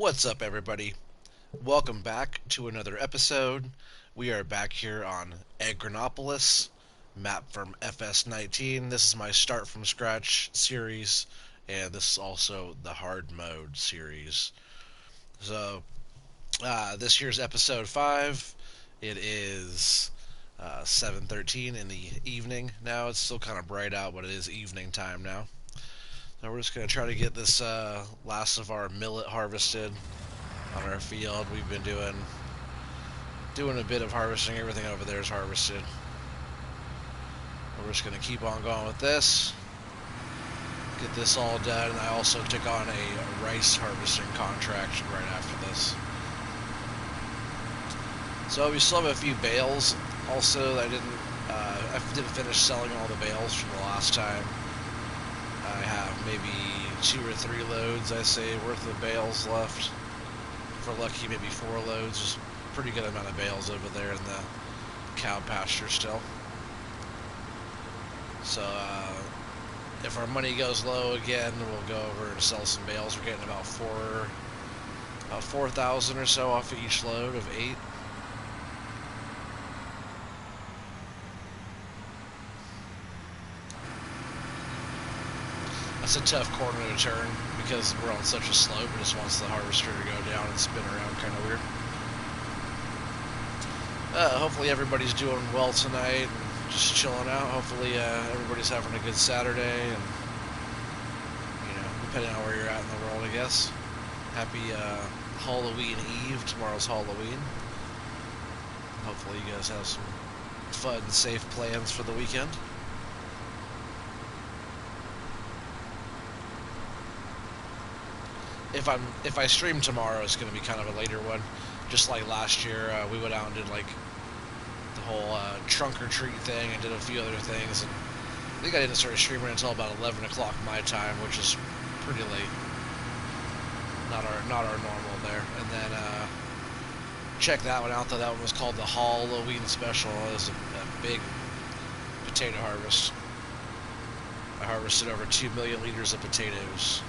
What's up, everybody? Welcome back to another episode. We are back here on Agronopolis, map from FS19. This is my Start from Scratch series, and this is also the Hard Mode series. So, this year's episode 5. It is 7:13 in the evening now. It's still kind of bright out, but it is evening time now. So, we're just going to try to get this last of our millet harvested on our field. We've been doing a bit of harvesting. Everything over there is harvested. We're just going to keep on going with this. Get this all done. And I also took on a rice harvesting contract right after this. So we still have a few bales. Also, I didn't finish selling all the bales from the last time. I have maybe 2 or 3 loads, I say, worth of bales left. If we're lucky, maybe 4 loads. Just pretty good amount of bales over there in the cow pasture still. So if our money goes low again, we'll go over and sell some bales. We're getting about 4,000 or so off of each load of 8. That's a tough corner to turn because we're on such a slope. It just wants the harvester to go down and spin around, kind of weird. Hopefully everybody's doing well tonight and just chilling out. Hopefully everybody's having a good Saturday, and depending on where you're at in the world, I guess. Happy Halloween Eve. Tomorrow's Halloween. Hopefully you guys have some fun, safe plans for the weekend. If I stream tomorrow, it's going to be kind of a later one. Just like last year, we went out and did like the whole trunk or treat thing and did a few other things. And I think I didn't start streaming until about 11 o'clock my time, which is pretty late. Not our normal there. And then check that one out, though. That one was called the Halloween Special. It was a big potato harvest. I harvested over 2 million liters of potatoes.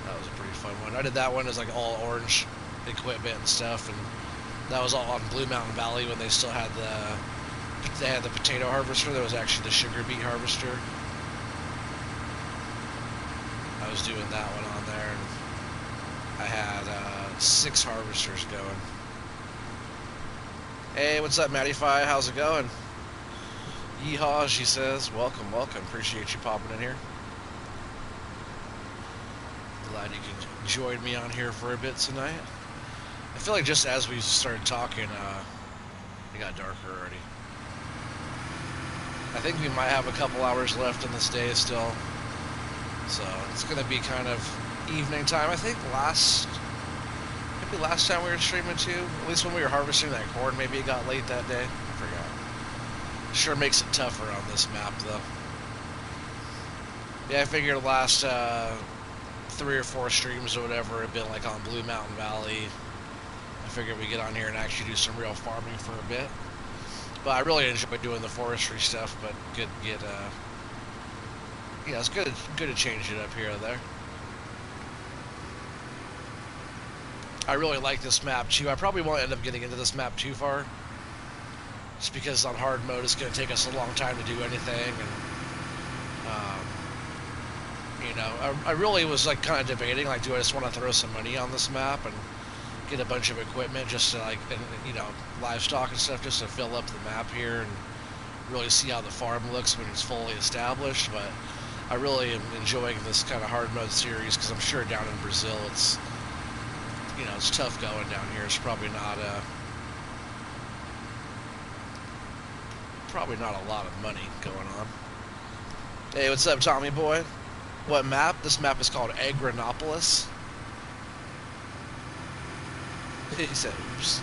That was a pretty fun one. I did that one as like all orange equipment and stuff, and that was all on Blue Mountain Valley when they still had the potato harvester. That was actually the sugar beet harvester. I was doing that one on there, and I had 6 harvesters going. Hey, what's up, Matty-Fi? How's it going? Yeehaw, she says. Welcome, welcome. Appreciate you popping in here. Glad you can join me on here for a bit tonight. I feel like just as we started talking, it got darker already. I think we might have a couple hours left in this day still. So it's going to be kind of evening time. I think maybe last time we were streaming too. At least when we were harvesting that corn, maybe it got late that day. I forgot. Sure makes it tougher on this map though. Yeah, I figured the last 3 or 4 streams or whatever have been like on Blue Mountain Valley. I figured we'd get on here and actually do some real farming for a bit. But I really enjoy doing the forestry stuff, but good to get it's good to change it up here or there. I really like this map too. I probably won't end up getting into this map too far. Just because on hard mode it's going to take us a long time to do anything, and I really was like kind of debating, like, do I just want to throw some money on this map and get a bunch of equipment just to like, livestock and stuff, just to fill up the map here and really see how the farm looks when it's fully established. But I really am enjoying this kind of hard mode series because I'm sure down in Brazil it's tough going down here. It's probably not a lot of money going on. Hey, what's up, Tommy boy? What map? This map is called Agronopolis. He said, oops.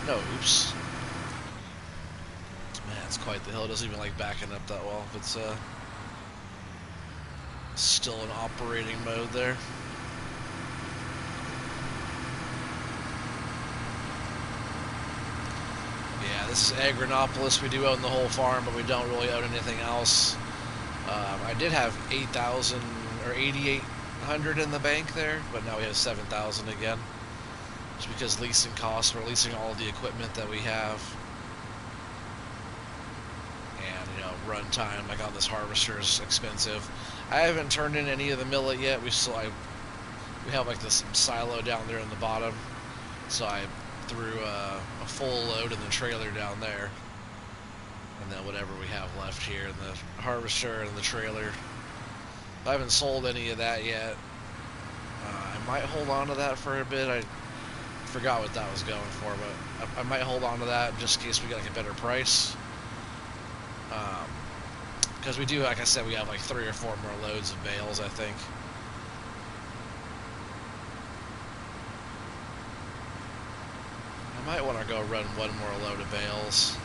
No, oops. Man, it's quite the hill. It doesn't even like backing up that well. If it's still in operating mode there. Yeah, this is Agronopolis. We do own the whole farm, but we don't really own anything else. I did have 8,000 or 88 800 in the bank there, but now we have 7,000 again. Just because leasing costs, we're leasing all of the equipment that we have. And, you know, run time, like on this harvester, is expensive. I haven't turned in any of the millet yet. We have like this silo down there in the bottom. So I threw a full load in the trailer down there. And then whatever we have left here in the harvester and the trailer. I haven't sold any of that yet. I might hold on to that for a bit. I forgot what that was going for, but I might hold on to that just in case we get like a better price. Because we do, like I said, we have like 3 or 4 more loads of bales, I think. I might want to go run 1 more load of bales.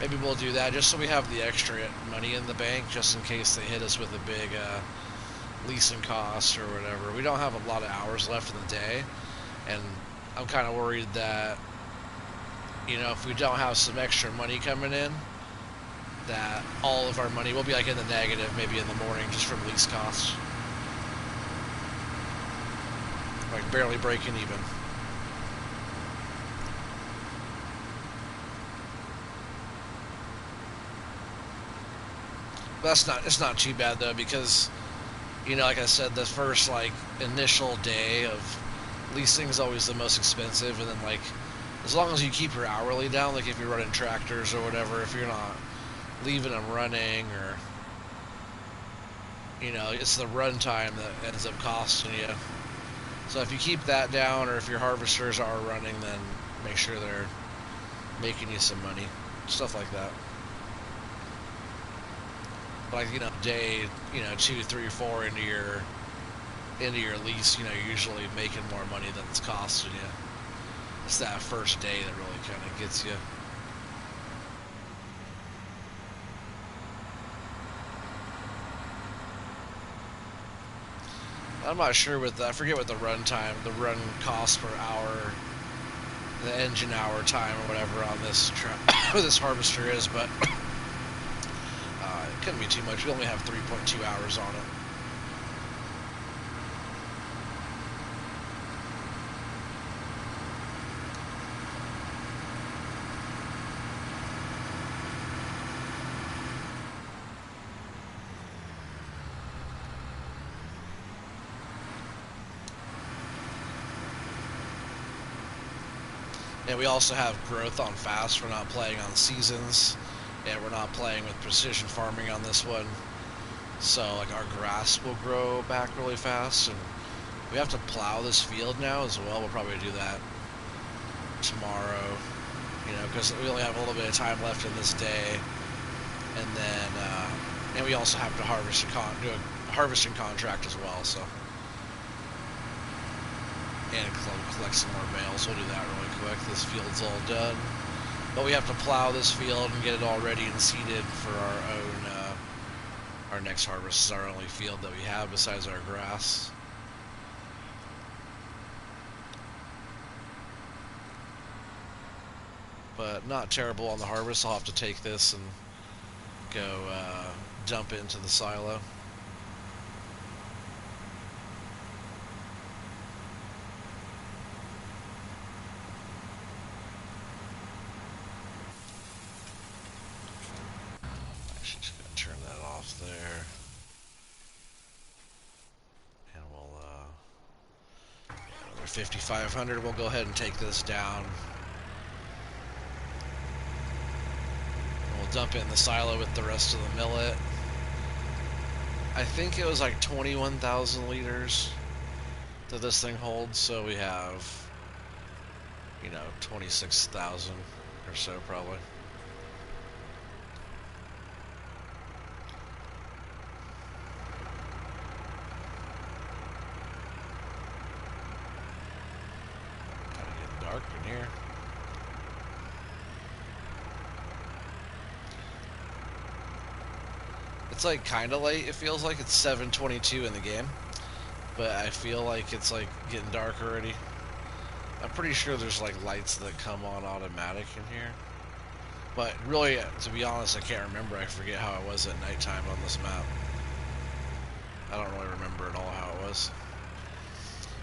Maybe we'll do that just so we have the extra money in the bank, just in case they hit us with a big leasing cost or whatever. We don't have a lot of hours left in the day, and I'm kind of worried that, you know, if we don't have some extra money coming in, that all of our money will be like in the negative maybe in the morning just from lease costs. Like barely breaking even. But it's not too bad though, because, you know, like I said, the first like initial day of leasing is always the most expensive, and then like as long as you keep your hourly down, like if you're running tractors or whatever, if you're not leaving them running, or, you know, it's the run time that ends up costing you. So if you keep that down, or if your harvesters are running, then make sure they're making you some money, stuff like that. Like, you know, day, you know, 2, 3, 4 into your lease, you know, you're usually making more money than it's costing you. It's that first day that really kind of gets you. I'm not sure with I forget what the run cost per hour, the engine hour time or whatever on this this harvester is, but it couldn't be too much. We only have 3.2 hours on it. And we also have growth on fast. We're not playing on seasons, and we're not playing with precision farming on this one. So like our grass will grow back really fast, and we have to plow this field now as well. We'll probably do that tomorrow, you know, because we only have a little bit of time left in this day. And then and we also have to do a harvesting contract as well, so. And collect some more bales. We'll do that really quick. This field's all done, but we have to plow this field and get it all ready and seeded for our own our next harvest. This is our only field that we have besides our grass. But not terrible on the harvest. I'll have to take this and go dump it into the silo. There, and we'll another 5,500. We'll go ahead and take this down. And we'll dump it in the silo with the rest of the millet. I think it was like 21,000 liters that this thing holds, so we have, you know, 26,000 or so probably. Dark in here. It's like kind of late. It feels like it's 7:22 in the game, but I feel like it's like getting dark already. I'm pretty sure there's like lights that come on automatic in here, but really, to be honest, I can't remember. I forget how it was at nighttime on this map. I don't really remember at all how it was.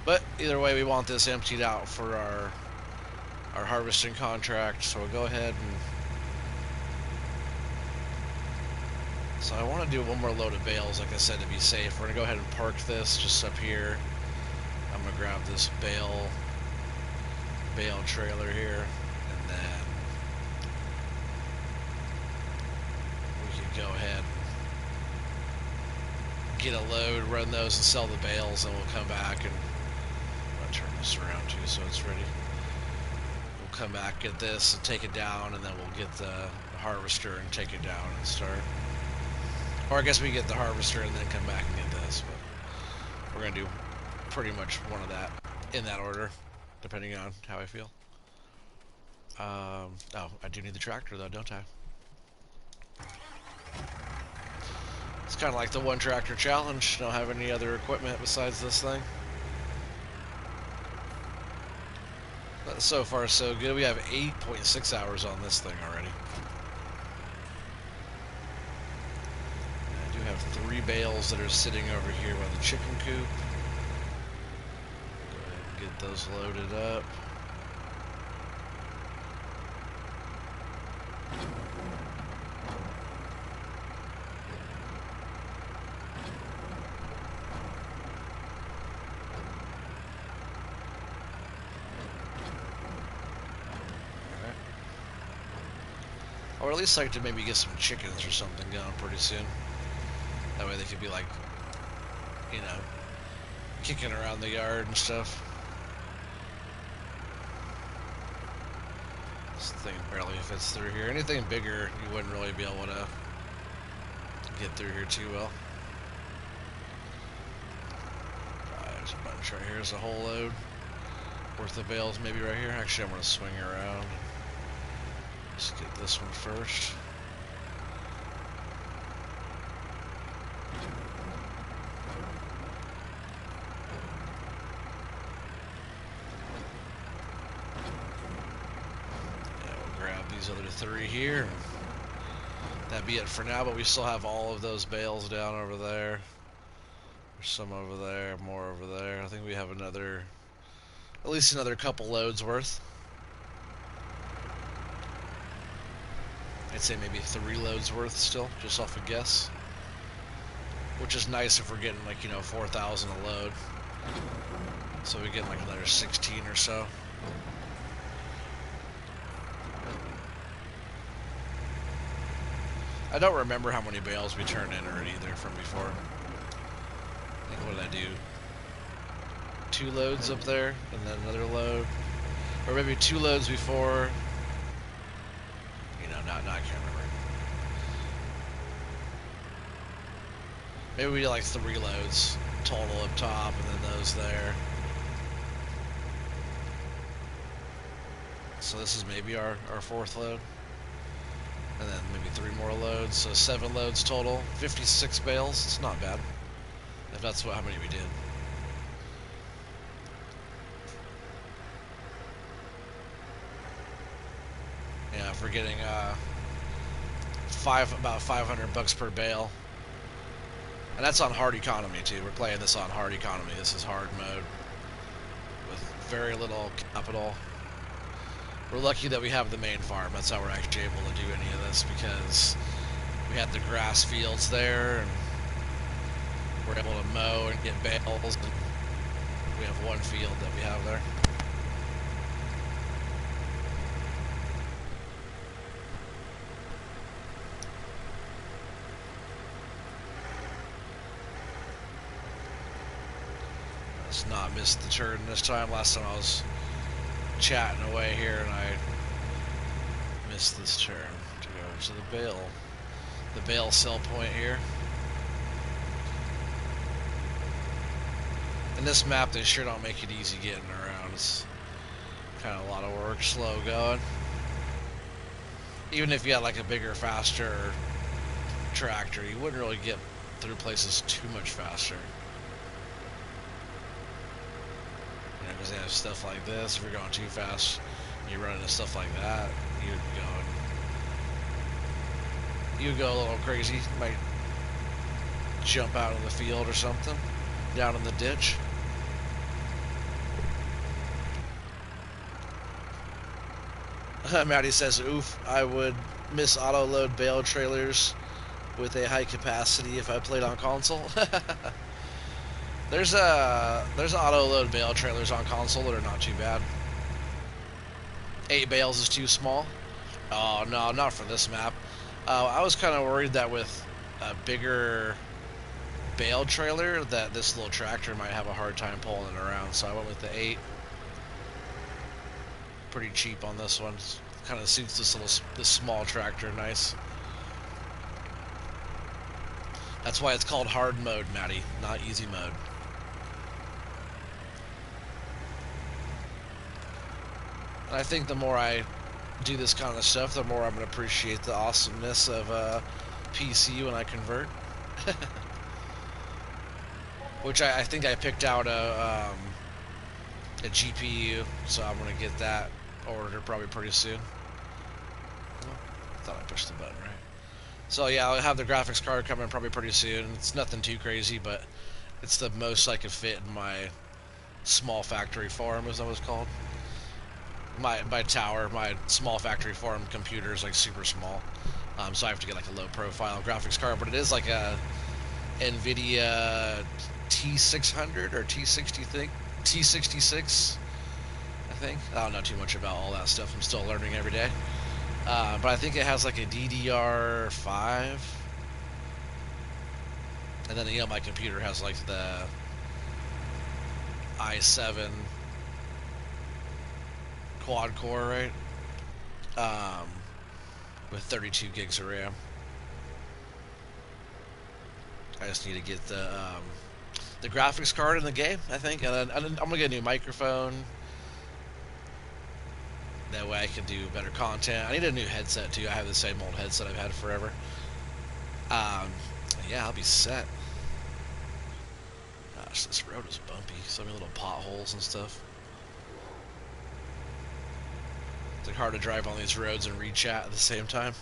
But either way, we want this emptied out for our harvesting contract, so we'll go ahead and... So I want to do one more load of bales, like I said, to be safe. We're going to go ahead and park this just up here. I'm going to grab this bale trailer here, and then we can go ahead and get a load, run those and sell the bales, and we'll come back and... I'm going to turn this around too so it's ready. We'll come back, get this, and take it down, and then we'll get the harvester and take it down and start. Or I guess we get the harvester and then come back and get this, but we're going to do pretty much one of that in that order, depending on how I feel. Oh, I do need the tractor though, don't I? It's kind of like the one tractor challenge. Don't have any other equipment besides this thing. But so far so good. We have 8.6 hours on this thing already. I do have 3 bales that are sitting over here by the chicken coop. Go ahead and get those loaded up. I would at least like to maybe get some chickens or something going pretty soon. That way they could be like, you know, kicking around the yard and stuff. This thing barely fits through here. Anything bigger, you wouldn't really be able to get through here too well. There's a bunch right here. There's a whole load worth of bales maybe right here. Actually, I'm going to swing around. Let's get this one first. Yeah, we'll grab these other 3 here. That'd be it for now, but we still have all of those bales down over there. There's some over there, more over there. I think we have another, at least another couple loads worth. I'd say maybe 3 loads worth still, just off a guess. Which is nice if we're getting like, you know, 4,000 a load. So we get like another 16 or so. I don't remember how many bales we turned in already either from before. I think, what did I do? 2 loads up there, and then another load. Or maybe 2 loads before. No, I can't remember. Maybe we did like 3 loads total up top, and then those there. So this is maybe our 4th load. And then maybe 3 more loads, so 7 loads total. 56 bales, it's not bad. If that's how many we did. Yeah, if we're getting about 500 bucks per bale, and that's on hard economy too. We're playing this on hard economy. This is hard mode with very little capital. We're lucky that we have the main farm. That's how we're actually able to do any of this, because we had the grass fields there, and we're able to mow and get bales, and we have 1 field that we have there. Let's not miss the turn this time. Last time I was chatting away here and I missed this turn to go to the bale sell point here. In this map, they sure don't make it easy getting around. It's kind of a lot of work, slow going. Even if you had like a bigger, faster tractor, you wouldn't really get through places too much faster. Because they have stuff like this. If you're going too fast, you run into stuff like that, you would go a little crazy. jump out of the field or something, down in the ditch. Maddie says, oof, I would miss auto-load bale trailers with a high capacity if I played on console. there's auto-load bale trailers on console that are not too bad. 8 bales is too small. Oh, no, not for this map. I was kind of worried that with a bigger bale trailer that this little tractor might have a hard time pulling it around, so I went with the 8. Pretty cheap on this one. Kind of suits this small tractor nice. That's why it's called hard mode, Maddie, not easy mode. And I think the more I do this kind of stuff, the more I'm going to appreciate the awesomeness of PC when I convert. Which I think I picked out a GPU, so I'm going to get that ordered probably pretty soon. Oh, I thought I pushed the button right. So yeah, I'll have the graphics card coming probably pretty soon. It's nothing too crazy, but it's the most I could fit in my small factory farm, as that was called. My tower, my small factory farm computer is like super small, so I have to get like a low profile graphics card. But it is like a NVIDIA T600 or T66, I think. I don't know too much about all that stuff. I'm still learning every day. But I think it has like a DDR5, and then my computer has like the i7 quad core, right? With 32 gigs of RAM. I just need to get the graphics card in the game, I think, and then I'm gonna get a new microphone. That way I can do better content. I need a new headset too. I have the same old headset I've had forever. Yeah, I'll be set. Gosh, this road is bumpy. So many little potholes and stuff. It's like hard to drive on these roads and read chat at the same time.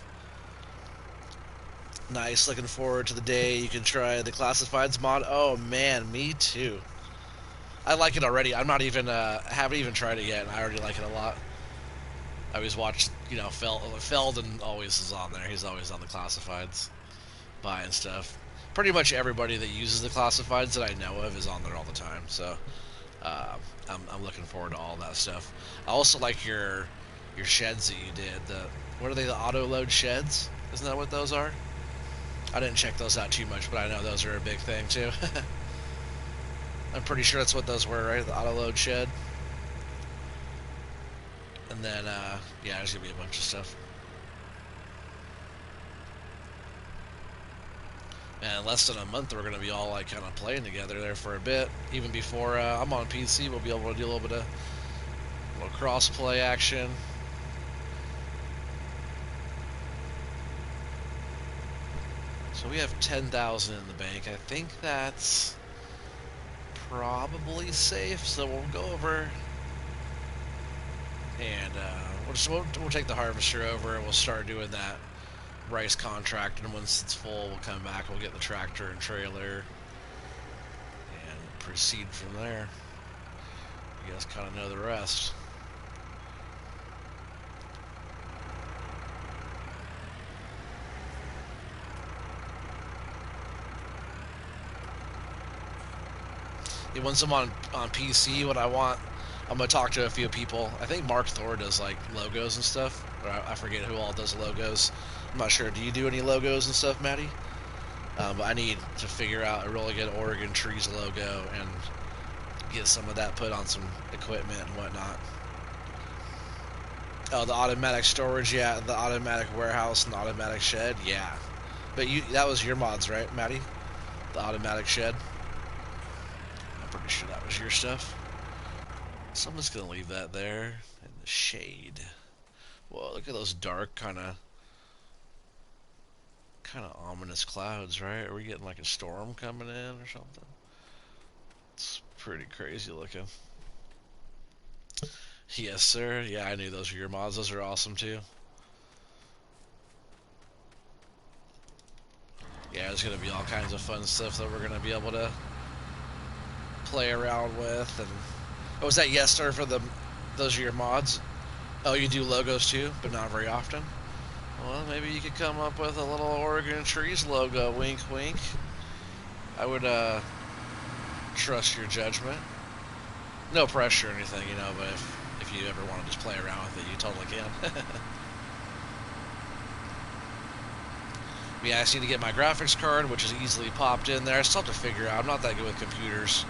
Nice. Looking forward to the day you can try the classifieds mod. Oh man, me too. I like it already. I'm not even haven't even tried it yet, and I already like it a lot. I always watch, Feldon always is on there. He's always on the classifieds, buying stuff. Pretty much everybody that uses the classifieds that I know of is on there all the time. So I'm looking forward to all that stuff. I also like your sheds that you did. What are they? The auto load sheds? Isn't that what those are? I didn't check those out too much, but I know those are a big thing too. I'm pretty sure that's what those were, right? The auto load shed. And then, yeah, there's gonna be a bunch of stuff. And in less than a month, we're gonna be all like kind of playing together there for a bit. Even before I'm on PC, we'll be able to do a little bit of little cross-play action. So we have 10,000 in the bank. I think that's probably safe. So we'll go over and we'll take the harvester over and we'll start doing that rice contract. And once it's full, we'll come back. We'll get the tractor and trailer and proceed from there. You guys kind of know the rest. Once I'm on PC, what I want, I'm gonna talk to a few people. I think Mark Thor does like logos and stuff. Or I forget who all does logos. I'm not sure. Do you do any logos and stuff, Maddie? But I need to figure out a really good Oregon Trees logo and get some of that put on some equipment and whatnot. Oh, the automatic storage, yeah, the automatic warehouse and the automatic shed, yeah. But that was your mods, right, Maddie? The automatic shed. I'm pretty sure that was your stuff. So I'm just gonna leave that there in the shade. Whoa, look at those dark kind of ominous clouds, right? Are we getting like a storm coming in or something? It's pretty crazy looking. Yes, sir. Yeah, I knew those were your mods. Those are awesome too. Yeah, there's going to be all kinds of fun stuff that we're going to be able to play around with. And oh, was that yes, sir, for those are your mods? Oh, you do logos too, but not very often. Well, maybe you could come up with a little Oregon Trees logo. Wink, wink. I would trust your judgment. No pressure or anything, you know. But if you ever want to just play around with it, you totally can. Yeah, I just need to get my graphics card, which is easily popped in there. I still have to figure out. I'm not that good with computers.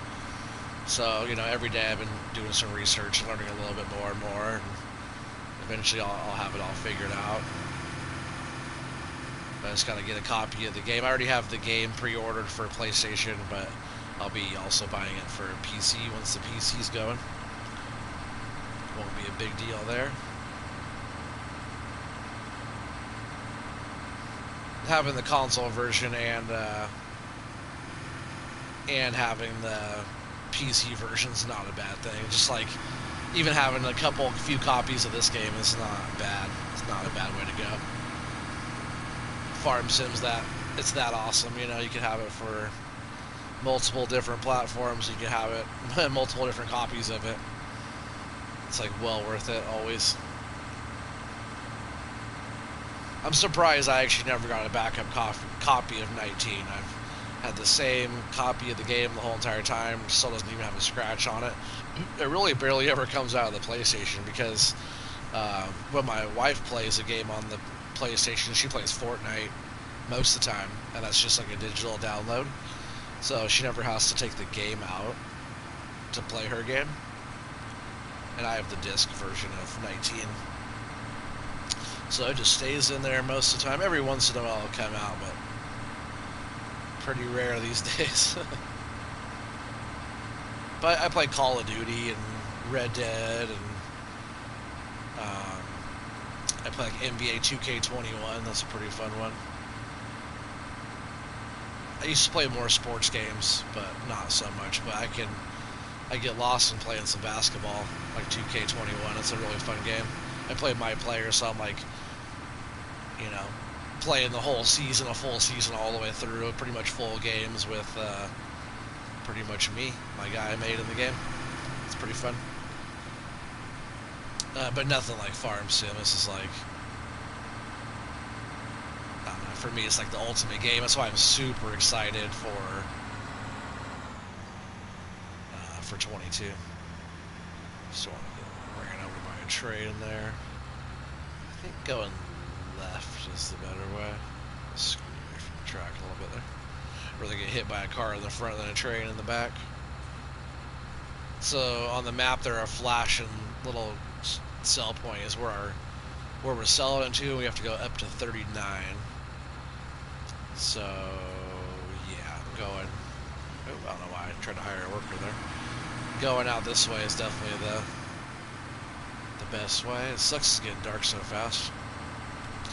So, you know, every day I've been doing some research and learning a little bit more and more. And eventually I'll have it all figured out. But I just got to get a copy of the game. I already have the game pre-ordered for PlayStation, but I'll be also buying it for PC once the PC's going. Won't be a big deal there. Having the console version and having the PC version is not a bad thing. Just like even having a few copies of this game is not bad. It's not a bad way to go. Farm Sim's it's that awesome. You know, you can have it for multiple different platforms. You can have it multiple different copies of it. It's like well worth it always. I'm surprised I actually never got a backup copy of 19. I've had the same copy of the game the whole entire time. Still doesn't even have a scratch on it. It really barely ever comes out of the PlayStation because when my wife plays a game on the PlayStation, she plays Fortnite most of the time, and that's just like a digital download. So she never has to take the game out to play her game. And I have the disc version of 19. So it just stays in there most of the time. Every once in a while it'll come out, but pretty rare these days. But I play Call of Duty and Red Dead, and I play like NBA 2K21. That's a pretty fun one. I used to play more sports games, but not so much. But I get lost in playing some basketball, like 2K21. It's a really fun game. I play my player, so I'm like, you know, playing the whole season, a full season all the way through, pretty much full games with pretty much me, my guy I made in the game. It's pretty fun. But nothing like Farm Sim. This is like, I don't know, for me it's like the ultimate game. That's why I'm super excited for 22. Just want to get ran over by a train there. I think going left is the better way. Scoot away from the track a little bit there. Rather get hit by a car in the front than a train in the back. So on the map there are flashing little sell point is where we're selling it to. We have to go up to 39. So yeah, going. Oh, I don't know why I tried to hire a worker there. Going out this way is definitely the best way. It sucks it's getting dark so fast. I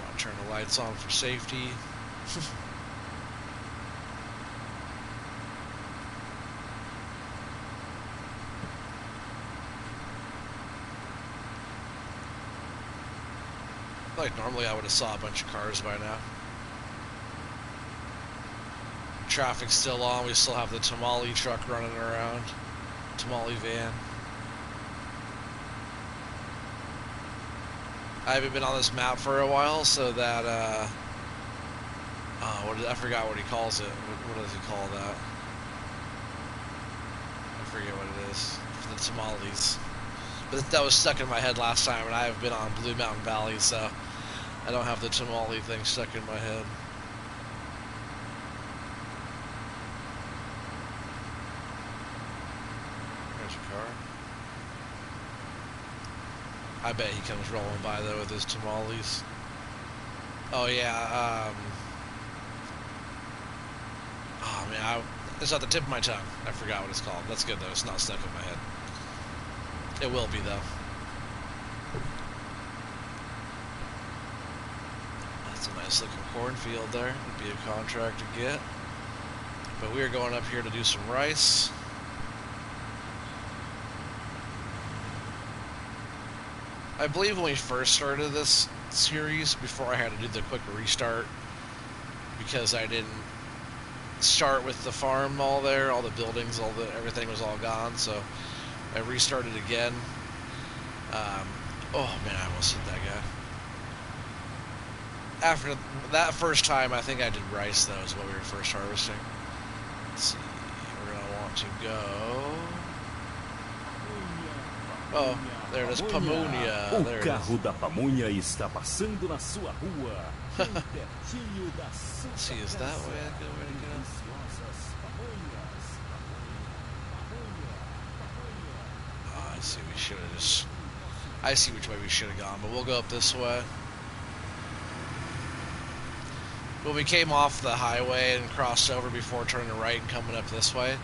want to turn the lights on for safety. Like normally I would have saw a bunch of cars by now. Traffic's still on. We still have the tamale truck running around. Tamale van. I haven't been on this map for a while, so that I forgot what he calls it. What does he call that? I forget what it is. For the tamales. But that was stuck in my head last time, and I have been on Blue Mountain Valley, so I don't have the tamale thing stuck in my head. There's a car. I bet he comes rolling by though with his tamales. Oh yeah, oh man, it's at the tip of my tongue. I forgot what it's called. That's good though, it's not stuck in my head. It will be though. That's a nice looking cornfield there. Would be a contract to get. But we are going up here to do some rice. I believe when we first started this series, before I had to do the quick restart, because I didn't start with the farm all there, all the buildings, everything was all gone. So I restarted again. Oh man, I almost hit that guy. After that first time, I think I did rice, though, is what we were first harvesting. Let's see, we're going to want to go... Oh, there it is, pamonha. There it is. O carro da pamonha está passando na sua rua. Pertinho da sua Let's see, is that way a good way to go? Oh, I see, we should have just... I see which way we should have gone, but we'll go up this way. When we came off the highway and crossed over before turning right and coming up this way,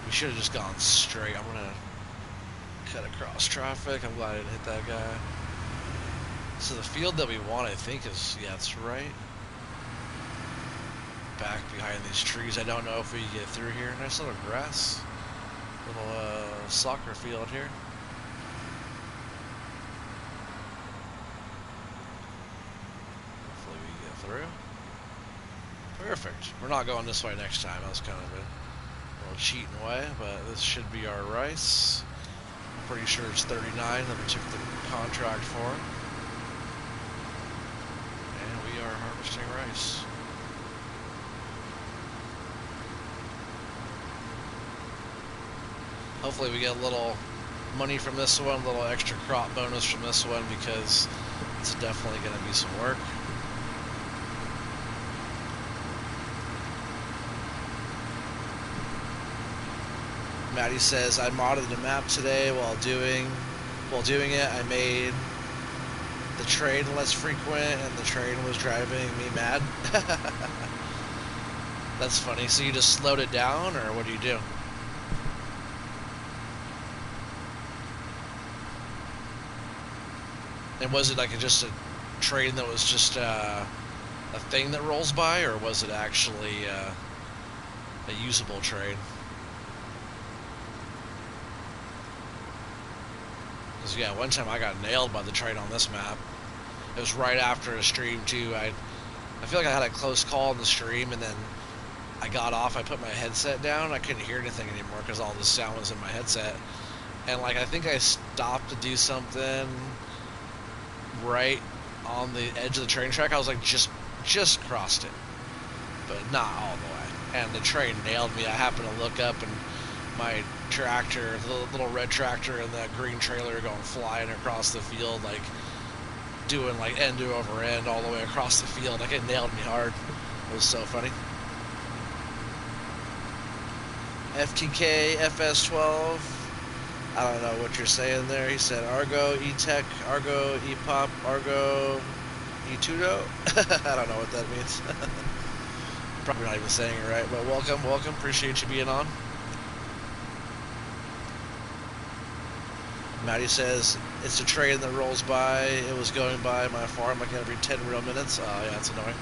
we should have just gone straight. I'm going to cut across traffic. I'm glad I didn't hit that guy. So the field that we want, I think, is, yeah, it's right back behind these trees. I don't know if we can get through here. Nice little grass. Little soccer field here. Hopefully we can get through. Perfect. We're not going this way next time. That was kind of a little cheating way, but this should be our rice. I'm pretty sure it's 39 that we took the contract for. And we are harvesting rice. Hopefully we get a little money from this one, a little extra crop bonus from this one, because it's definitely going to be some work. Maddie says, I modded the map today while doing it. I made the train less frequent and the train was driving me mad. That's funny. So you just slowed it down, or what do you do? And was it like just a train that was just a thing that rolls by, or was it actually a usable train? Because, yeah, one time I got nailed by the train on this map. It was right after a stream, too. I feel like I had a close call in the stream, and then I got off. I put my headset down. I couldn't hear anything anymore because all the sound was in my headset. And, like, I think I stopped to do something right on the edge of the train track. I was like, just crossed it, but not all the way. And the train nailed me. I happened to look up, and my tractor, the little red tractor, and the green trailer going flying across the field, like doing like end over end all the way across the field. Like, it nailed me hard. It was so funny. FTK FS12. I don't know what you're saying there. He said Argo, E-Tech, Argo, E-Pop, Argo, E-Tudo. I don't know what that means. Probably not even saying it right, but welcome. Appreciate you being on. Maddie says, it's a train that rolls by. It was going by my farm like every 10 real minutes. Oh, yeah, it's annoying.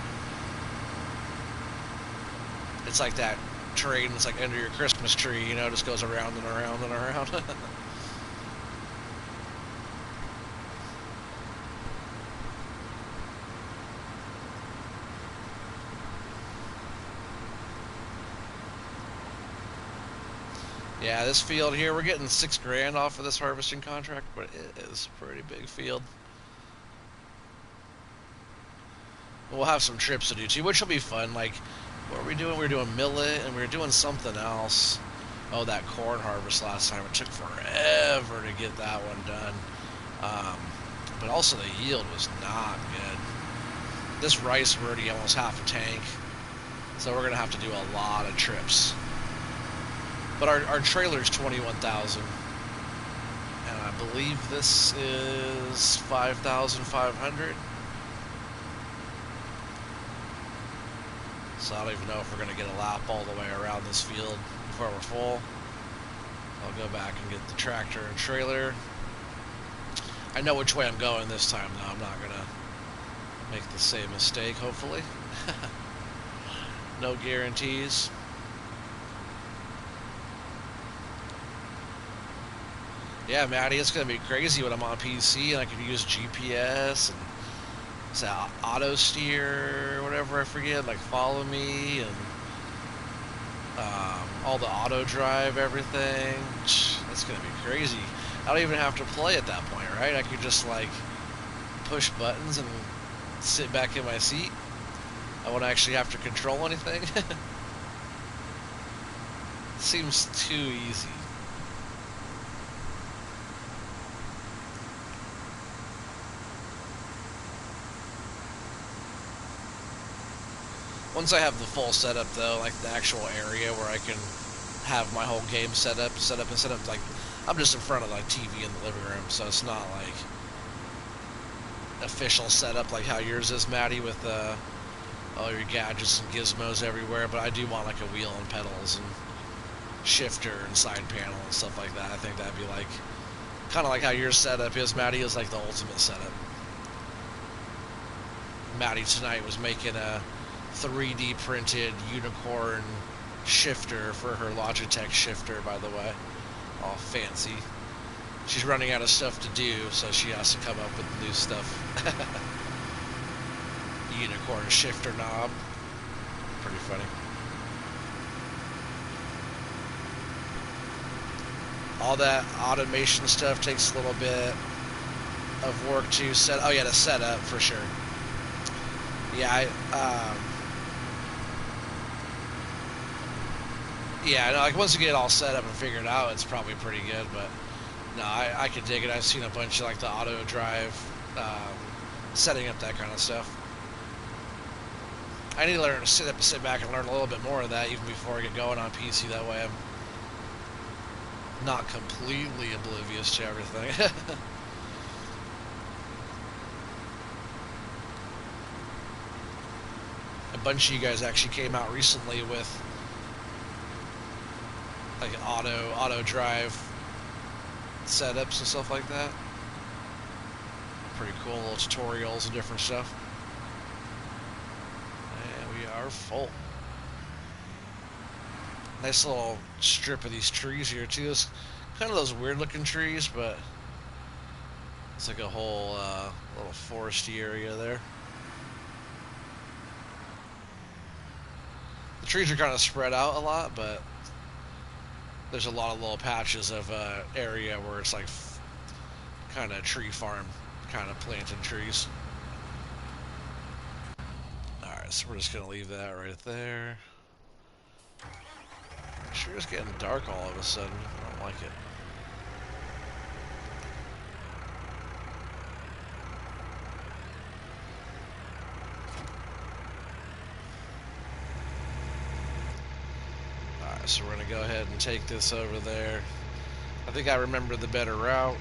It's like that train that's like under your Christmas tree, you know, just goes around and around and around. Yeah, this field here, we're getting $6 grand off of this harvesting contract, but it is a pretty big field. We'll have some trips to do too, which will be fun. Like, what are we doing? We were doing millet, and we were doing something else. Oh, that corn harvest last time. It took forever to get that one done. But also the yield was not good. This rice, we're already almost half a tank, so we're going to have to do a lot of trips. But our trailer's 21,000, and I believe this is 5,500. So I don't even know if we're going to get a lap all the way around this field before we're full. I'll go back and get the tractor and trailer. I know which way I'm going this time, though. I'm not going to make the same mistake, hopefully. No guarantees. Yeah, Maddie, it's going to be crazy when I'm on PC and I can use GPS and is that auto steer or whatever, I forget, like follow me, and all the auto drive, everything. That's gonna be crazy. I don't even have to play at that point, right? I could just like push buttons and sit back in my seat. I won't actually have to control anything. Seems too easy. Once I have the full setup though, like the actual area where I can have my whole game set up, like I'm just in front of like TV in the living room, so it's not like official setup like how yours is, Maddie, with all your gadgets and gizmos everywhere. But I do want like a wheel and pedals and shifter and side panel and stuff like that. I think that'd be like kind of like how your setup is, Maddie, is like the ultimate setup. Maddie tonight was making a 3D printed unicorn shifter for her Logitech shifter, by the way. All fancy. She's running out of stuff to do, so she has to come up with new stuff. Unicorn shifter knob. Pretty funny. All that automation stuff takes a little bit of work to set. Oh yeah, to set up for sure. Yeah, yeah, no, like once you get it all set up and figured out, it's probably pretty good. But no, I could dig it. I've seen a bunch of like the auto drive, setting up that kind of stuff. I need to learn to sit back and learn a little bit more of that even before I get going on PC. That way I'm not completely oblivious to everything. A bunch of you guys actually came out recently with like auto drive setups and stuff like that. Pretty cool little tutorials and different stuff. And we are full. Nice little strip of these trees here too. It's kind of those weird looking trees, but it's like a whole little foresty area there. The trees are kind of spread out a lot, but there's a lot of little patches of area where it's like kind of tree farm, kind of planted trees. Alright, so we're just going to leave that right there. Sure it's getting dark all of a sudden. I don't like it. Alright, so we're going to go ahead and take this over there. I think I remember the better route.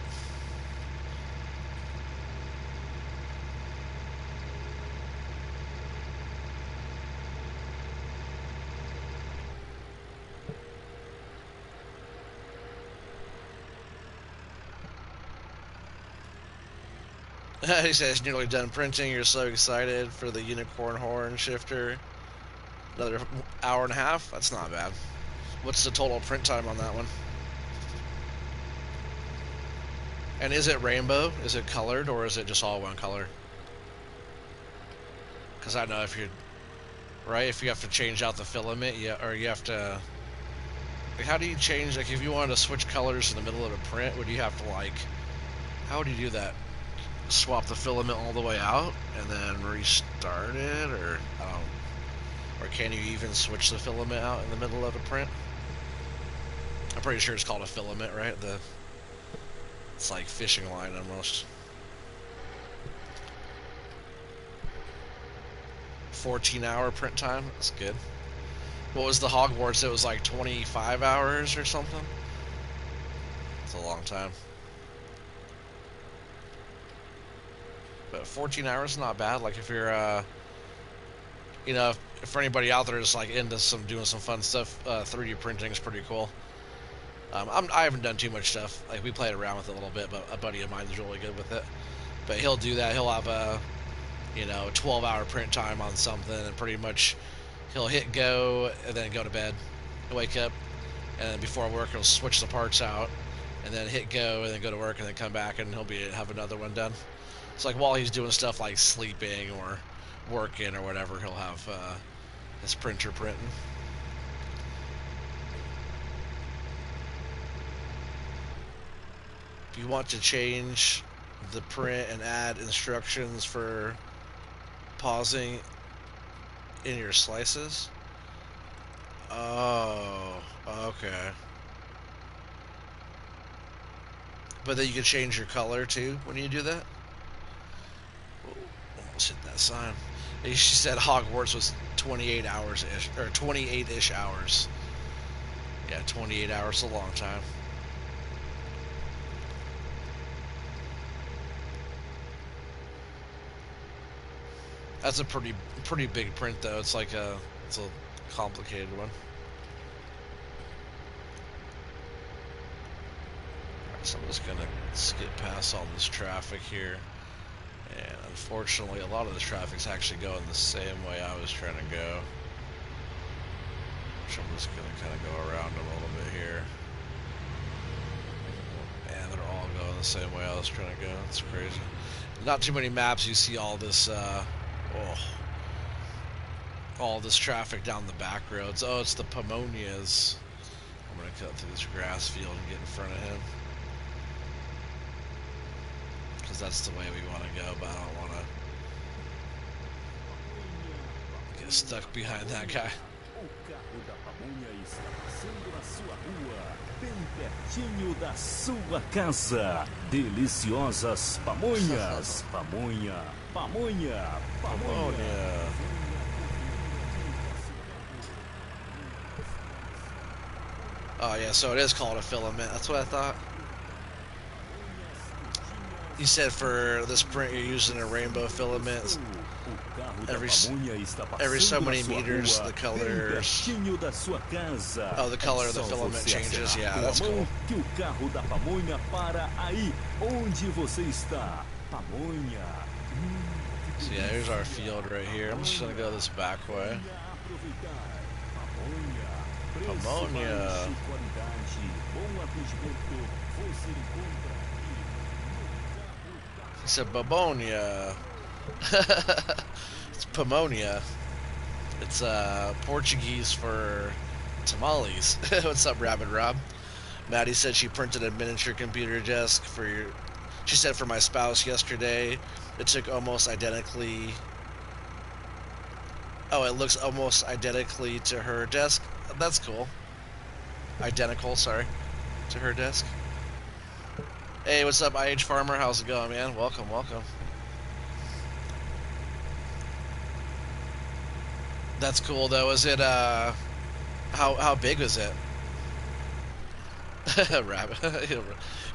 He says nearly done printing. You're so excited for the unicorn horn shifter. Another hour and a half? That's not bad. What's the total print time on that one? And is it rainbow? Is it colored, or is it just all one color? Because I know if you're right, if you have to change out the filament, yeah, or you have to. Like, how do you change? Like, if you wanted to switch colors in the middle of a print, would you have to like? How would you do that? Swap the filament all the way out and then restart it, or or can you even switch the filament out in the middle of a print? I'm pretty sure it's called a filament, right? It's like fishing line almost. 14-hour print time. That's good. What was the Hogwarts? It was like 25 hours or something. It's a long time. But 14 hours is not bad. Like if you're, you know, if for anybody out there that's like into doing some fun stuff, 3D printing is pretty cool. I haven't done too much stuff. Like we played around with it a little bit, but a buddy of mine is really good with it. But he'll do that. He'll have a, you know, 12-hour print time on something, and pretty much he'll hit go and then go to bed. He'll wake up, and then before work he'll switch the parts out, and then hit go and then go to work and then come back and he'll have another one done. It's like while he's doing stuff like sleeping or working or whatever, he'll have his printer printing. If you want to change the print and add instructions for pausing in your slices. Oh, okay. But then you can change your color too when you do that. Almost hit that sign. She said Hogwarts was 28 hours ish, or 28-ish hours. Yeah, 28 hours, a long time. That's a pretty big print though. It's a complicated one. Alright, so I'm just gonna skip past all this traffic here. And unfortunately, a lot of this traffic's actually going the same way I was trying to go. Which I'm just going to kind of go around a little bit here. And they're all going the same way I was trying to go. It's crazy. Not too many maps you see all this, all this traffic down the back roads. Oh, it's the Pomonias. I'm going to cut through this grass field and get in front of him. Because that's the way we want to go, but I don't want to get stuck behind that guy. O carro da pamonha está passando na sua rua, bem pertinho da sua casa. Deliciosas pamonhas. Pamonha, pamonha, pamonha. Oh yeah, so it is called a filament. That's what I thought. You said for this print you're using a rainbow filament. Every so many meters, the colors. Oh, the color of the filament changes. Yeah, that's cool. So yeah, here's our field right here. I'm just gonna go this back way. Ammonia. He said Babonia. It's Pomonia. It's Portuguese for tamales. What's up, Rabbit Rob? Maddie said she printed a miniature computer desk for your... She said for my spouse yesterday. It took almost identically... Oh, it looks almost identically to her desk. That's cool. Identical, sorry. To her desk. Hey, what's up, IH Farmer? How's it going, man? Welcome, welcome. That's cool, though. Is it, how big was it? Rabbit. He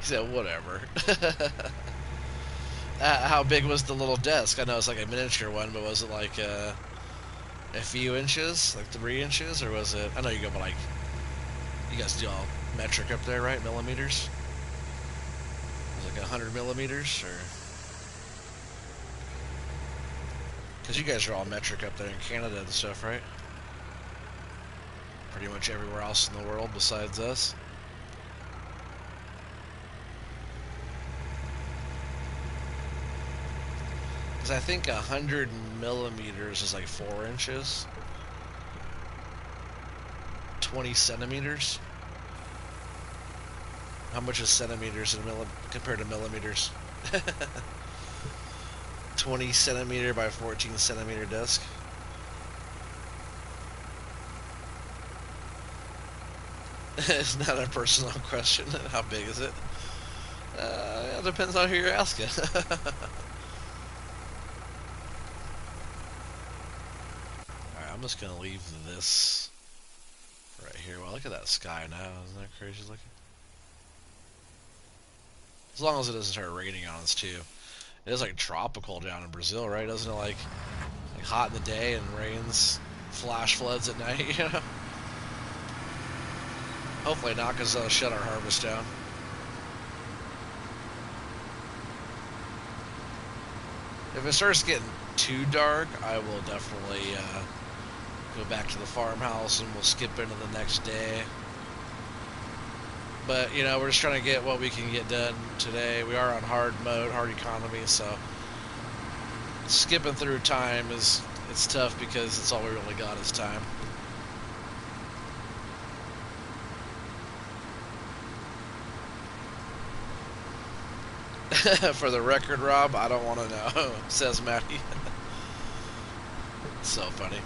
said, whatever. How big was the little desk? I know it's like a miniature one, but was it like, a few inches? Like 3 inches? Or was it... I know you go by, like... You guys do all metric up there, right? Millimeters? Was it like 100 millimeters, or... Because you guys are all metric up there in Canada and stuff, right? Pretty much everywhere else in the world besides us. Because I think 100 millimeters is like 4 inches. 20 centimeters. How much is centimeters in compared to millimeters? 20 centimeter by 14 centimeter desk. It's not a personal question. How big is it? It depends on who you're asking. Alright, I'm just gonna leave this right here. Well, look at that sky now. Isn't that crazy looking? As long as it doesn't start raining on us too. It is like tropical down in Brazil, right? Doesn't it like hot in the day and rains, flash floods at night, you know? Hopefully not, because they'll shut our harvest down. If it starts getting too dark, I will definitely go back to the farmhouse and we'll skip into the next day. But, you know, we're just trying to get what we can get done today. We are on hard mode, hard economy, so skipping through time it's tough because it's all we really got is time. For the record, Rob, I don't want to know, says Maddie. So funny.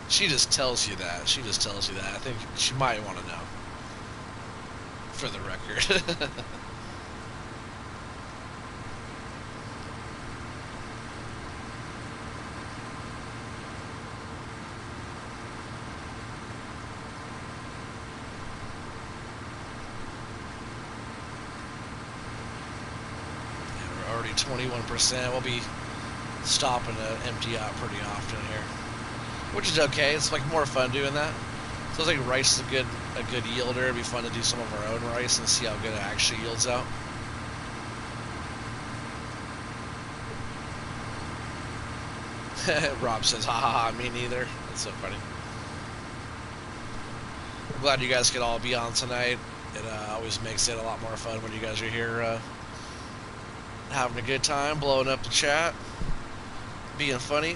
She just tells you that. She just tells you that. I think she might want to know. For the record. We're already 21%. We'll be stopping to empty out pretty often here, which is okay. It's like more fun doing that. So I think rice is a good yielder. It'd be fun to do some of our own rice and see how good it actually yields out. Rob says, ha ha ha, me neither. That's so funny. I'm glad you guys could all be on tonight. It always makes it a lot more fun when you guys are here having a good time, blowing up the chat, being funny.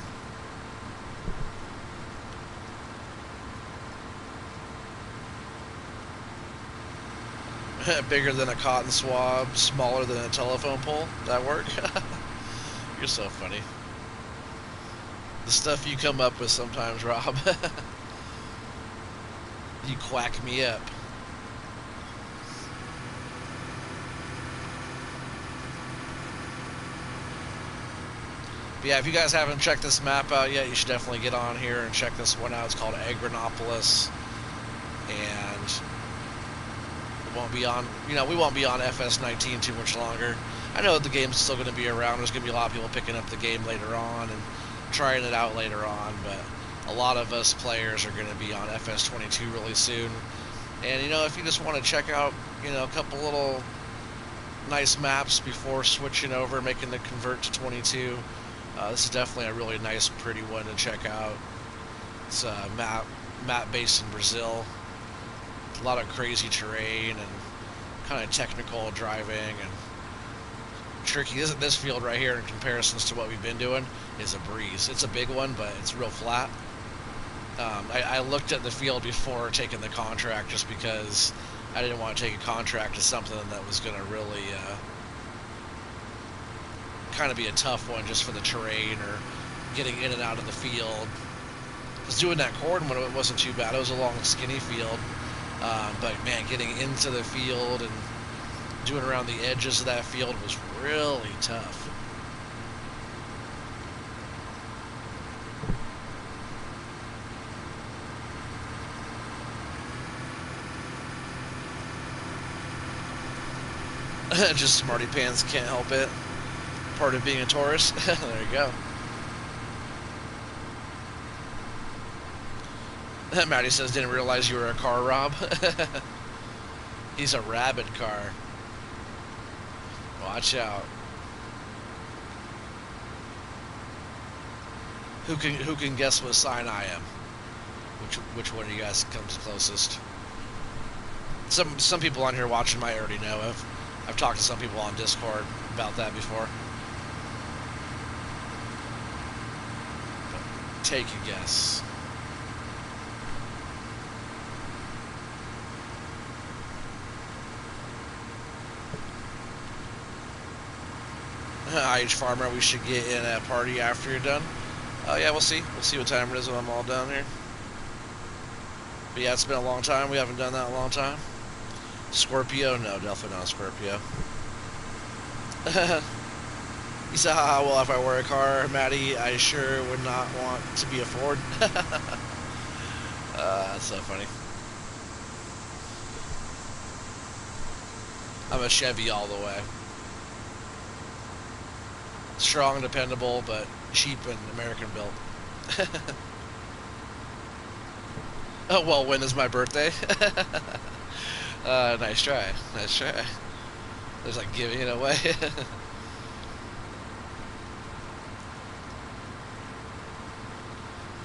Bigger than a cotton swab, smaller than a telephone pole. That work? You're so funny. The stuff you come up with sometimes, Rob. You quack me up. But yeah, if you guys haven't checked this map out yet, you should definitely get on here and check this one out. It's called Agronopolis, and it won't be on, we won't be on FS19 too much longer. I know the game's still going to be around. There's going to be a lot of people picking up the game later on and trying it out later on, but a lot of us players are going to be on FS22 really soon. And if you just want to check out, a couple little nice maps before switching over, making the convert to 22. This is definitely a really nice, pretty one to check out. It's a map based in Brazil. A lot of crazy terrain and kind of technical driving and tricky. This field right here, in comparisons to what we've been doing, is a breeze. It's a big one, but it's real flat. I looked at the field before taking the contract just because I didn't want to take a contract to something that was going to really kind of be a tough one just for the terrain or getting in and out of the field. Because doing that corn one, it wasn't too bad. It was a long, skinny field. But man, getting into the field and doing around the edges of that field was really tough. Just smarty pants, can't help it. Part of being a tourist. There you go. Maddie says, didn't realize you were a car, Rob. He's a rabid car. Watch out. Who can guess what sign I am? Which one of you guys comes closest? Some people on here watching might already know. I've talked to some people on Discord about that before. But take a guess. IH Farmer, we should get in a party after you're done. Oh yeah, we'll see. We'll see what time it is when I'm all down here. But yeah, it's been a long time. We haven't done that in a long time. Scorpio? No, definitely not a Scorpio. He said, haha, well, if I were a car, Maddie, I sure would not want to be a Ford. That's so funny. I'm a Chevy all the way. Strong, dependable, but cheap and American built. Oh, well, when is my birthday? Nice try. Nice try. There's like giving it away.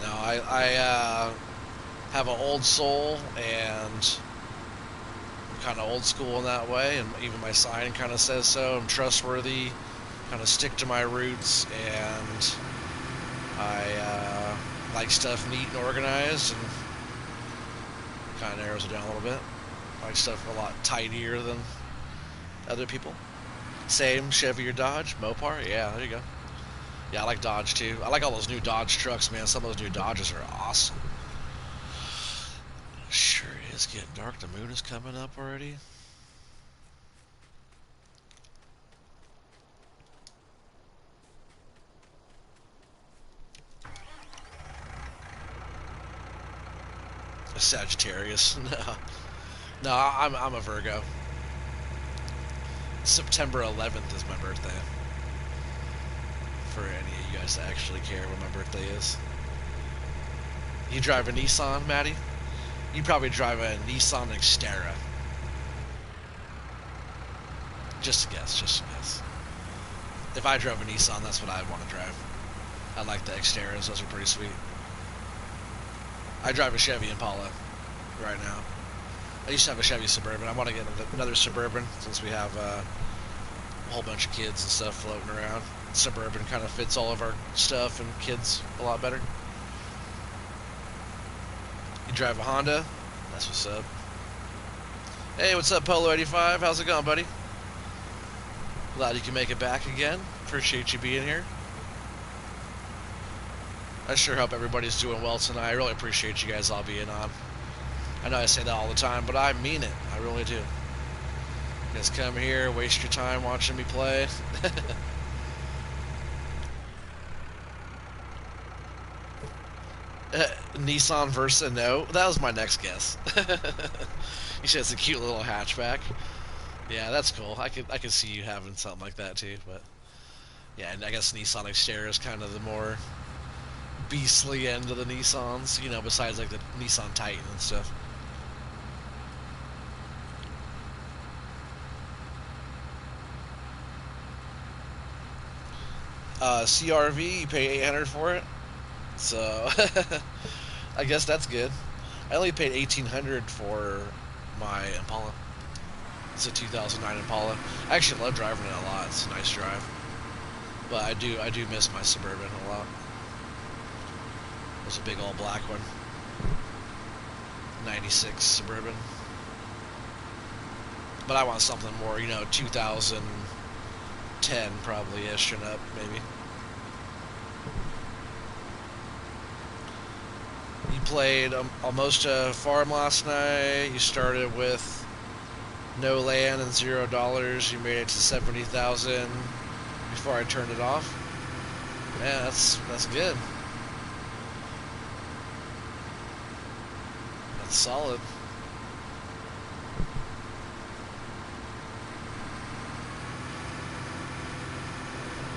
No, I have an old soul, and I'm kind of old school in that way, and even my sign kind of says so. I'm trustworthy, kind of stick to my roots, and I like stuff neat and organized, and kind of narrows it down a little bit. I like stuff a lot tidier than other people. Same, Chevy or Dodge? Mopar? Yeah, there you go. Yeah, I like Dodge too. I like all those new Dodge trucks, man. Some of those new Dodges are awesome. Sure is getting dark. The moon is coming up already. A Sagittarius. No, I'm a Virgo. September 11th is my birthday. For any of you guys that actually care when my birthday is. You drive a Nissan, Maddie? You probably drive a Nissan Xterra. Just a guess, just a guess. If I drove a Nissan, that's what I'd want to drive. I like the Xterras, those are pretty sweet. I drive a Chevy Impala right now. I used to have a Chevy Suburban. I want to get another Suburban since we have a whole bunch of kids and stuff floating around. Suburban kind of fits all of our stuff and kids a lot better. You drive a Honda? That's what's up. Hey, what's up, Polo 85? How's it going, buddy? Glad you can make it back again. Appreciate you being here. I sure hope everybody's doing well tonight. I really appreciate you guys all being on. I know I say that all the time, but I mean it. I really do. You guys come here, waste your time watching me play. Nissan Versa, no. That was my next guess. You said it's a cute little hatchback. Yeah, that's cool. I could see you having something like that too. But yeah, and I guess Nissan Xterra is kind of the more beastly end of the Nissans, you know, besides like the Nissan Titan and stuff. CRV, you pay $800 for it, so I guess that's good. I only paid $1,800 for my Impala. It's a 2009 Impala. I actually love driving it a lot. It's a nice drive, but I do miss my Suburban a lot. It was a big old black one, 96 Suburban. But I want something more, you know, 2010 probably ish and up, maybe. You played almost a farm last night. You started with no land and $0. You made it to 70,000 before I turned it off. Man, that's good. That's solid.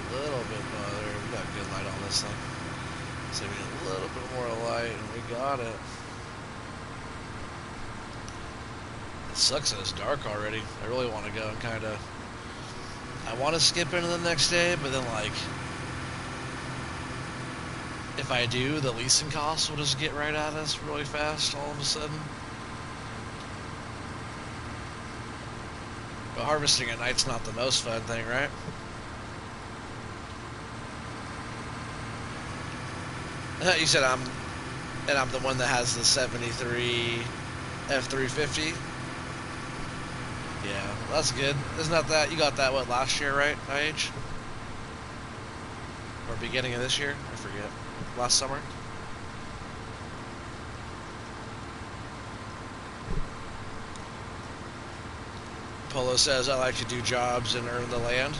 A little bit more there. We got good light on this thing. So we need a little bit more light, and we got it. It sucks that it's dark already. I really want to go and kind of... I want to skip into the next day, but then, like... if I do, the leasing costs will just get right at us really fast all of a sudden. But harvesting at night's not the most fun thing, right? You said I'm the one that has the 73 F350. Yeah, that's good. Isn't that you got that what last year, right? IH? Or beginning of this year? I forget. Last summer. Polo says I like to do jobs and earn the land.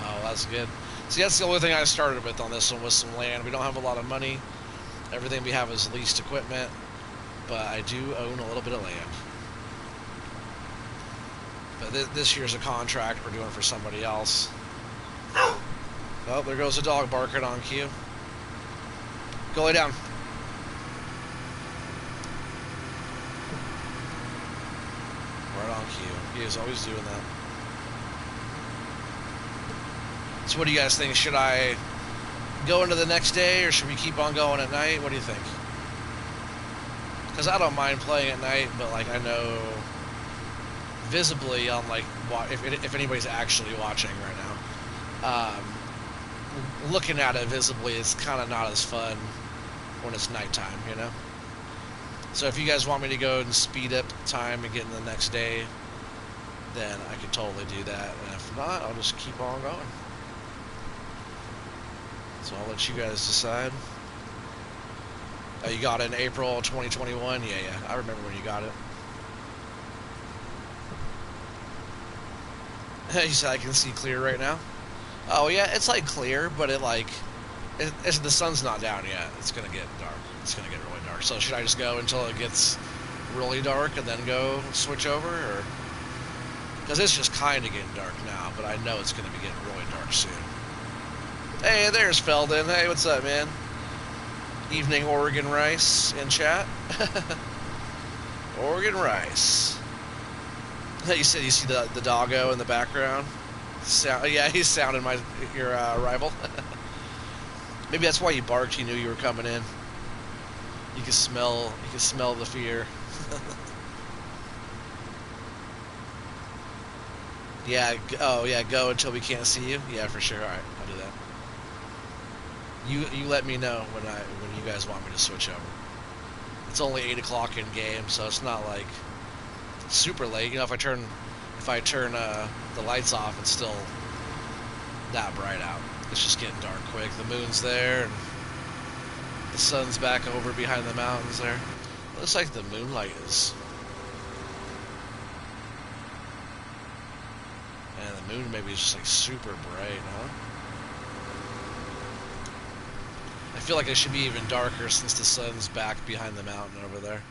Oh, that's good. See, that's the only thing I started with on this one was some land. We don't have a lot of money. Everything we have is leased equipment, but I do own a little bit of land. But this year's a contract we're doing for somebody else. Oh, there goes a dog barking on cue. Go lay down. Right on cue. He is always doing that. So what do you guys think? Should I go into the next day, or should we keep on going at night? What do you think? Because I don't mind playing at night, but like I know visibly on like if anybody's actually watching right now, Um, looking at it visibly, it's kind of not as fun when it's nighttime, you know? So if you guys want me to go and speed up time and get in the next day, then I could totally do that. And if not, I'll just keep on going. So I'll let you guys decide. Oh, you got it in April 2021? Yeah, I remember when you got it. You said I can see clear right now? Oh, yeah, it's like clear, but the sun's not down yet. It's going to get dark. It's going to get really dark. So should I just go until it gets really dark and then go switch over? Or because it's just kind of getting dark now, but I know it's going to be getting really dark soon. Hey, there's Feldon. Hey, what's up, man? Evening Oregon Rice in chat. Oregon Rice. You said you see the doggo in the background? Yeah, he's sounding your rival. Maybe that's why you barked. He knew you were coming in. You could smell the fear. Yeah. Oh yeah. Go until we can't see you. Yeah, for sure. All right, I'll do that. You let me know when you guys want me to switch over. It's only 8 o'clock in game, so it's not like super late. You know, if I turn the lights off, it's still that bright out. It's just getting dark quick. The moon's there, and the sun's back over behind the mountains there. It looks like the moonlight is. And the moon maybe is just like super bright, huh? I feel like it should be even darker since the sun's back behind the mountain over there.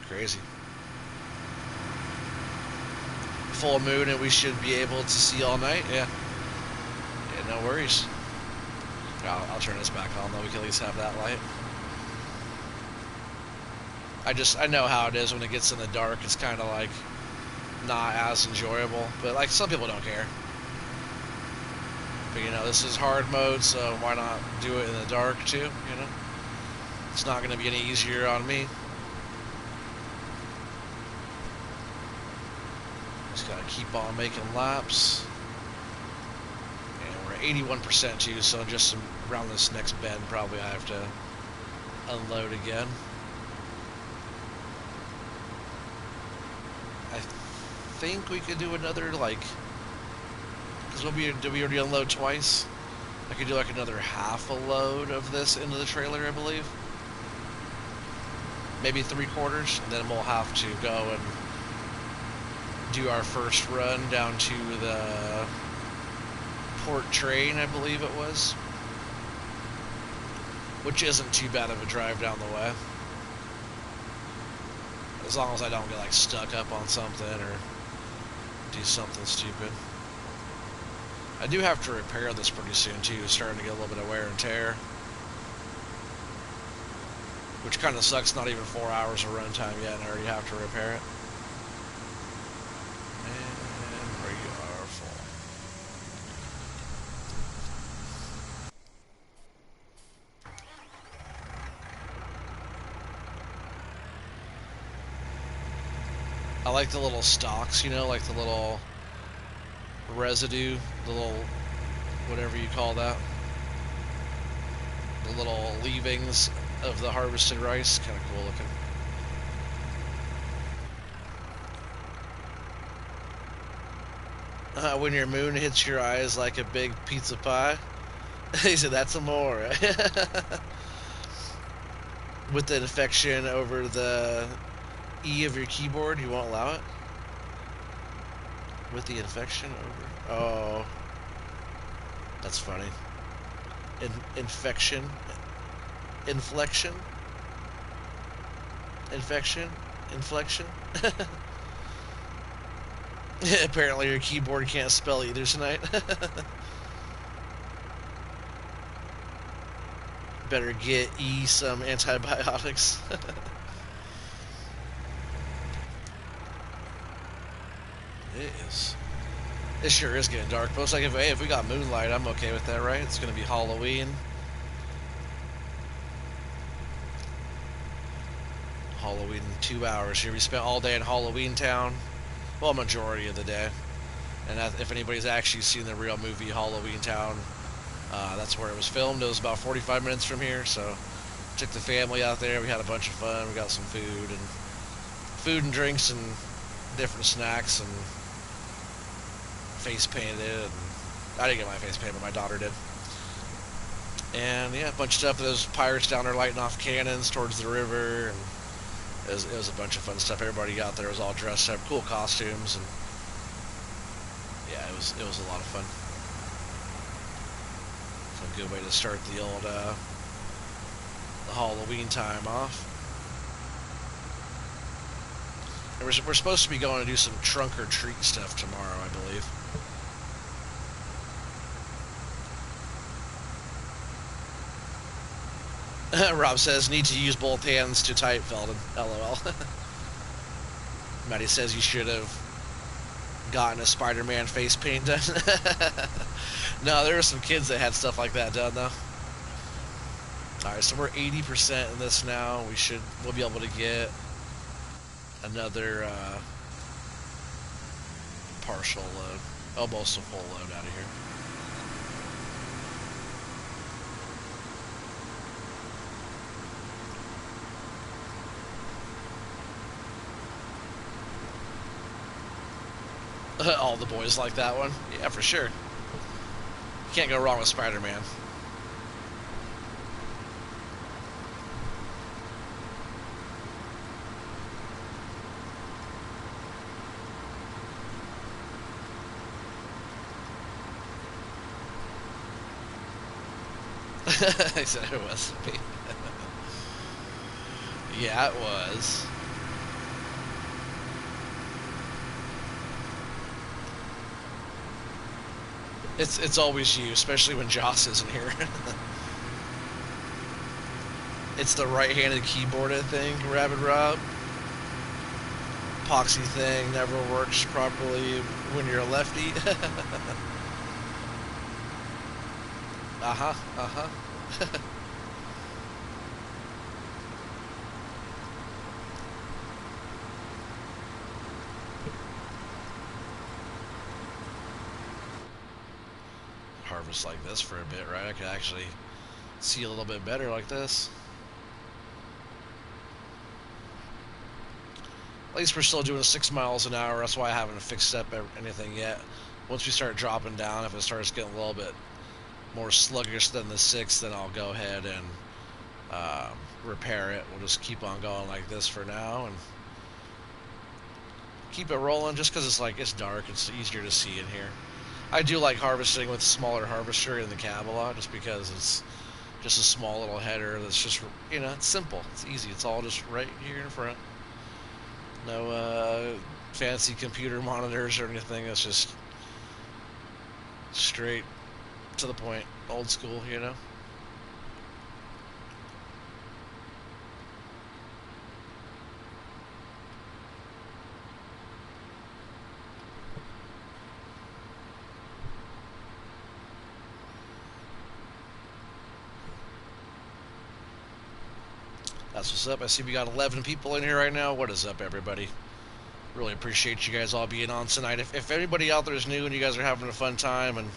Crazy. Full moon and we should be able to see all night. Yeah, no worries. I'll turn this back on though. We can at least have that light. I know how it is when it gets in the dark. It's kind of like not as enjoyable, but like some people don't care. But you know, this is hard mode, so why not do it in the dark too? You know, it's not going to be any easier on me. Just gotta keep on making laps. And we're at 81% too, so just around this next bend, probably I have to unload again. I think we could do another, like, because did we already unload twice? I could do like another half a load of this into the trailer, I believe. Maybe 3/4, and then we'll have to go and do our first run down to the port train, I believe it was, which isn't too bad of a drive down the way, as long as I don't get like stuck up on something or do something stupid. I do have to repair this pretty soon too. It's starting to get a little bit of wear and tear, which kind of sucks. Not even 4 hours of runtime yet, and I already have to repair it. I like the little stalks, you know, like the little residue, the little whatever you call that, the little leavings of the harvested rice. Kind of cool looking. When your moon hits your eyes like a big pizza pie. He said that's amore. With the infection over the E of your keyboard, you won't allow it? With the infection over... Oh. That's funny. Infection? Inflection? Infection? Inflection? Apparently your keyboard can't spell either tonight. Better get E some antibiotics. It is. It sure is getting dark. But it's like, if we got moonlight, I'm okay with that, right? It's going to be Halloween. Halloween in 2 hours here. We spent all day in Halloween Town. Well, majority of the day. And if anybody's actually seen the real movie Halloween Town, that's where it was filmed. It was about 45 minutes from here, so took the family out there. We had a bunch of fun. We got some food and drinks and different snacks and face painted. And I didn't get my face painted, but my daughter did. And yeah, a bunch of stuff. Those pirates down there lighting off cannons towards the river, and it was a bunch of fun stuff. Everybody got there was all dressed up, cool costumes, and yeah, it was a lot of fun. So a good way to start the old the Halloween time off. And we're supposed to be going to do some trunk or treat stuff tomorrow, I believe. Rob says, need to use both hands to type, Felden. LOL. Maddie says you should have gotten a Spider-Man face paint done. No, there were some kids that had stuff like that done, though. Alright, so we're 80% in this now. We'll be able to get another partial load. Almost a full load out of here. All the boys like that one. Yeah, for sure. You can't go wrong with Spider-Man. I said it was me. Yeah, it was. It's always you, especially when Joss isn't here. It's the right-handed keyboard, I think, Rabbit Rob. Epoxy thing never works properly when you're a lefty. Uh-huh. Harvest like this for a bit, right? I could actually see a little bit better like this. At least we're still doing 6 miles an hour. That's why I haven't fixed up anything yet. Once we start dropping down, if it starts getting a little bit more sluggish than the 6, then I'll go ahead and repair it. We'll just keep on going like this for now and keep it rolling. Just because it's dark, it's easier to see in here. I do like harvesting with a smaller harvester in the cab a lot, just because it's just a small little header that's just, it's simple. It's easy. It's all just right here in front. No fancy computer monitors or anything. It's just straight to the point. Old school, That's what's up. I see we got 11 people in here right now. What is up, everybody? Really appreciate you guys all being on tonight. If anybody out there is new and you guys are having a fun time and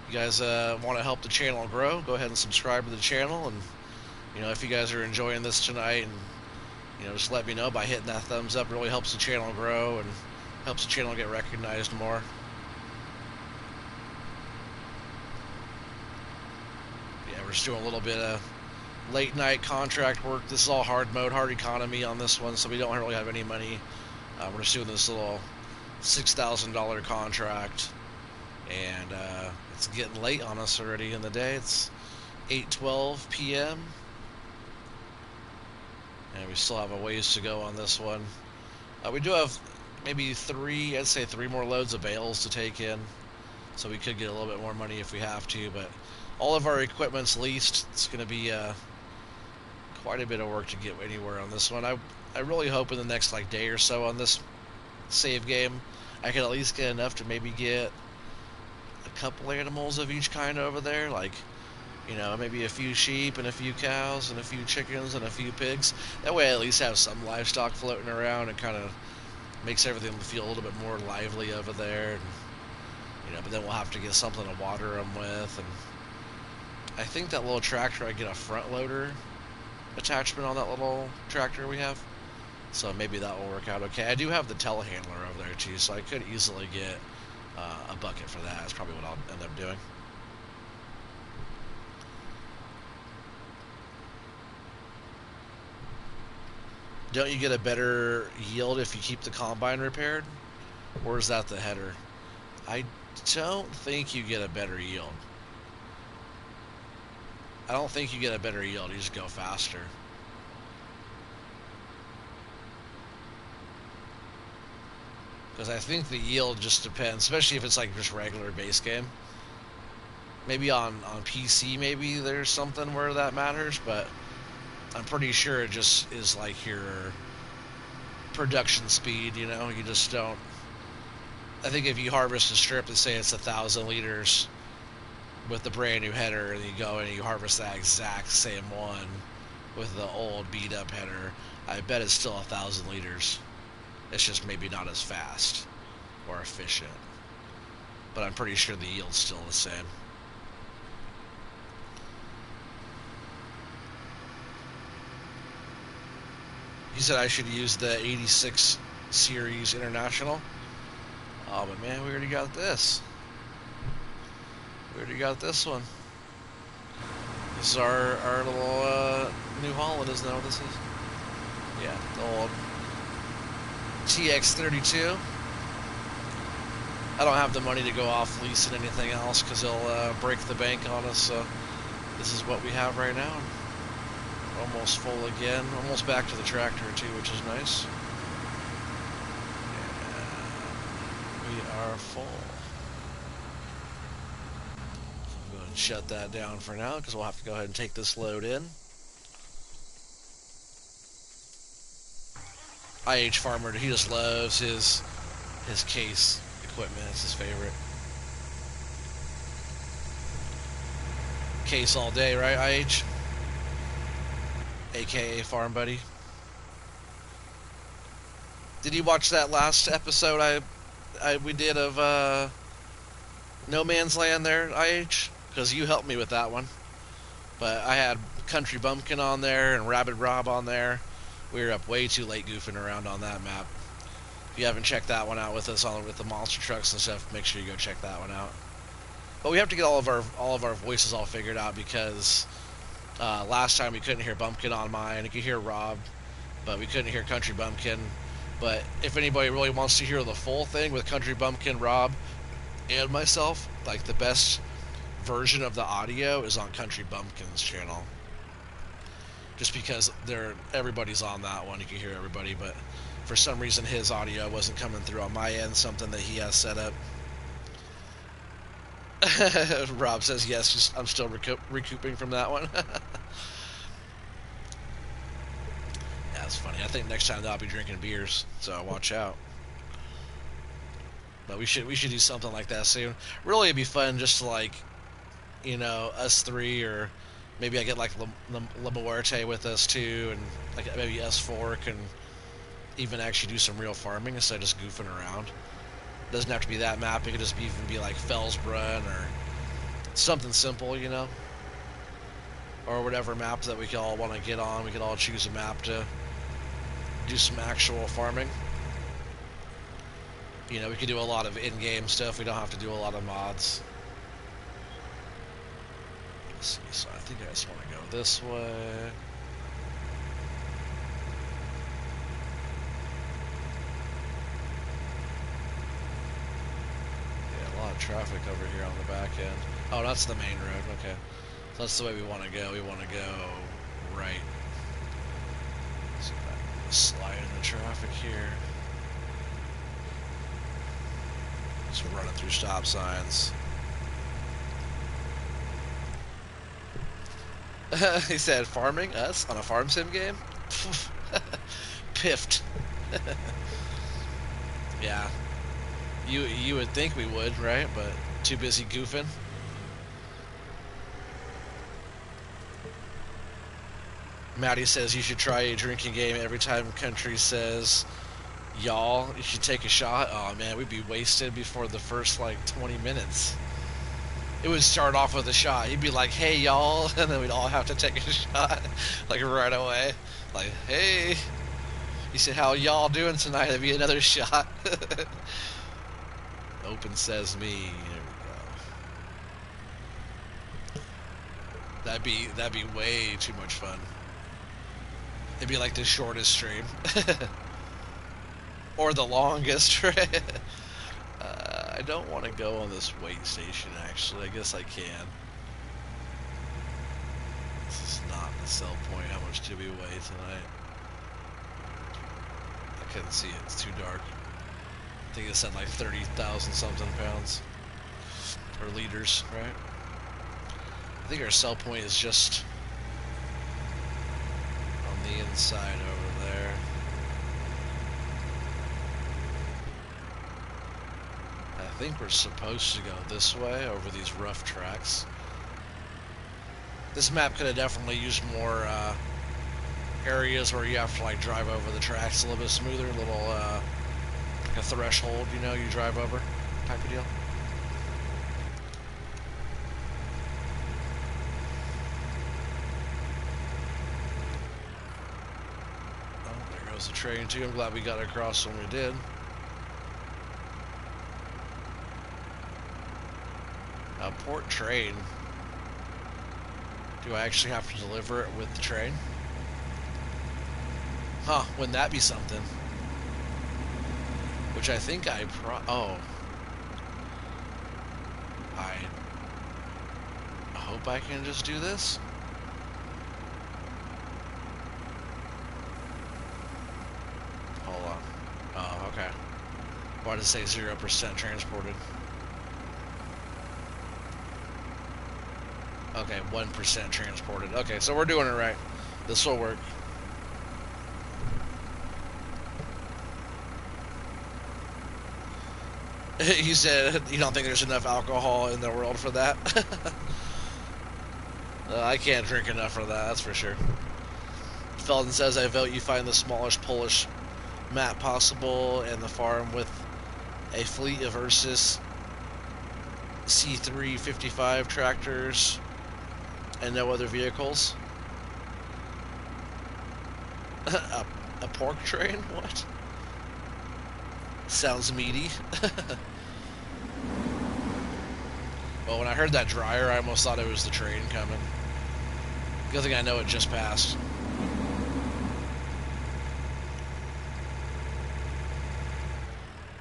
you guys want to help the channel grow, go ahead and subscribe to the channel. And, if you guys are enjoying this tonight, and, just let me know by hitting that thumbs up. It really helps the channel grow and helps the channel get recognized more. Yeah, we're just doing a little bit of late night contract work. This is all hard mode, hard economy on this one, so we don't really have any money. We're just doing this little $6,000 contract, and it's getting late on us already in the day. It's 8:12 p.m. and we still have a ways to go on this one. We do have maybe I'd say three more loads of bales to take in, so we could get a little bit more money if we have to, but all of our equipment's leased. It's going to be quite a bit of work to get anywhere on this one. I really hope in the next day or so on this save game I can at least get enough to maybe get a couple animals of each kind over there, maybe a few sheep and a few cows and a few chickens and a few pigs. That way I at least have some livestock floating around and kind of makes everything feel a little bit more lively over there. And You know, but then we'll have to get something to water them with, and I think that little tractor, I get a front loader attachment on that little tractor we have, so maybe that will work out okay. I do have the telehandler over there too, so I could easily get a bucket for that. That's probably what I'll end up doing. Don't you get a better yield if you keep the combine repaired? Or is that the header? I don't think you get a better yield. I don't think you get a better yield. You just go faster. Because I think the yield just depends, especially if it's like just regular base game. Maybe on PC, maybe there's something where that matters, but I'm pretty sure it just is like your production speed, you know? You just don't... I think if you harvest a strip and say it's 1,000 liters with the brand new header, and you go and you harvest that exact same one with the old beat up header, I bet it's still 1,000 liters. It's just maybe not as fast or efficient. But I'm pretty sure the yield's still the same. He said I should use the 86 series International. Oh, but man, we already got this. We already got this one. This is our little New Holland, isn't that what this is? Yeah, the old TX32. I don't have the money to go off leasing anything else because they'll break the bank on us, so this is what we have right now. Almost full again, almost back to the tractor too, which is nice. And we are full. So I'm going to shut that down for now because we'll have to go ahead and take this load in. IH Farmer, he just loves his case equipment. It's his favorite. Case all day, right, IH? AKA Farm Buddy. Did you watch that last episode we did of No Man's Land there, IH? Because you helped me with that one. But I had Country Bumpkin on there and Rabid Rob on there. We were up way too late goofing around on that map. If you haven't checked that one out with us with the monster trucks and stuff, make sure you go check that one out. But we have to get all of our voices all figured out because last time we couldn't hear Bumpkin on mine. You could hear Rob, but we couldn't hear Country Bumpkin. But if anybody really wants to hear the full thing with Country Bumpkin, Rob, and myself, like the best version of the audio is on Country Bumpkin's channel. Just because everybody's on that one, you can hear everybody, but for some reason his audio wasn't coming through on my end, something that he has set up. Rob says yes, I'm still recouping from that one. Yeah, it's funny. I think next time I'll be drinking beers, so watch out. But we should do something like that soon. Really, it'd be fun just to, like, you know, us three, or maybe I get like La Muerte with us too, and like maybe S4 can even actually do some real farming instead of just goofing around. It doesn't have to be that map. It could just even be like Fellsbrunn or something simple, you know, or whatever map that we could all want to get on. We could all choose a map to do some actual farming. You know, we could do a lot of in-game stuff. We don't have to do a lot of mods. Let's see, so I think I just want to go this way. Yeah, a lot of traffic over here on the back end. Oh, that's the main road, okay. So that's the way we want to go. We want to go right. Let's see if I can slide in the traffic here. Just running through stop signs. He said, farming us on a farm sim game? Piffed. Yeah. You would think we would, right? But too busy goofing. Maddie says you should try a drinking game every time Country says Y'all, you should take a shot. Oh man, we'd be wasted before the first like 20 minutes. It would start off with a shot. He'd be like, "Hey y'all," and then we'd all have to take a shot, like right away. Like, "Hey," he said, "How y'all doing tonight?" That'd be another shot. Open sesame. There we go. That'd be way too much fun. It'd be like the shortest stream, or the longest. Right? I don't want to go on this wait station. Actually, I guess I can. This is not the sell point. How much did we weigh tonight? I couldn't see it. It's too dark. I think it said like 30,000 something pounds or liters, right? I think our sell point is just on the inside over there. I think we're supposed to go this way over these rough tracks. This map could have definitely used more areas where you have to like drive over the tracks a little bit smoother, a little like a threshold, you know, you drive over type of deal. Oh, there goes the train too. I'm glad we got across when we did. Port train. Do I actually have to deliver it with the train? Huh, wouldn't that be something? Which I think I I hope I can just do this. Hold on. Oh, okay. Why did it say 0% transported? Okay, 1% transported. Okay, so we're doing it right. This will work. You said you don't think there's enough alcohol in the world for that? I can't drink enough for that, that's for sure. Felton says, I vote you find the smallest Polish map possible and the farm with a fleet of Ursus C3 55 tractors and no other vehicles. a pork train? What? Sounds meaty. Well, when I heard that dryer, I almost thought it was the train coming. Good thing I know it just passed.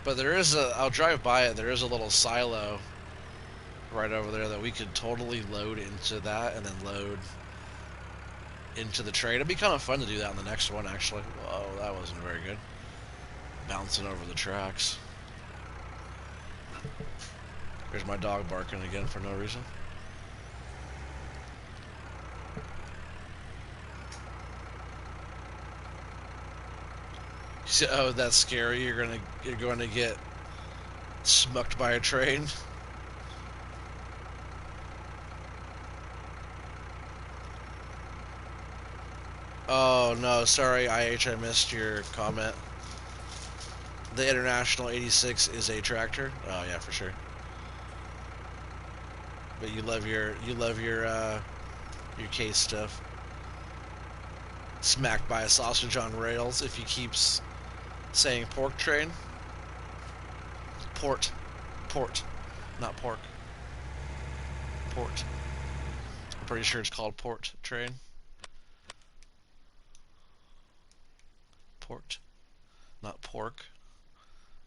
But there is I'll drive by it, there is a little silo right over there that we could totally load into that and then load into the train. It'd be kind of fun to do that on the next one, actually. Whoa, that wasn't very good. Bouncing over the tracks. There's my dog barking again for no reason. You say, oh, that's scary. You're going to get smucked by a train. Oh no, sorry, IH, I missed your comment. The International 86 is a tractor. Oh yeah, for sure. But you love your case stuff. Smacked by a sausage on rails if he keeps saying pork train. Port, not pork. Port. I'm pretty sure it's called port train. Port, not pork.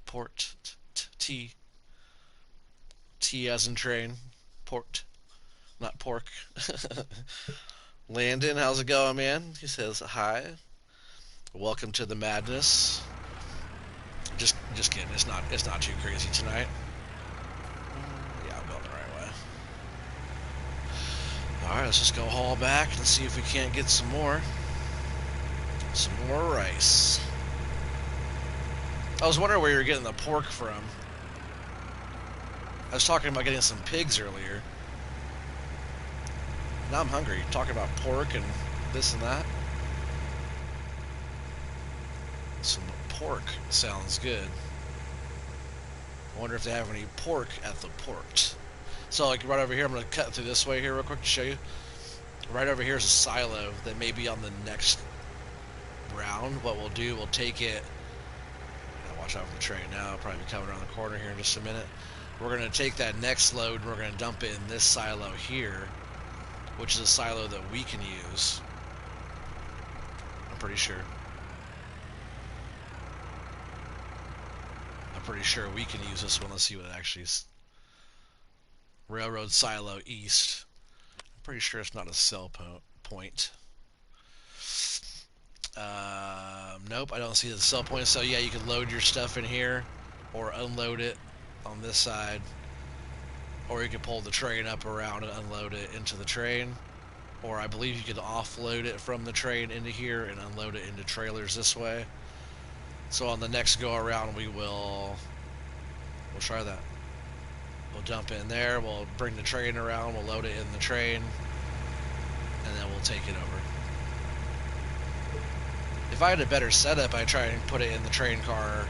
Port. T as in train. Port, not pork. Landon, how's it going, man? He says hi. Welcome to the madness. Just kidding. It's not too crazy tonight. Yeah, I'm going the right way. All right, let's just go haul back and see if we can't get some more rice. I was wondering where you were getting the pork from. I was talking about getting some pigs earlier. Now I'm hungry. Talking about pork and this and that. Some pork sounds good. I wonder if they have any pork at the port. So like right over here, I'm going to cut through this way here real quick to show you. Right over here is a silo that may be on the next round. What we'll do, we'll take it. Watch out for the train now. I'll probably be coming around the corner here in just a minute. We're going to take that next load and we're going to dump it in this silo here, which is a silo that we can use. I'm pretty sure. I'm pretty sure we can use this one. Let's see what it actually is. Railroad Silo East. I'm pretty sure it's not a sell point. Nope, I don't see the sell point. So yeah, you can load your stuff in here or unload it on this side, or you can pull the train up around and unload it into the train, or I believe you can offload it from the train into here and unload it into trailers this way. So on the next go around we'll try that. We'll dump it in there, we'll bring the train around, we'll load it in the train, and then we'll take it over. If I had a better setup, I'd try and put it in the train car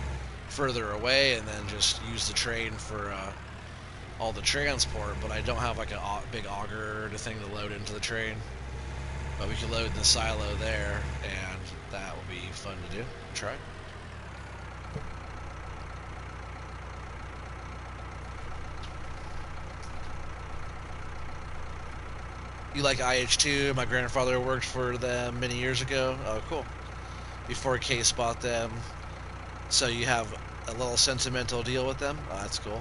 further away and then just use the train for all the transport, but I don't have like a big auger or thing to load into the train. But we can load in the silo there, and that will be fun to do. Try. You like IH2? My grandfather worked for them many years ago. Oh, cool. Before Case bought them. So you have a little sentimental deal with them? Oh, that's cool.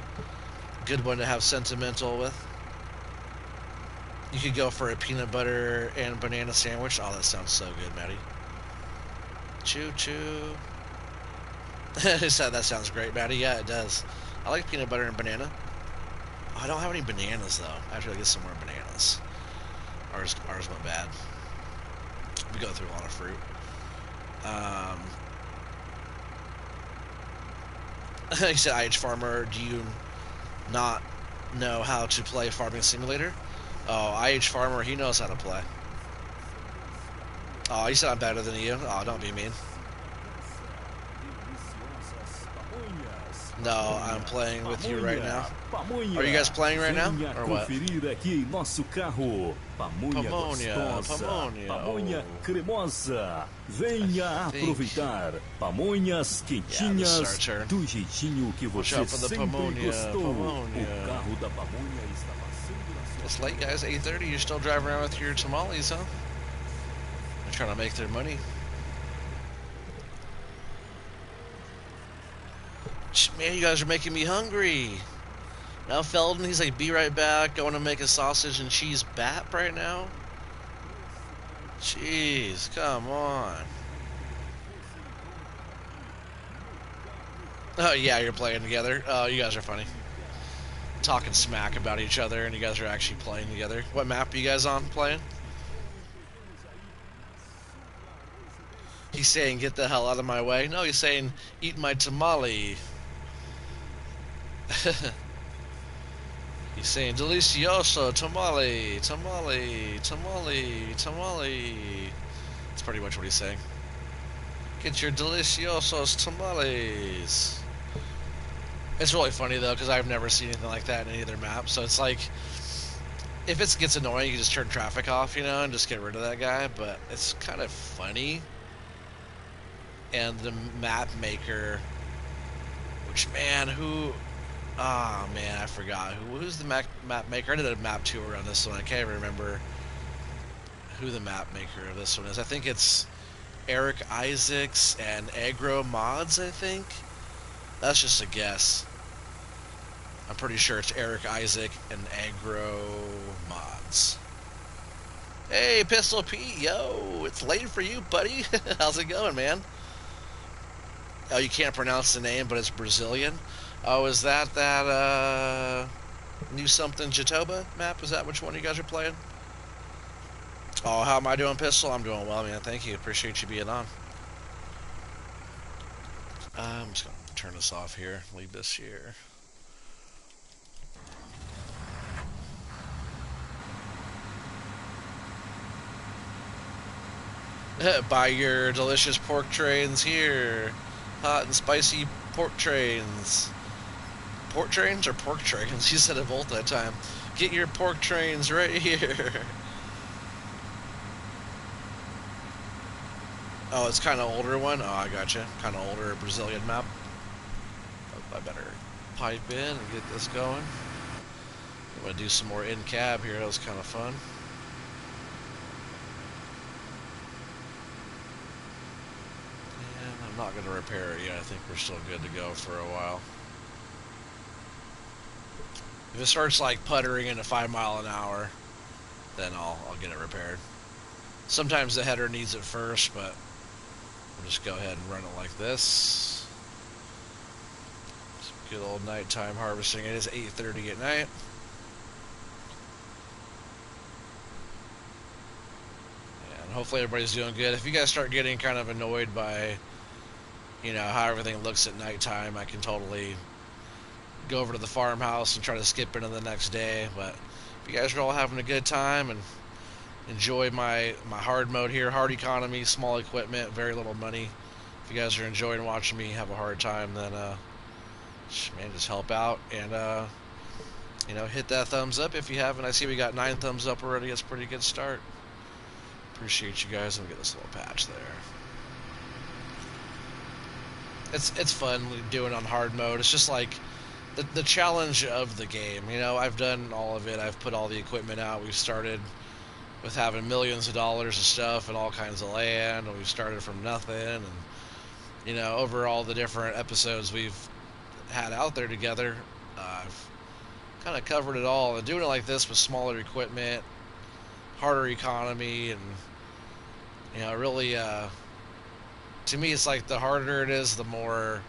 Good one to have sentimental with. You could go for a peanut butter and banana sandwich. Oh, that sounds so good, Maddie. Choo choo. That sounds great, Maddie. Yeah, it does. I like peanut butter and banana. Oh, I don't have any bananas, though. I have to get some more bananas. Ours went bad. We go through a lot of fruit. He said, IH Farmer, do you not know how to play Farming Simulator? Oh, IH Farmer, he knows how to play. Oh, he said I'm better than you. Oh, don't be mean. No, I'm playing with you right now. Are you guys playing right now, or what? Pamonha cremosa. Venha aproveitar. Pamonhas quentinhas do jeitinho que você sempre gostou. O carro da Pamonha está passando. It's late, guys. 8:30. You're still driving around with your tamales, huh? They're trying to make their money. Man, you guys are making me hungry. Now Felden, he's like, be right back. Going to make a sausage and cheese bap right now. Jeez, come on. Oh yeah, you're playing together. Oh, you guys are funny. Talking smack about each other, and you guys are actually playing together. What map are you guys on playing? He's saying, get the hell out of my way. No, he's saying, eat my tamale. He's saying, delicioso, tamale, tamale, tamale, tamale. That's pretty much what he's saying. Get your deliciosos tamales. It's really funny, though, because I've never seen anything like that in any other map. So it's like, if it gets annoying, you can just turn traffic off, you know, and just get rid of that guy. But it's kind of funny. And the map maker, which, man, who... Oh, man, I forgot. Who's the map maker? I did a map tour on this one. I can't even remember who the map maker of this one is. I think it's Eric Isaacs and Agromods, I think. That's just a guess. I'm pretty sure it's Eric Isaac and Agromods. Hey, Pistol Pete, yo, it's late for you, buddy. How's it going, man? Oh, you can't pronounce the name, but it's Brazilian. Oh, is that New Something Jatoba map? Is that which one you guys are playing? Oh, how am I doing, Pistol? I'm doing well, man. Thank you. Appreciate you being on. I'm just going to turn this off here. Leave this here. Buy your delicious pork trains here. Hot and spicy pork trains. Pork trains or pork trains? You said it both that time. Get your pork trains right here. Oh, it's kind of older one? Oh, I gotcha. Kind of older Brazilian map. Oh, I better pipe in and get this going. I'm going to do some more in-cab here. That was kind of fun. And I'm not going to repair it yet. I think we're still good to go for a while. If it starts like puttering into 5 miles an hour, then I'll get it repaired. Sometimes the header needs it first, but we'll just go ahead and run it like this. Some good old nighttime harvesting. It is 8:30 at night. And hopefully everybody's doing good. If you guys start getting kind of annoyed by, you know, how everything looks at nighttime, I can totally go over to the farmhouse and try to skip into the next day. But if you guys are all having a good time and enjoy my hard mode here, hard economy, small equipment, very little money, if you guys are enjoying watching me have a hard time, then man, just help out and you know, hit that thumbs up if you haven't. I see we got 9 thumbs up already. That's a pretty good start. Appreciate you guys. Let me get this little patch there. It's fun doing on hard mode. It's just like the challenge of the game. You know, I've done all of it. I've put all the equipment out. We've started with having millions of dollars of stuff and all kinds of land, and we've started from nothing. And you know, over all the different episodes we've had out there together, I've kind of covered it all. And doing it like this with smaller equipment, harder economy, and you know, really, to me, it's like the harder it is, the more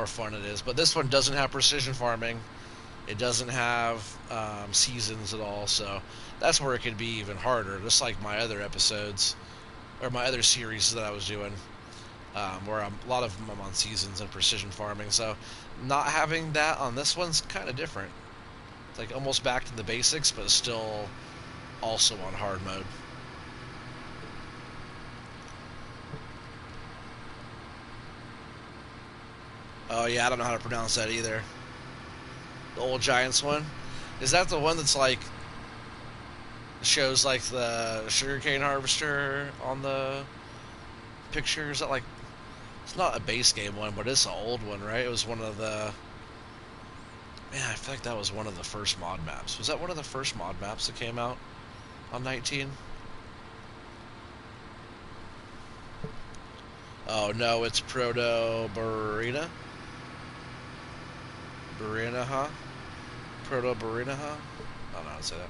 fun it is. But this one doesn't have precision farming. It doesn't have seasons at all, so that's where it can be even harder. Just like my other episodes, or my other series that I was doing, where a lot of them I'm on seasons and precision farming. So not having that on this one's kind of different. It's like almost back to the basics, but still also on hard mode. Oh yeah, I don't know how to pronounce that either. The old Giants one. Is that the one that's like shows like the sugarcane harvester on the picture? Is that like, it's not a base game one, but it's an old one, right? It was one of the, man, I feel like that was one of the first mod maps. Was that one of the first mod maps that came out on 19? Oh no, it's Proto Burina. Burina, huh? Proto Burina, huh? I don't know how to say that.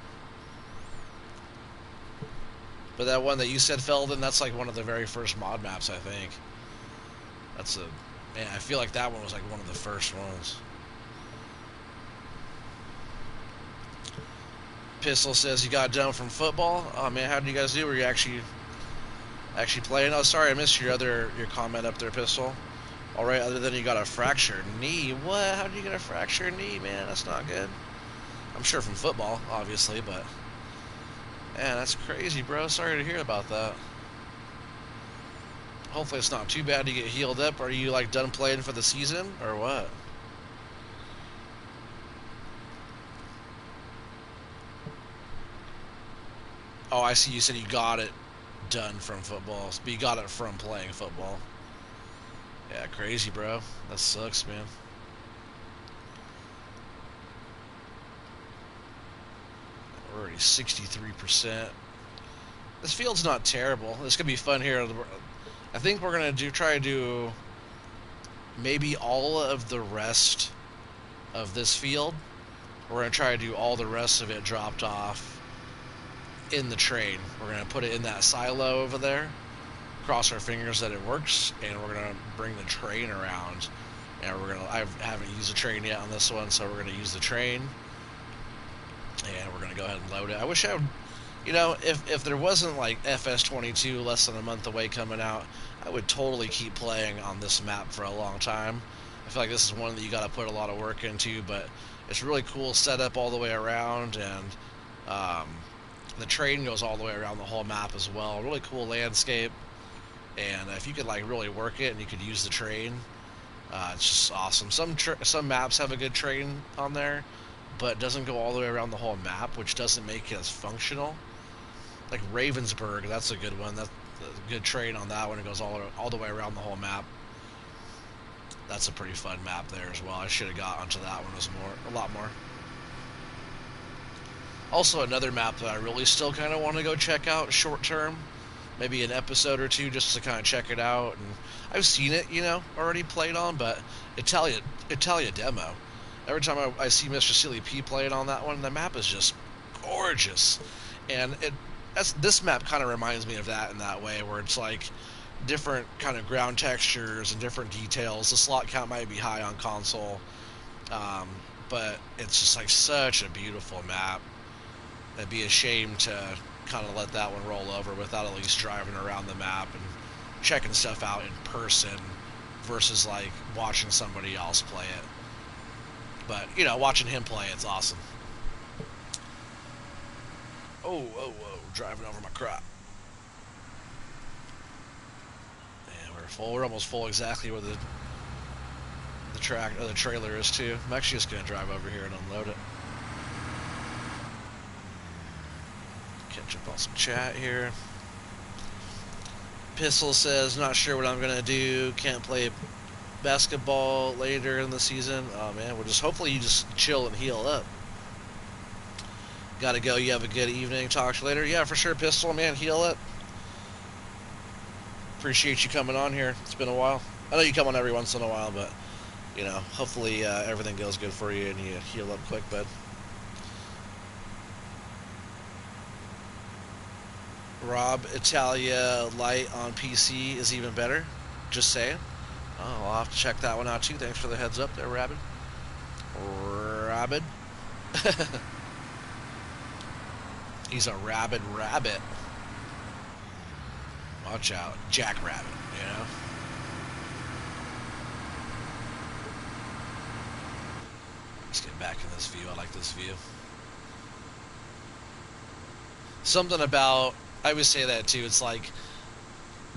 But that one that you said, Felden, that's like one of the very first mod maps, I think. That's a, man, I feel like that one was like one of the first ones. Pistol says you got done from football. Oh man, how did you guys do? Were you actually playing? Oh, sorry, I missed your comment up there, Pistol. All right, other than you got a fractured knee. What? How did you get a fractured knee, man? That's not good. I'm sure from football, obviously, but man, that's crazy, bro. Sorry to hear about that. Hopefully it's not too bad to get healed up. Are you like done playing for the season or what? Oh, I see. You said you got it done from football, but you got it from playing football. Yeah, crazy, bro. That sucks, man. We're already 63%. This field's not terrible. This could be fun here. I think we're gonna try to do maybe all of the rest of this field. We're gonna try to do all the rest of it dropped off in the train. We're gonna put it in that silo over there. Cross our fingers that it works, and we're gonna bring the train around, and I haven't used the train yet on this one, so we're gonna use the train, and we're gonna go ahead and load it. I wish I would, you know, if there wasn't like FS22 less than a month away coming out, I would totally keep playing on this map for a long time. I feel like this is one that you got to put a lot of work into, but it's really cool setup all the way around, and the train goes all the way around the whole map as well. Really cool landscape. And if you could like really work it and you could use the train, it's just awesome. Some maps have a good train on there, but it doesn't go all the way around the whole map, which doesn't make it as functional. Like Ravensburg, that's a good one. That's a good train on that one. It goes all the way around the whole map. That's a pretty fun map there as well. I should have got onto that one a lot more. Also, another map that I really still kind of want to go check out short term, maybe an episode or two just to kind of check it out. And I've seen it, already played on, but Italia demo. Every time I see Mr. Silly P playing on that one, the map is just gorgeous, and this map kind of reminds me of that in that way, where it's like different kind of ground textures and different details. The slot count might be high on console, but it's just like such a beautiful map. It'd be a shame to kind of let that one roll over without at least driving around the map and checking stuff out in person versus like watching somebody else play it. But watching him play, it's awesome. Oh, driving over my crop. We're almost full exactly where the trailer is too. I'm actually just gonna drive over here and unload it. Catch up on some chat here. Pistol says, not sure what I'm gonna do. Can't play basketball later in the season. Oh man, hopefully you just chill and heal up. Gotta go. You have a good evening. Talk to you later. Yeah, for sure, Pistol, man. Heal up. Appreciate you coming on here. It's been a while. I know you come on every once in a while, but hopefully everything goes good for you and you heal up quick, bud. Rob, Italia Light on PC is even better. Just saying. Oh, I'll have to check that one out too. Thanks for the heads up there, Rabid. He's a rabid rabbit. Watch out. Jackrabbit, Let's get back in this view. I like this view. Something about, I always say that too, it's like,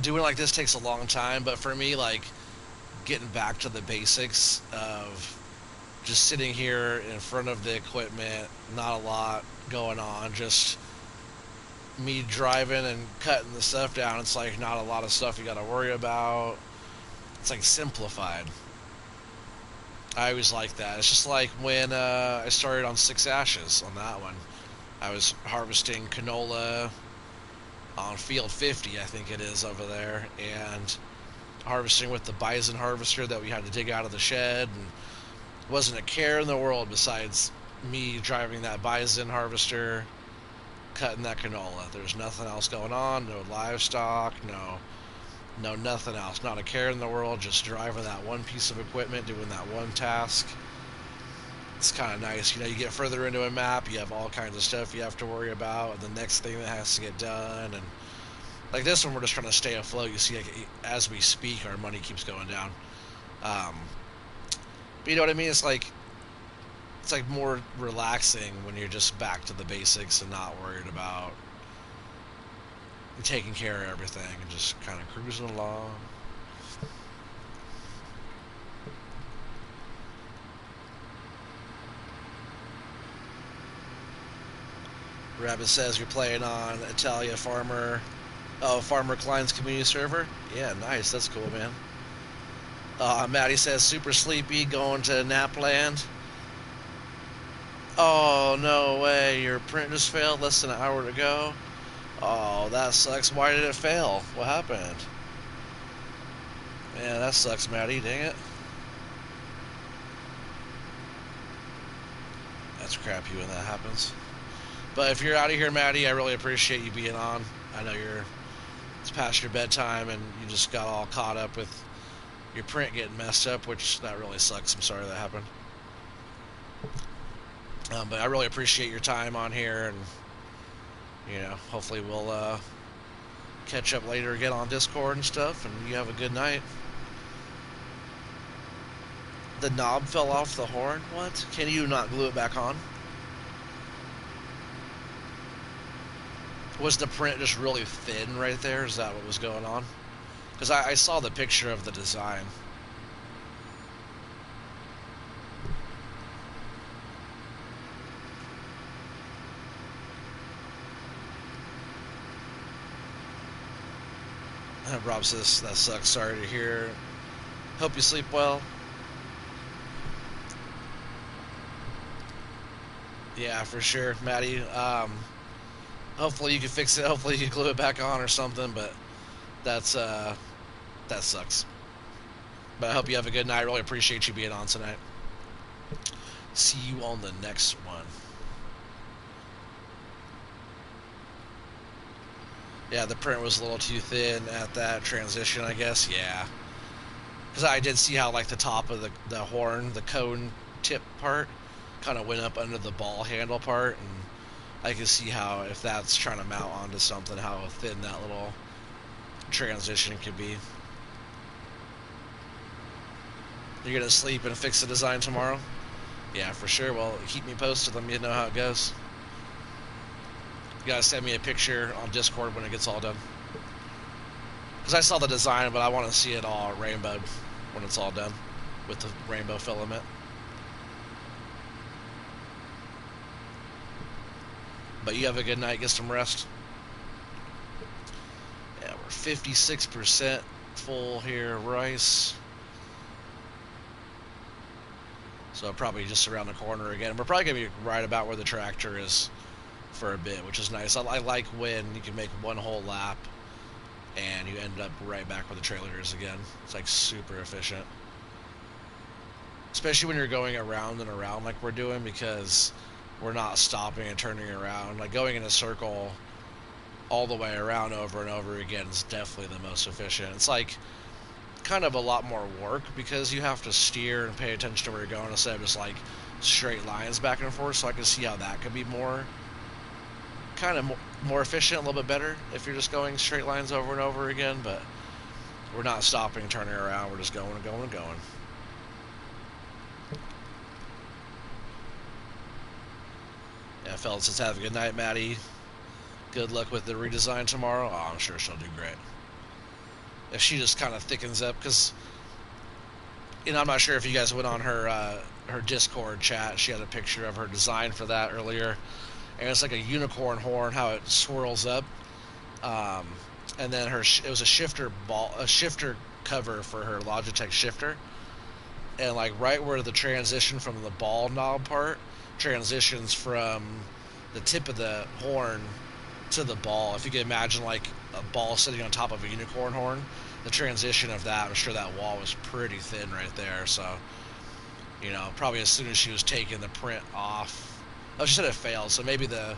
doing like this takes a long time, but for me, like, getting back to the basics of just sitting here in front of the equipment, not a lot going on, just me driving and cutting the stuff down. It's like not a lot of stuff you got to worry about. It's like simplified. I always like that. It's just like when I started on 6 Ashes on that one. I was harvesting canola on field 50, I think it is over there, and harvesting with the bison harvester that we had to dig out of the shed, and wasn't a care in the world besides me driving that bison harvester, cutting that canola. There's nothing else going on, no livestock, no nothing else, not a care in the world, just driving that one piece of equipment, doing that one task. It's kind of nice. You get further into a map, you have all kinds of stuff you have to worry about, and the next thing that has to get done, and like this one, we're just trying to stay afloat. You see, like, as we speak, our money keeps going down. But you know what I mean? It's like more relaxing when you're just back to the basics and not worried about taking care of everything and just kind of cruising along. Rabbit says you're playing on Italia Farmer Klein's community server. Yeah, nice. That's cool, man. Maddie says super sleepy, going to Napland. Oh, no way. Your print just failed less than an hour to go. Oh, that sucks. Why did it fail? What happened? Man, that sucks, Maddie. Dang it. That's crappy when that happens. But if you're out of here, Maddie, I really appreciate you being on. I know it's past your bedtime and you just got all caught up with your print getting messed up, which that really sucks. I'm sorry that happened. But I really appreciate your time on here, and hopefully we'll catch up later again on Discord and stuff, and you have a good night. The knob fell off the horn? What? Can you not glue it back on? Was the print just really thin right there? Is that what was going on? Because I saw the picture of the design. Rob says, that sucks. Sorry to hear. Hope you sleep well. Yeah, for sure, Maddie. Hopefully you can fix it. Hopefully you can glue it back on or something. But that's that sucks. But I hope you have a good night. Really appreciate you being on tonight. See you on the next one. Yeah, the print was a little too thin at that transition, I guess. Yeah. Because I did see how, like, the top of the horn, the cone tip part, kind of went up under the ball handle part. And I can see how, if that's trying to mount onto something, how thin that little transition could be. You're going to sleep and fix the design tomorrow? Yeah, for sure. Well, keep me posted. Let me know how it goes. You gotta send me a picture on Discord when it gets all done. Because I saw the design, but I want to see it all rainbowed when it's all done with the rainbow filament. But you have a good night. Get some rest. Yeah, we're 56% full here, rice. So probably just around the corner again. We're probably going to be right about where the tractor is for a bit, which is nice. I like when you can make one whole lap and you end up right back where the trailer is again. It's like super efficient. Especially when you're going around and around like we're doing, because we're not stopping and turning around. Like going in a circle all the way around over and over again is definitely the most efficient. It's like kind of a lot more work because you have to steer and pay attention to where you're going instead of just like straight lines back and forth. So I can see how that could be more efficient, a little bit better if you're just going straight lines over and over again. But we're not stopping and turning around. We're just going and going and going. Yeah, fellas, let's have a good night, Maddie. Good luck with the redesign tomorrow. Oh, I'm sure she'll do great. If she just kind of thickens up, because, you know, I'm not sure if you guys went on her Discord chat. She had a picture of her design for that earlier, and it's like a unicorn horn, how it swirls up, and then it was a shifter cover for her Logitech shifter, and like right where the transition from the ball knob part transitions from the tip of the horn to the ball. If you can imagine like a ball sitting on top of a unicorn horn, the transition of that, I'm sure that wall was pretty thin right there. So, you know, probably as soon as she was taking the print off, oh, she said it failed, so maybe the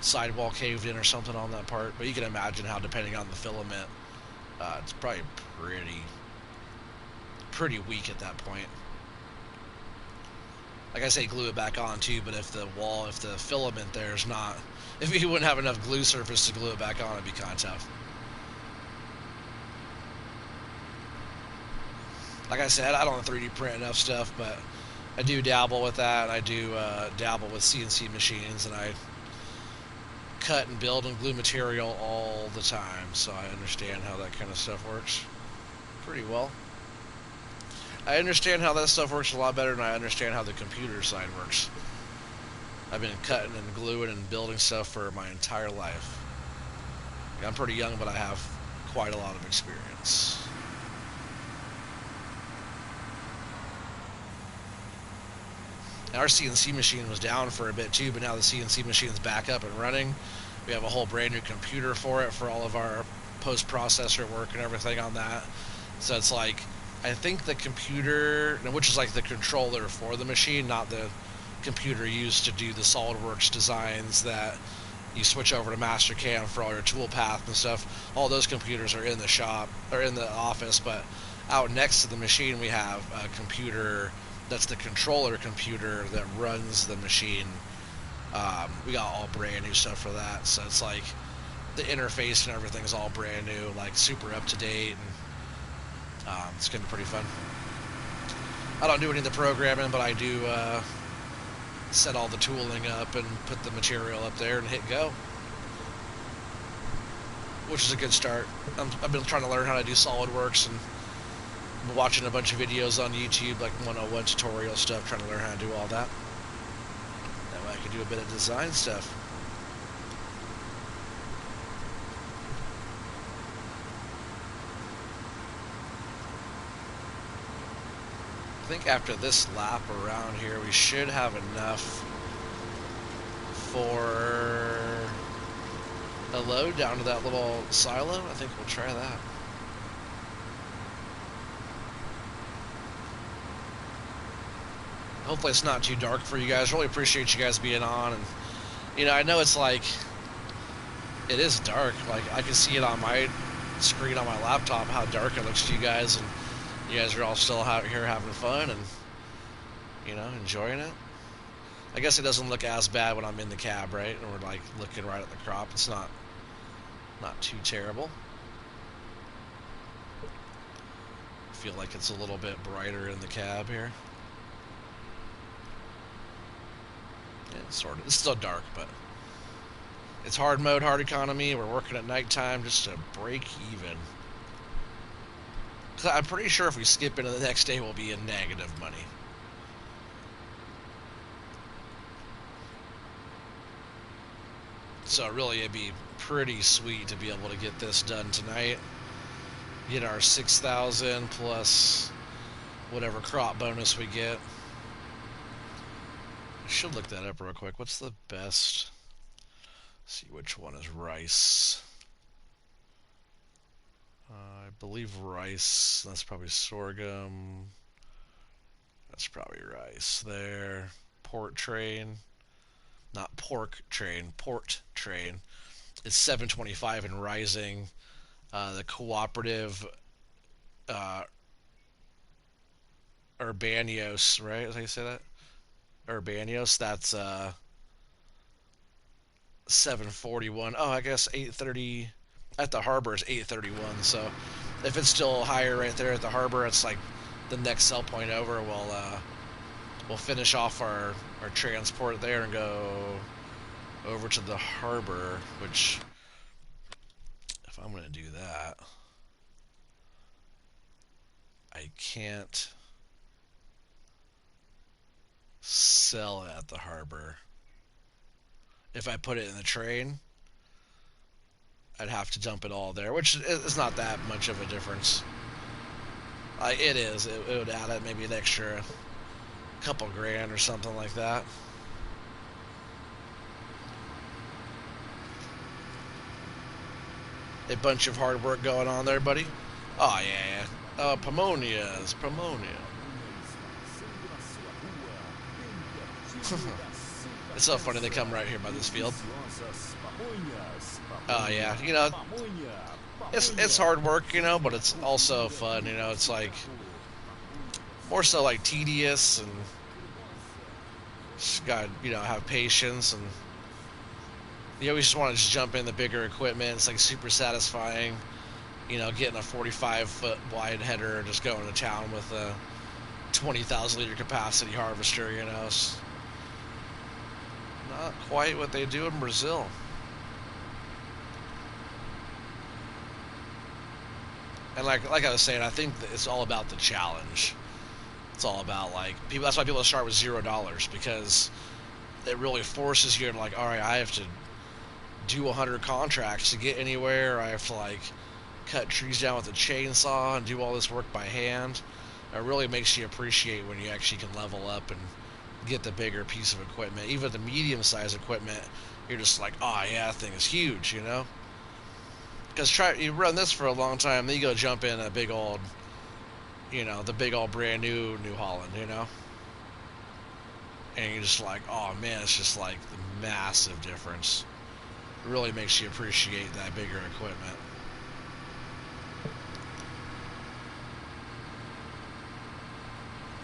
sidewall caved in or something on that part. But you can imagine how, depending on the filament, it's probably pretty weak at that point. Like I say, glue it back on too, but if the filament there's not, if you wouldn't have enough glue surface to glue it back on, it'd be kind of tough. Like I said, I don't 3D print enough stuff, but I do dabble with that. I do dabble with CNC machines, and I cut and build and glue material all the time, so I understand how that kind of stuff works pretty well. I understand how that stuff works a lot better than I understand how the computer side works. I've been cutting and gluing and building stuff for my entire life. I'm pretty young, but I have quite a lot of experience. Now, our CNC machine was down for a bit too, but now the CNC machine's back up and running. We have a whole brand new computer for it, for all of our post-processor work and everything on that. So it's like, I think the computer, which is like the controller for the machine, not the computer used to do the SolidWorks designs that you switch over to Mastercam for all your toolpath and stuff. All those computers are in the shop, or in the office, but out next to the machine we have a computer that's the controller computer that runs the machine. We got all brand new stuff for that, so it's like the interface and everything is all brand new, like super up to date, and it's gonna be pretty fun. I don't do any of the programming, but I do set all the tooling up and put the material up there and hit go. which is a good start. I've been trying to learn how to do SolidWorks and watching a bunch of videos on YouTube, like 101 tutorial stuff, trying to learn how to do all that. That way I can do a bit of design stuff. I think after this lap around here, we should have enough for a load down to that little silo. I think we'll try that. Hopefully it's not too dark for you guys. Really appreciate you guys being on. And, you know, I know it's like, it is dark. Like, I can see it on my screen on my laptop, how dark it looks to you guys. And you guys are all still out here having fun and, you know, enjoying it. I guess it doesn't look as bad when I'm in the cab, right? And we're like looking right at the crop. It's not too terrible. I feel like it's a little bit brighter in the cab here. Yeah, sort of. It's still dark, but it's hard mode, hard economy. We're working at nighttime just to break even. I'm pretty sure if we skip into the next day, we'll be in negative money. So really, it'd be pretty sweet to be able to get this done tonight. Get our 6,000 plus whatever crop bonus we get. I should look that up real quick. What's the best? Let's see which one is rice. I believe rice. That's probably sorghum. That's probably rice there. Port train. Not pork train. Port train. It's 725 and rising. The cooperative Urbanios, right? Is that how you say that? Urbanios. That's 741. Oh, I guess 830. At the harbor is 831, so if it's still higher right there at the harbor, it's like the next sell point over. We'll finish off our transport there and go over to the harbor, which if I'm going to do that, I can't sell it at the harbor. If I put it in the train, I'd have to dump it all there, which is not that much of a difference. It is. It would add maybe an extra couple grand or something like that. A bunch of hard work going on there, buddy. Oh, yeah. Pomonia. It's so funny they come right here by this field. Oh, yeah. You know, it's hard work, you know, but it's also fun, you know. It's like more so like tedious, and just gotta, you know, have patience, and you always just want to just jump in the bigger equipment. It's like super satisfying, you know, getting a 45-foot wide header and just going to town with a 20,000 liter capacity harvester, you know. It's not quite what they do in Brazil. And like I was saying, I think that it's all about the challenge. It's all about, like, people. That's why people start with $0, because it really forces you to, like, all right, I have to do 100 contracts to get anywhere. I have to, like, cut trees down with a chainsaw and do all this work by hand. It really makes you appreciate when you actually can level up and get the bigger piece of equipment. Even the medium-sized equipment, you're just like, oh yeah, that thing is huge, you know. Because you run this for a long time, then you go jump in a big old, you know, the big old brand new New Holland, you know? And you're just like, oh man, it's just like the massive difference. It really makes you appreciate that bigger equipment.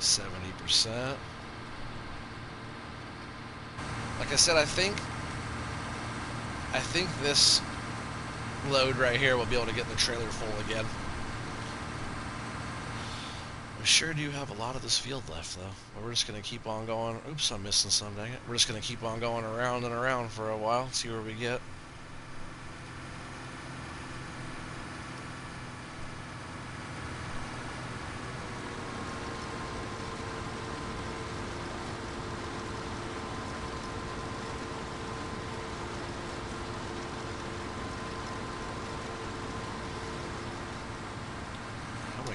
%. Like I said, I think this load right here will be able to get the trailer full again. We sure do have a lot of this field left, though. But we're just going to keep on going. Oops, I'm missing some, dang it. We're just going to keep on going around and around for a while, see where we get.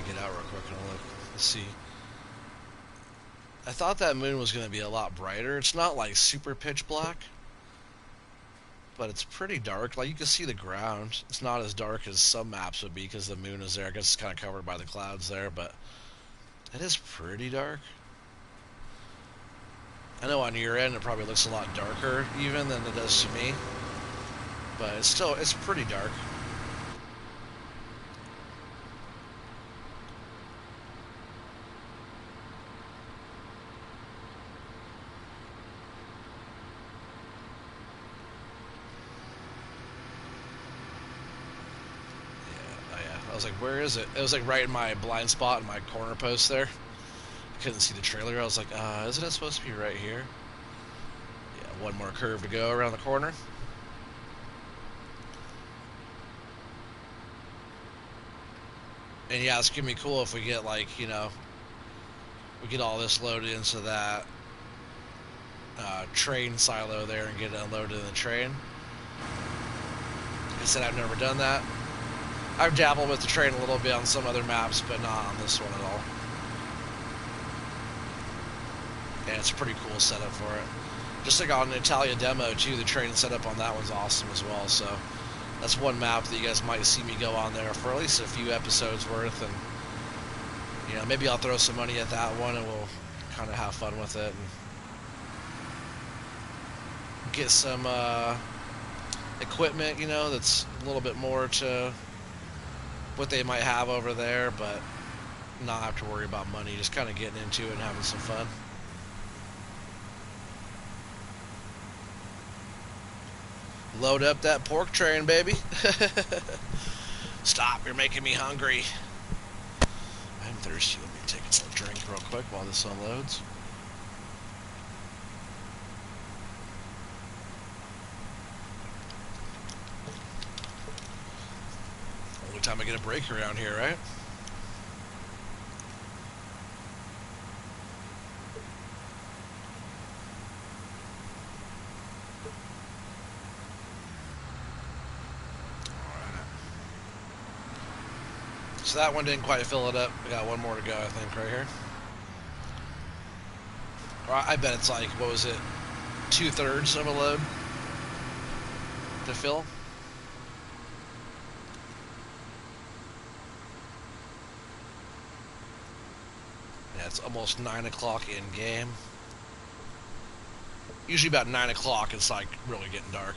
get out real quick and look. Let's see. I thought that moon was going to be a lot brighter. It's not like super pitch black, but it's pretty dark. Like you can see the ground. It's not as dark as some maps would be because the moon is there. I guess it's kind of covered by the clouds there, but it is pretty dark. I know on your end it probably looks a lot darker even than it does to me, but it's pretty dark. I was like, where is it? It was like right in my blind spot in my corner post there. I couldn't see the trailer. I was like, isn't it supposed to be right here? Yeah, one more curve to go around the corner. And yeah, it's gonna be cool if we get like, you know, we get all this loaded into that train silo there and get it unloaded in the train. Like I said, I've never done that. I've dabbled with the train a little bit on some other maps, but not on this one at all. And it's a pretty cool setup for it. Just like on Italia demo too, the train setup on that one's awesome as well. So that's one map that you guys might see me go on there for at least a few episodes worth, and you know, maybe I'll throw some money at that one and we'll kind of have fun with it and get some equipment, you know, that's a little bit more to what they might have over there, but not have to worry about money, just kind of getting into it and having some fun. Load up that pork train, baby. Stop, you're making me hungry. I'm thirsty. Let me take a little drink real quick while this unloads. Only time I get a break around here, right? So that one didn't quite fill it up. We got one more to go, I think, right here. Or I bet it's like, what was it, 2/3 of a load to fill? Yeah, it's almost 9 o'clock in game. Usually about 9 o'clock, it's like really getting dark.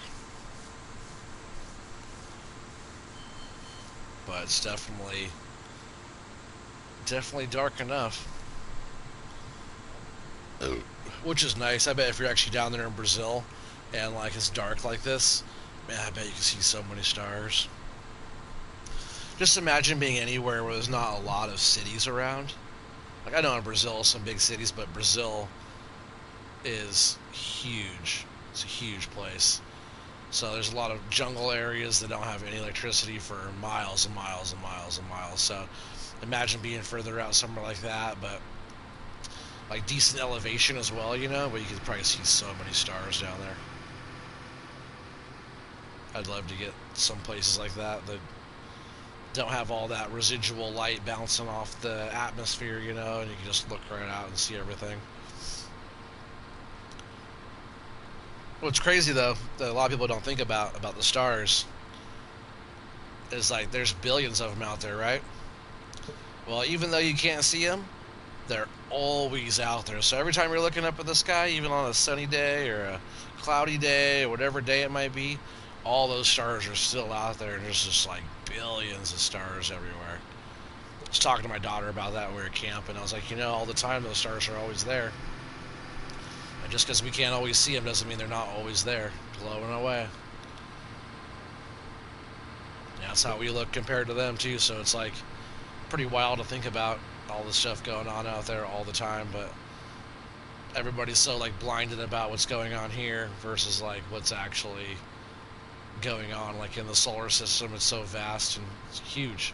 But it's definitely dark enough, which is nice. I bet if you're actually down there in Brazil and like it's dark like this, man, I bet you can see so many stars. Just imagine being anywhere where there's not a lot of cities around. Like I know in Brazil some big cities, but Brazil is huge. It's a huge place. So there's a lot of jungle areas that don't have any electricity for miles and miles and miles and miles. So imagine being further out somewhere like that, but like decent elevation as well, you know, but you could probably see so many stars down there. I'd love to get some places like that that don't have all that residual light bouncing off the atmosphere, you know, and you can just look right out and see everything. What's crazy though, that a lot of people don't think about the stars, is like there's billions of them out there, right? Well, even though you can't see them, they're always out there. So every time you're looking up at the sky, even on a sunny day or a cloudy day or whatever day it might be, all those stars are still out there, and there's just like billions of stars everywhere. I was talking to my daughter about that when we were camping. I was like, you know, all the time those stars are always there. Just because we can't always see them doesn't mean they're not always there, glowing away. Yeah, that's how we look compared to them too, so it's like pretty wild to think about all this stuff going on out there all the time, but everybody's so like blinded about what's going on here versus like what's actually going on like in the solar system. It's so vast and it's huge.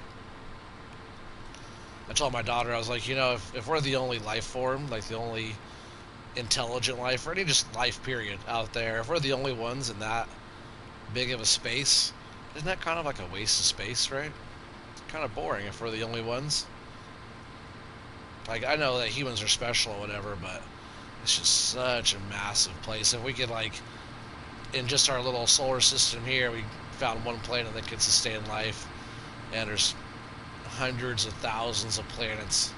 I told my daughter, I was like, you know, if we're the only life form, like the only intelligent life, or any just life period out there, if we're the only ones in that big of a space, isn't that kind of like a waste of space, right? Kind of boring if we're the only ones. Like, I know that humans are special or whatever, but it's just such a massive place. If we could, like, in just our little solar system here, we found one planet that could sustain life, and there's hundreds of thousands of planets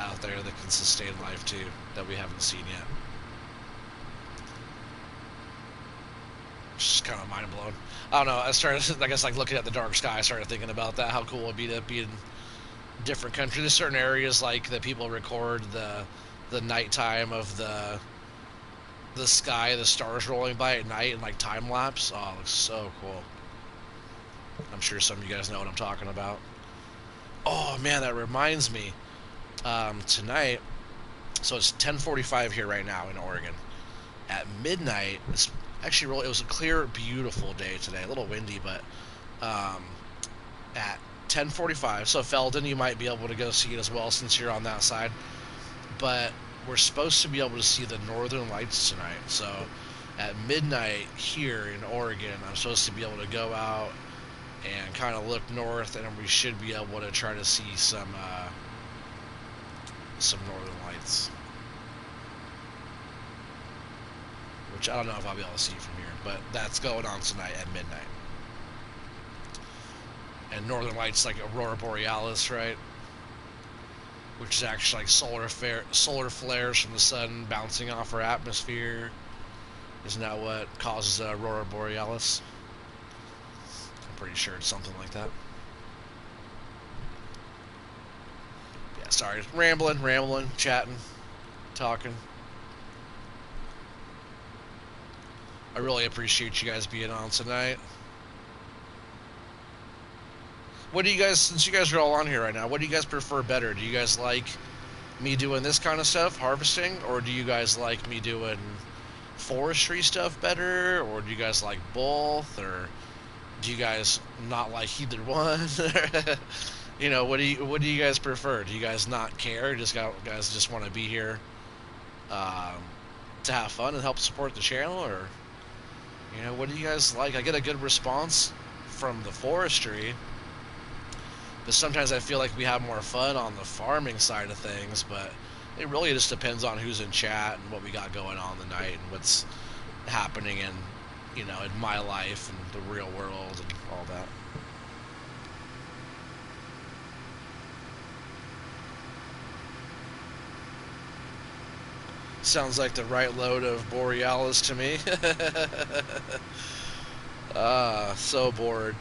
out there that can sustain life too that we haven't seen yet. It's just kind of mind blowing. I don't know. I started, I guess, like looking at the dark sky. I started thinking about that. How cool it would be to be in different countries. There's certain areas like that people record the nighttime of the sky, the stars rolling by at night, and like time lapse. Oh, it looks so cool. I'm sure some of you guys know what I'm talking about. Oh man, that reminds me. Tonight, so it's 10:45 here right now in Oregon. At midnight, it's actually really, it was a clear, beautiful day today. A little windy, but at 10:45. So Felden, you might be able to go see it as well since you're on that side. But we're supposed to be able to see the northern lights tonight. So at midnight here in Oregon, I'm supposed to be able to go out and kind of look north, and we should be able to try to see some northern lights. Which I don't know if I'll be able to see from here, but that's going on tonight at midnight. And northern lights like Aurora Borealis, right? Which is actually like solar flares from the sun bouncing off our atmosphere. Isn't that what causes Aurora Borealis? I'm pretty sure it's something like that. Yeah, sorry, rambling, chatting, talking. I really appreciate you guys being on tonight. What do you guys, since you guys are all on here right now, what do you guys prefer better? Do you guys like me doing this kind of stuff, harvesting, or do you guys like me doing forestry stuff better, or do you guys like both, or do you guys not like either one? You know, what do you guys prefer? Do you guys not care? Guys just want to be here to have fun and help support the channel, or you know, what do you guys like? I get a good response from the forestry, but sometimes I feel like we have more fun on the farming side of things, but it really just depends on who's in chat and what we got going on tonight and what's happening in, you know, in my life and the real world and all that. Sounds like the right load of Borealis to me. So bored.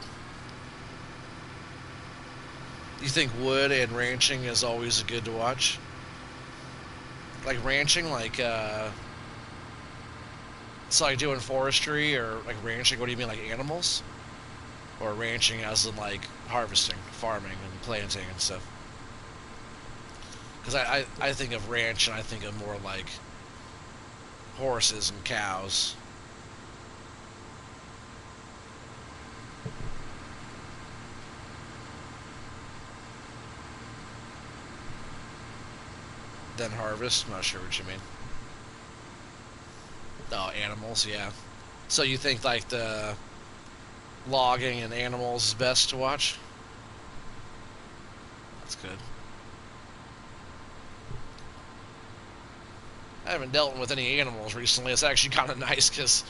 You think wood and ranching is always good to watch? Like ranching, like, it's like doing forestry, or like ranching, what do you mean, like animals? Or ranching as in like harvesting, farming, and planting and stuff? Because I think of ranch and I think of more like horses and cows. Then harvest? I'm not sure what you mean. Oh, animals, yeah. So you think like the logging and animals is best to watch? That's good. I haven't dealt with any animals recently. It's actually kind of nice because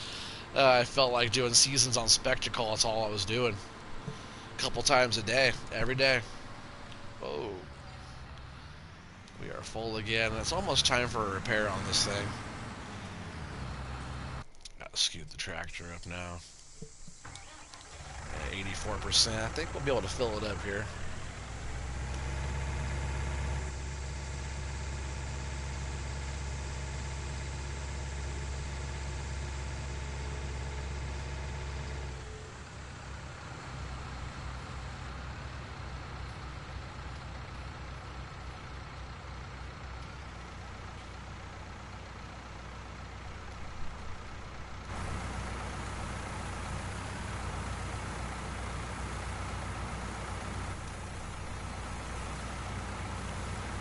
I felt like doing seasons on Spectacle. That's all I was doing. A couple times a day, every day. Whoa. We are full again. It's almost time for a repair on this thing. Gotta scoot the tractor up now. 84%. I think we'll be able to fill it up here.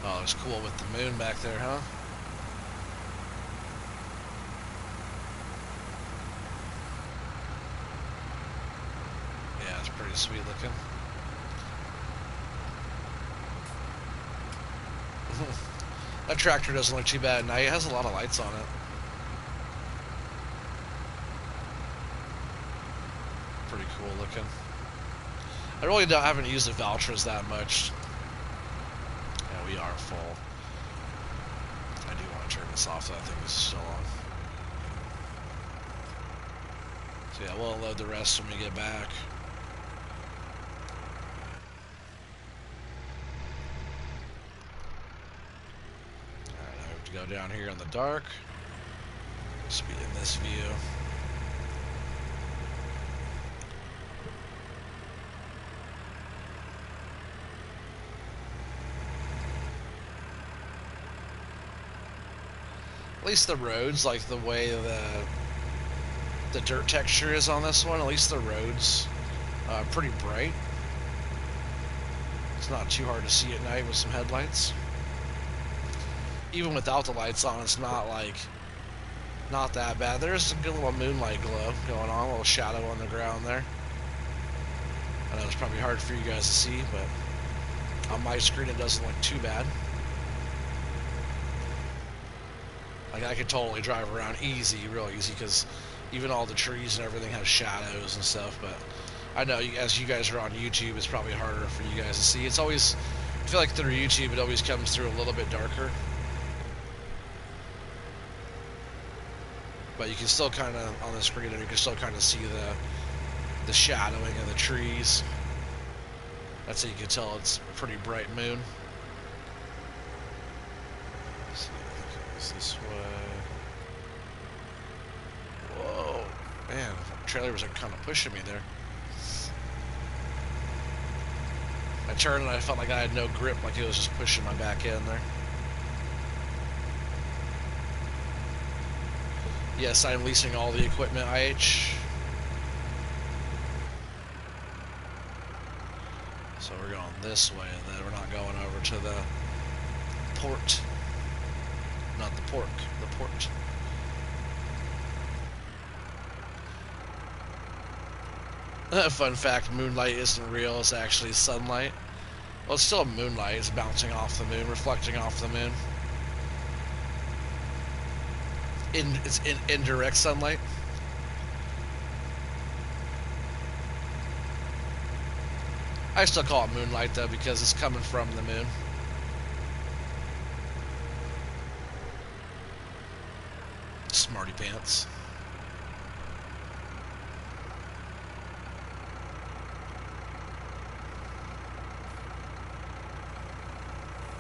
Oh, it's cool with the moon back there, huh? Yeah, it's pretty sweet looking. That tractor doesn't look too bad at night. It has a lot of lights on it. Pretty cool looking. I really haven't used the Valtras that much. Yeah, we are full. I do want to turn this off, so that thing is still on. So yeah, we'll unload the rest when we get back. Alright, I have to go down here in the dark. Just be in this view. At least the roads, like the way the dirt texture is on this one, at least the roads pretty bright. It's not too hard to see at night with some headlights. Even without the lights on, it's not that bad. There's a good little moonlight glow going on, a little shadow on the ground there. I know it's probably hard for you guys to see, but on my screen it doesn't look too bad. Like, I could totally drive around easy, real easy, because even all the trees and everything has shadows and stuff, but I know as you guys are on YouTube, it's probably harder for you guys to see. It's always, I feel like through YouTube, it always comes through a little bit darker. But you can still kind of, on the screen, you can still kind of see the shadowing of the trees. That's how you can tell it's a pretty bright moon. Let's see, I think it was this way. Whoa, man, the trailer was kind of pushing me there. I turned and I felt like I had no grip, like it was just pushing my back end there. Yes, I'm leasing all the equipment, IH. So we're going this way, and then we're not going over to the port. Not the pork, the port. Fun fact, moonlight isn't real, it's actually sunlight. Well, it's still moonlight, it's bouncing off the moon, reflecting off the moon. It's indirect sunlight. I still call it moonlight though, because it's coming from the moon. Smarty pants.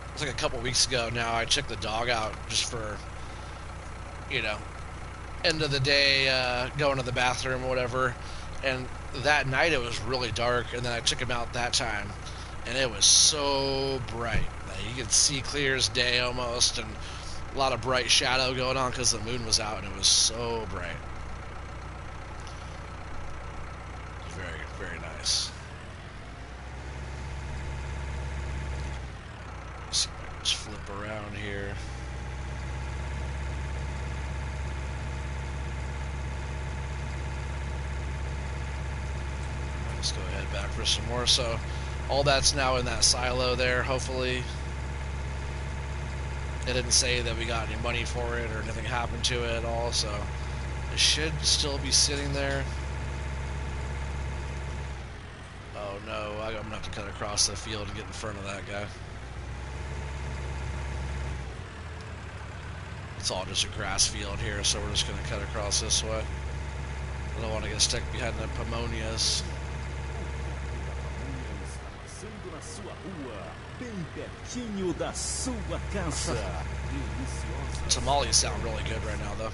It was like a couple weeks ago now, I took the dog out just for, you know, end of the day, going to the bathroom or whatever, and that night it was really dark, and then I took him out that time, and it was so bright. Like, you could see clear as day almost, and a lot of bright shadow going on because the moon was out, and it was so bright. Very, very nice. Let's see if I can just flip around here. Let's go ahead back for some more. So all that's now in that silo there, hopefully. It didn't say that we got any money for it or anything happened to it at all, so it should still be sitting there. Oh no, I'm gonna have to cut across the field and get in front of that guy. It's all just a grass field here, so we're just gonna cut across this way. I don't want to get stuck behind the Pomonias. Tamales sound really good right now, though.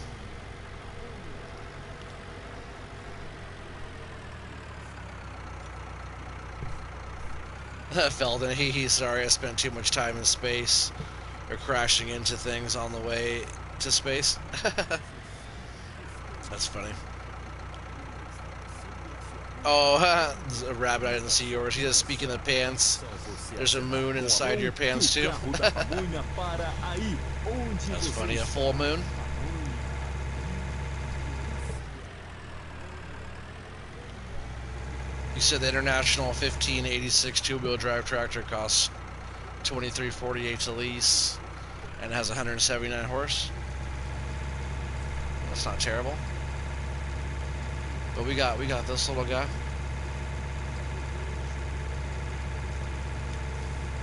Felden, he's sorry I spent too much time in space, or crashing into things on the way to space. That's funny. Oh, a rabbit, I didn't see yours. He says, speaking of pants, there's a moon inside your pants too. That's funny, a full moon. You said the International 1586 two-wheel drive tractor costs 2348 to lease, and it has 179 horse. That's not terrible. But we got this little guy.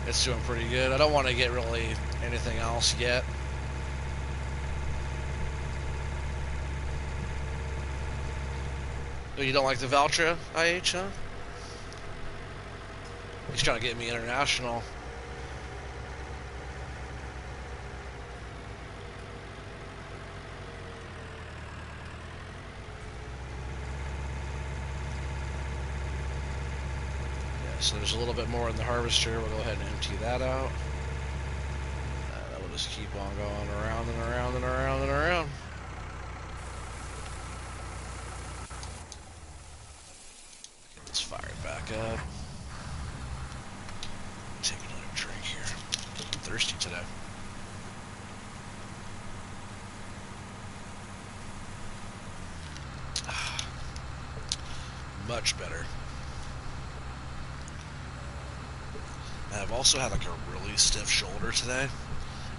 It's doing pretty good. I don't want to get really anything else yet. Oh, you don't like the Valtra IH, huh? He's trying to get me international. So there's a little bit more in the harvester. We'll go ahead and empty that out. We'll just keep on going around and around and around and around. Get this fired back up. Take another drink here. I'm thirsty today. Much better. I've also had like a really stiff shoulder today.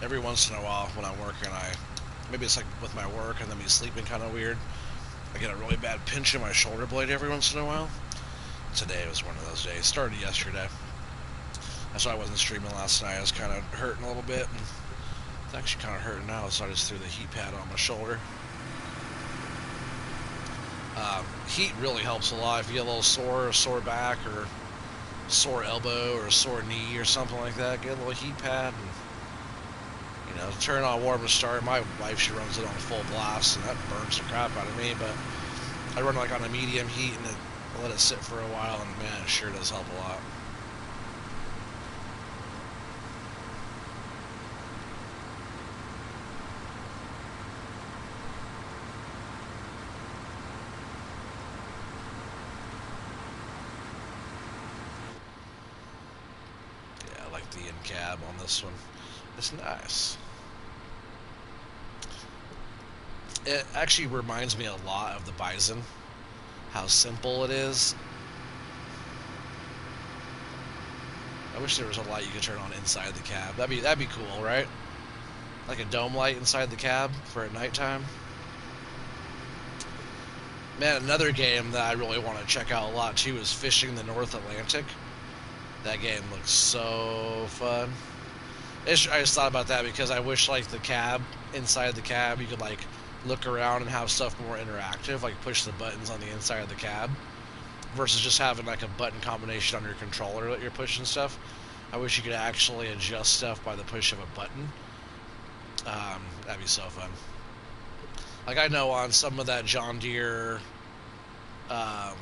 Every once in a while when I'm working, maybe it's like with my work and then me sleeping kind of weird, I get a really bad pinch in my shoulder blade every once in a while. Today was one of those days. Started yesterday. That's why I wasn't streaming last night. I was kind of hurting a little bit, and it's actually kind of hurting now, so I just threw the heat pad on my shoulder. Heat really helps a lot. If you get a little sore back, or sore elbow, or a sore knee, or something like that, get a little heat pad, and, you know, turn on warm to start. My wife, she runs it on full blast, and that burns the crap out of me, but I run like on a medium heat, and I let it sit for a while, and man, it sure does help a lot. The in cab on this one. It's nice. It actually reminds me a lot of the Bison, how simple it is. I wish there was a light you could turn on inside the cab. That'd be cool, right? Like a dome light inside the cab for at nighttime. Man, another game that I really want to check out a lot too is Fishing the North Atlantic. That game looks so fun. I just thought about that because I wish, like, the cab, inside the cab, you could, like, look around and have stuff more interactive, like push the buttons on the inside of the cab, versus just having, like, a button combination on your controller that you're pushing stuff. I wish you could actually adjust stuff by the push of a button. That'd be so fun. Like, I know on some of that John Deere, the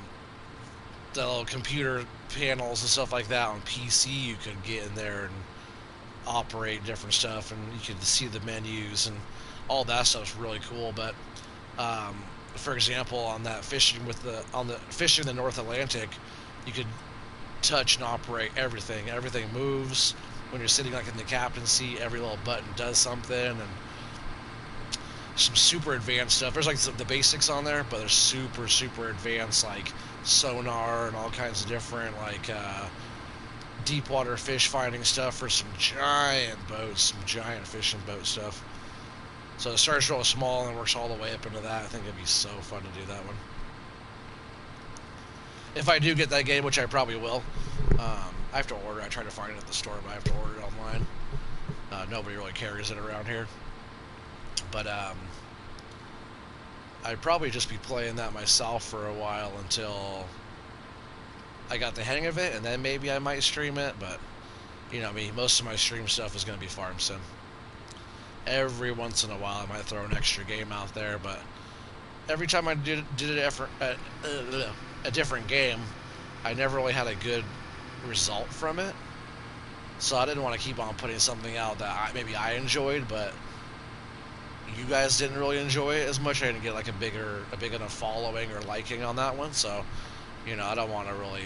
little computer panels and stuff like that on PC, you could get in there and operate different stuff, and you could see the menus and all that stuff's really cool. But for example, on that Fishing the North Atlantic, you could touch and operate everything. Everything moves when you're sitting like in the captain's seat. Every little button does something, and some super advanced stuff. There's like the basics on there, but there's super advanced, like sonar and all kinds of different, like deep water fish finding stuff for some giant boats, some giant fishing boat stuff. So it starts real small and works all the way up into that. I think it'd be so fun to do that one. If I do get that game, which I probably will, I have to order. I tried to find it at the store, but I have to order it online. Nobody really carries it around here. But I'd probably just be playing that myself for a while until I got the hang of it, and then maybe I might stream it. But you know me, most of my stream stuff is going to be farm sim. Every once in a while I might throw an extra game out there, but every time I did a different game, I never really had a good result from it. So I didn't want to keep on putting something out that maybe I enjoyed, but you guys didn't really enjoy it as much. I didn't get like a big enough following or liking on that one. So, you know, I don't want to really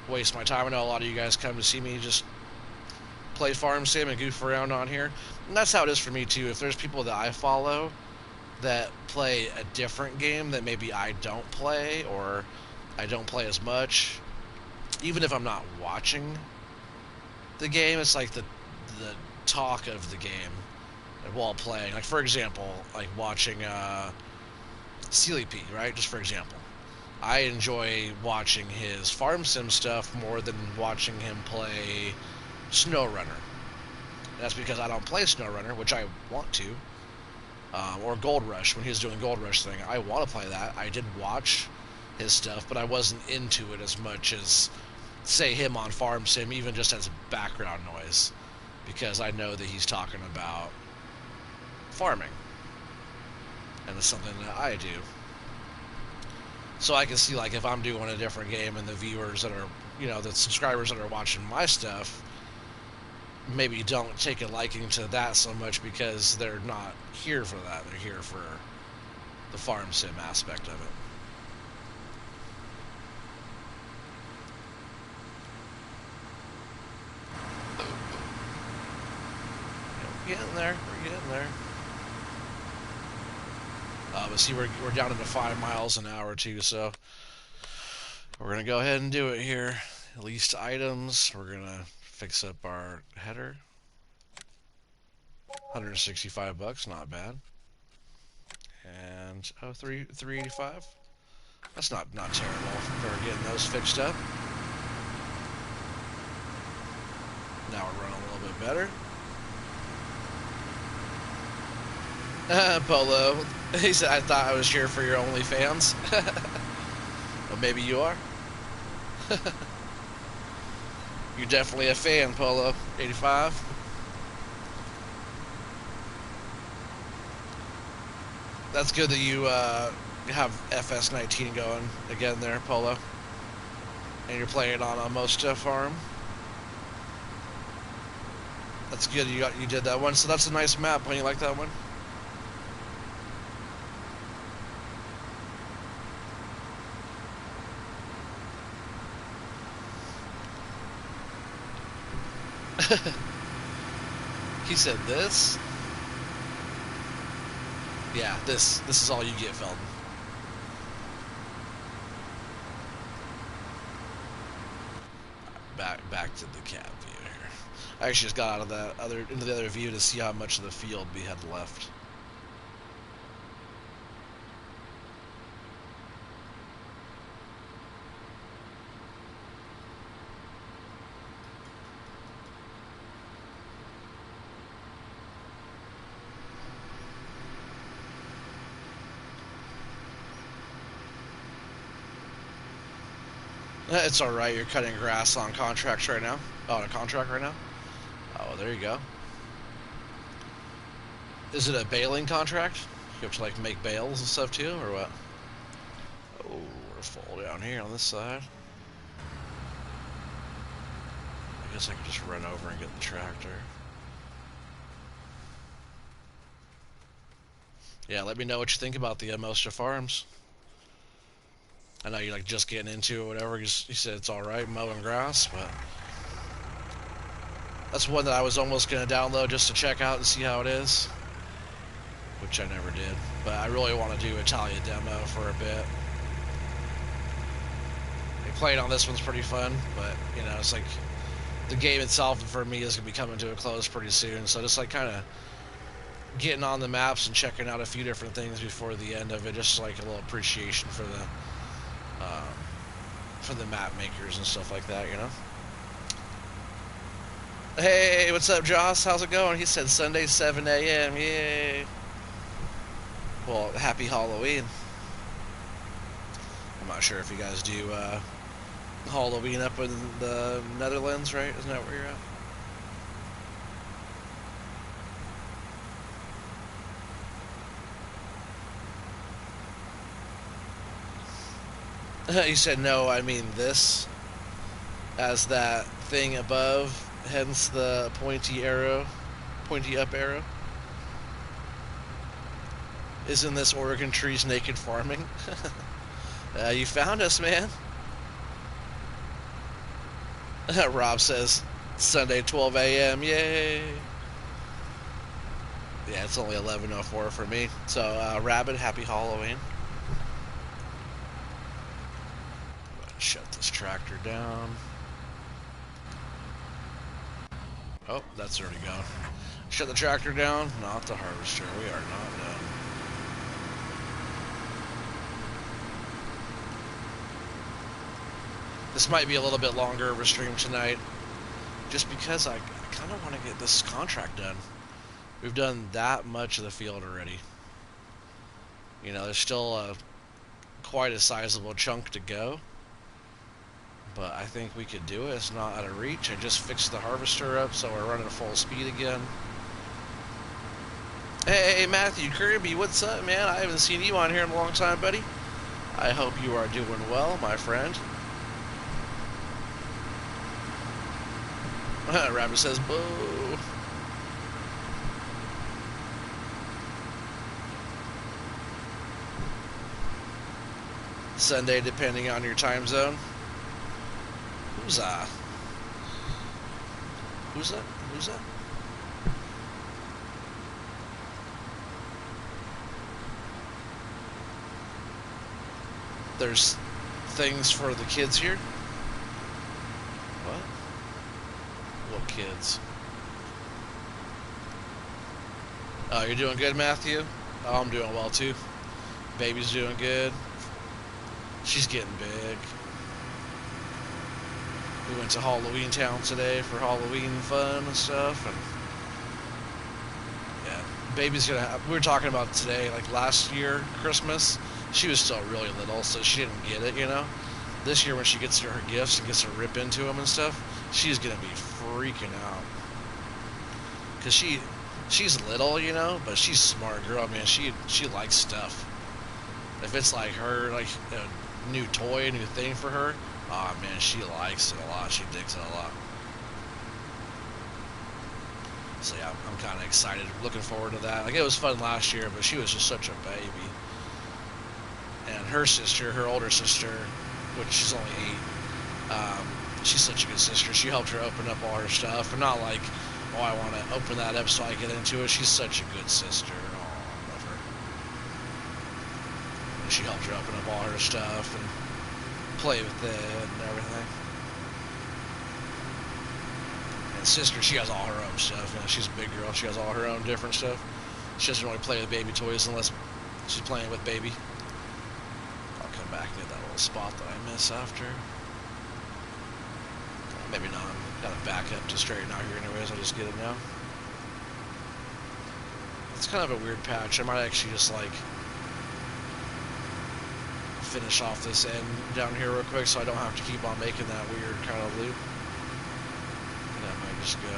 waste my time. I know a lot of you guys come to see me just play farm sim and goof around on here, and that's how it is for me too. If there's people that I follow that play a different game that maybe I don't play, or I don't play as much, even if I'm not watching the game. It's like the talk of the game while playing. Like for example, like watching Sealy P, right? Just for example, I enjoy watching his farm sim stuff more than watching him play SnowRunner. That's because I don't play SnowRunner, which I want to, or Gold Rush when he was doing Gold Rush thing. I want to play that. I did watch his stuff, but I wasn't into it as much as say him on Farm Sim, even just as background noise, because I know that he's talking about farming, and it's something that I do. So I can see, like, if I'm doing a different game and the viewers that are, you know, the subscribers that are watching my stuff maybe don't take a liking to that so much because they're not here for that. They're here for the farm sim aspect of it. We're getting there. We're getting there. But see, we're down into 5 miles an hour too, so we're gonna go ahead and do it here. Least items. We're gonna fix up our header. 165 bucks, not bad. And oh, 385. That's not terrible for getting those fixed up. Now we're running a little bit better. Polo, he said, I thought I was here for your OnlyFans. Well, maybe you are. You're definitely a fan, Polo. 85. That's good that you have FS19 going again there, Polo. And you're playing on a Mosta farm. That's good you did that one. So that's a nice map. Don't you like that one? He said this. Yeah, this is all you get, Felton. Back to the cab view here. I actually just got out of that into the other view to see how much of the field we had left. It's alright, you're cutting grass on contracts right now. Oh, on a contract right now? Oh, there you go. Is it a baling contract? You have to, like, make bales and stuff too, or what? Oh, we're full down here on this side. I guess I could just run over and get the tractor. Yeah, let me know what you think about the Mosta Farms. I know you're like just getting into it or whatever. You said it's alright mowing grass, but that's one that I was almost going to download just to check out and see how it is, which I never did. But I really want to do Italia demo for a bit. Playing on this one's pretty fun, but you know, it's like the game itself for me is going to be coming to a close pretty soon. So just like kind of getting on the maps and checking out a few different things before the end of it, just like a little appreciation for the map makers and stuff like that, you know. Hey, what's up, Joss? How's it going? He said Sunday 7 a.m. Yay. Well, happy Halloween. I'm not sure if you guys do Halloween up in the Netherlands, right? Isn't that where you're at? You said no, I mean this, as that thing above, hence the pointy up arrow. Isn't this Oregon Trees Naked Farming? You found us, man. Rob says, Sunday 12 a.m., yay. Yeah, it's only 11:04 for me. So, Rabbit, happy Halloween. Shut this tractor down. Oh, that's already gone. Shut the tractor down. Not the harvester. We are not done. This might be a little bit longer of a stream tonight, just because I kind of want to get this contract done. We've done that much of the field already. You know, there's still quite a sizable chunk to go, but I think we could do it. It's not out of reach. I just fixed the harvester up, so we're running at full speed again. Hey, Matthew Kirby, what's up, man? I haven't seen you on here in a long time, buddy. I hope you are doing well, my friend. Rabbit says, boo. Sunday, depending on your time zone. Who's that? Who's that? Who's that? There's things for the kids here? What? What kids? Oh, you're doing good, Matthew? Oh, I'm doing well, too. Baby's doing good. She's getting big. We went to Halloween Town today for Halloween fun and stuff, and yeah, baby's gonna have, we were talking about today, like last year, Christmas, she was still really little, so she didn't get it, you know? This year when she gets to her gifts and gets to rip into them and stuff, she's gonna be freaking out. Cause she's little, you know, but she's a smart girl, man. She likes stuff. If it's like her, like a new toy, a new thing for her, oh man, she likes it a lot. She digs it a lot. So yeah, I'm kind of excited, looking forward to that. Like, it was fun last year, but she was just such a baby. And her sister, her older sister, which she's only 8, she's such a good sister. She helped her open up all her stuff, and not like, oh, I want to open that up so I get into it. She's such a good sister. Oh, I love her. And she helped her open up all her stuff and play with it and everything. And sister, she has all her own stuff. You know, she's a big girl. She has all her own different stuff. She doesn't really play with baby toys unless she's playing with baby. I'll come back and get that little spot that I miss after. Maybe not. Gotta back up to straighten out here anyways. I'll just get it now. It's kind of a weird patch. I might actually just like finish off this end down here real quick so I don't have to keep on making that weird kind of loop. And I might just go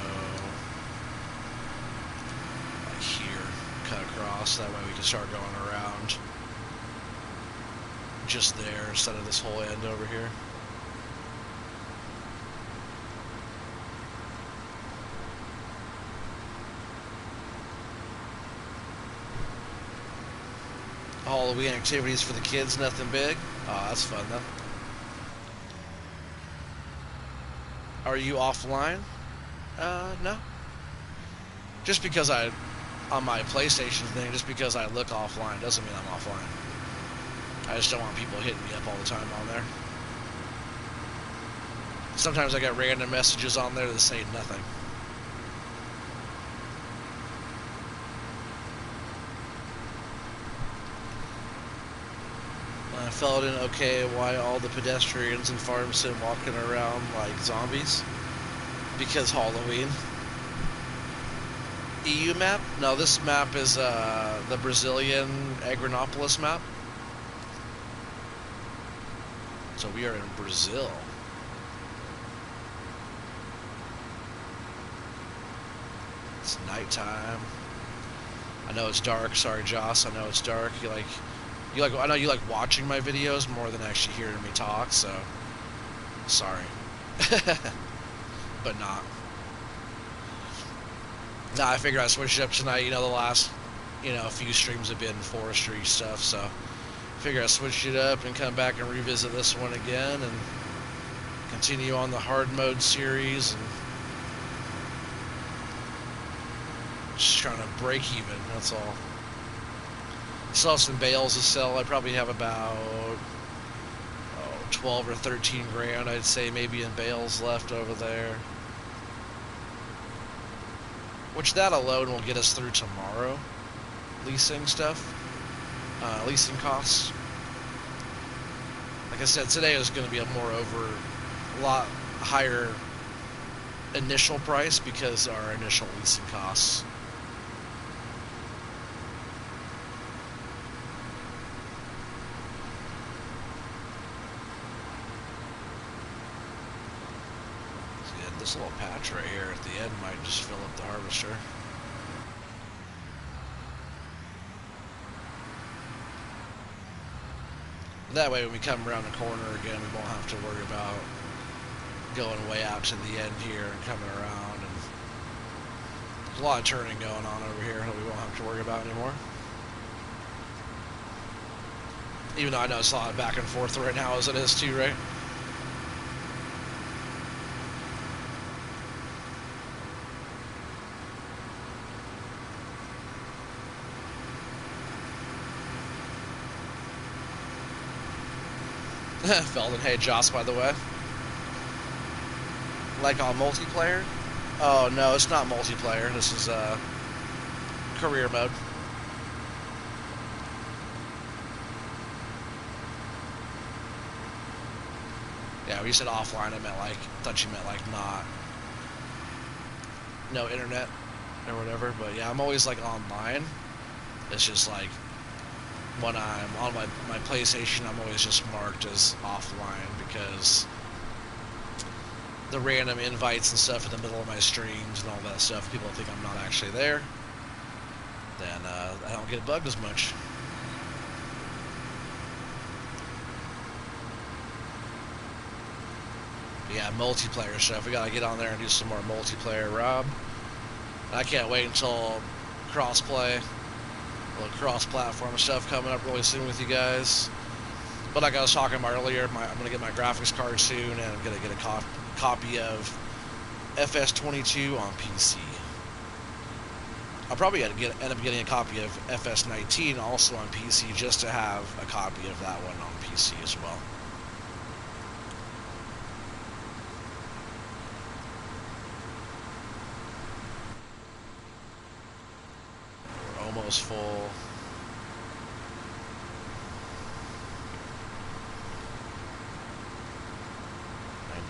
like here, cut across. That way we can start going around just there instead of this whole end over here. Halloween activities for the kids, nothing big. Oh, that's fun though. Are you offline? No. Just because on my PlayStation thing, just because I look offline doesn't mean I'm offline. I just don't want people hitting me up all the time on there. Sometimes I get random messages on there that say nothing. I felt in okay why all the pedestrians in Farm Sim walking around like zombies. Because Halloween. EU map? No, this map is the Brazilian Agronopolis map. So we are in Brazil. It's nighttime. I know it's dark. Sorry, Joss. I know it's dark. I know you like watching my videos more than actually hearing me talk, so sorry. But not. Nah, I figured I'd switch it up tonight. You know, the last, a few streams have been forestry stuff, so I figured I'd switch it up and come back and revisit this one again and continue on the hard mode series and just trying to break even, that's all. Still have some bales to sell. I probably have about 12 or 13 grand, I'd say, maybe in bales left over there. which that alone will get us through tomorrow. Leasing stuff, leasing costs. Like I said, today is going to be a lot higher initial price because our initial leasing costs. So yeah, this little patch right here at the end might just fill up the harvester. That way when we come around the corner again, we won't have to worry about going way out to the end here and coming around. And there's a lot of turning going on over here that we won't have to worry about anymore. Even though I know it's a lot of back and forth right now as it is too, right? Felden, hey Joss, by the way. Like on multiplayer? Oh no, it's not multiplayer. This is career mode. Yeah, when you said offline, I thought you meant like not, no internet or whatever. But yeah, I'm always like online. It's just like when I'm on my PlayStation, I'm always just marked as offline because the random invites and stuff in the middle of my streams and all that stuff, people think I'm not actually there, then I don't get bugged as much. But yeah, multiplayer stuff. We gotta get on there and do some more multiplayer, Rob. I can't wait until crossplay, cross-platform stuff coming up really soon with you guys. But like I was talking about earlier, I'm gonna get my graphics card soon, and I'm gonna get a copy of FS19 on PC. I'll probably end up getting a copy of FS19 also on PC just to have a copy of that one on PC as well. We're almost full. And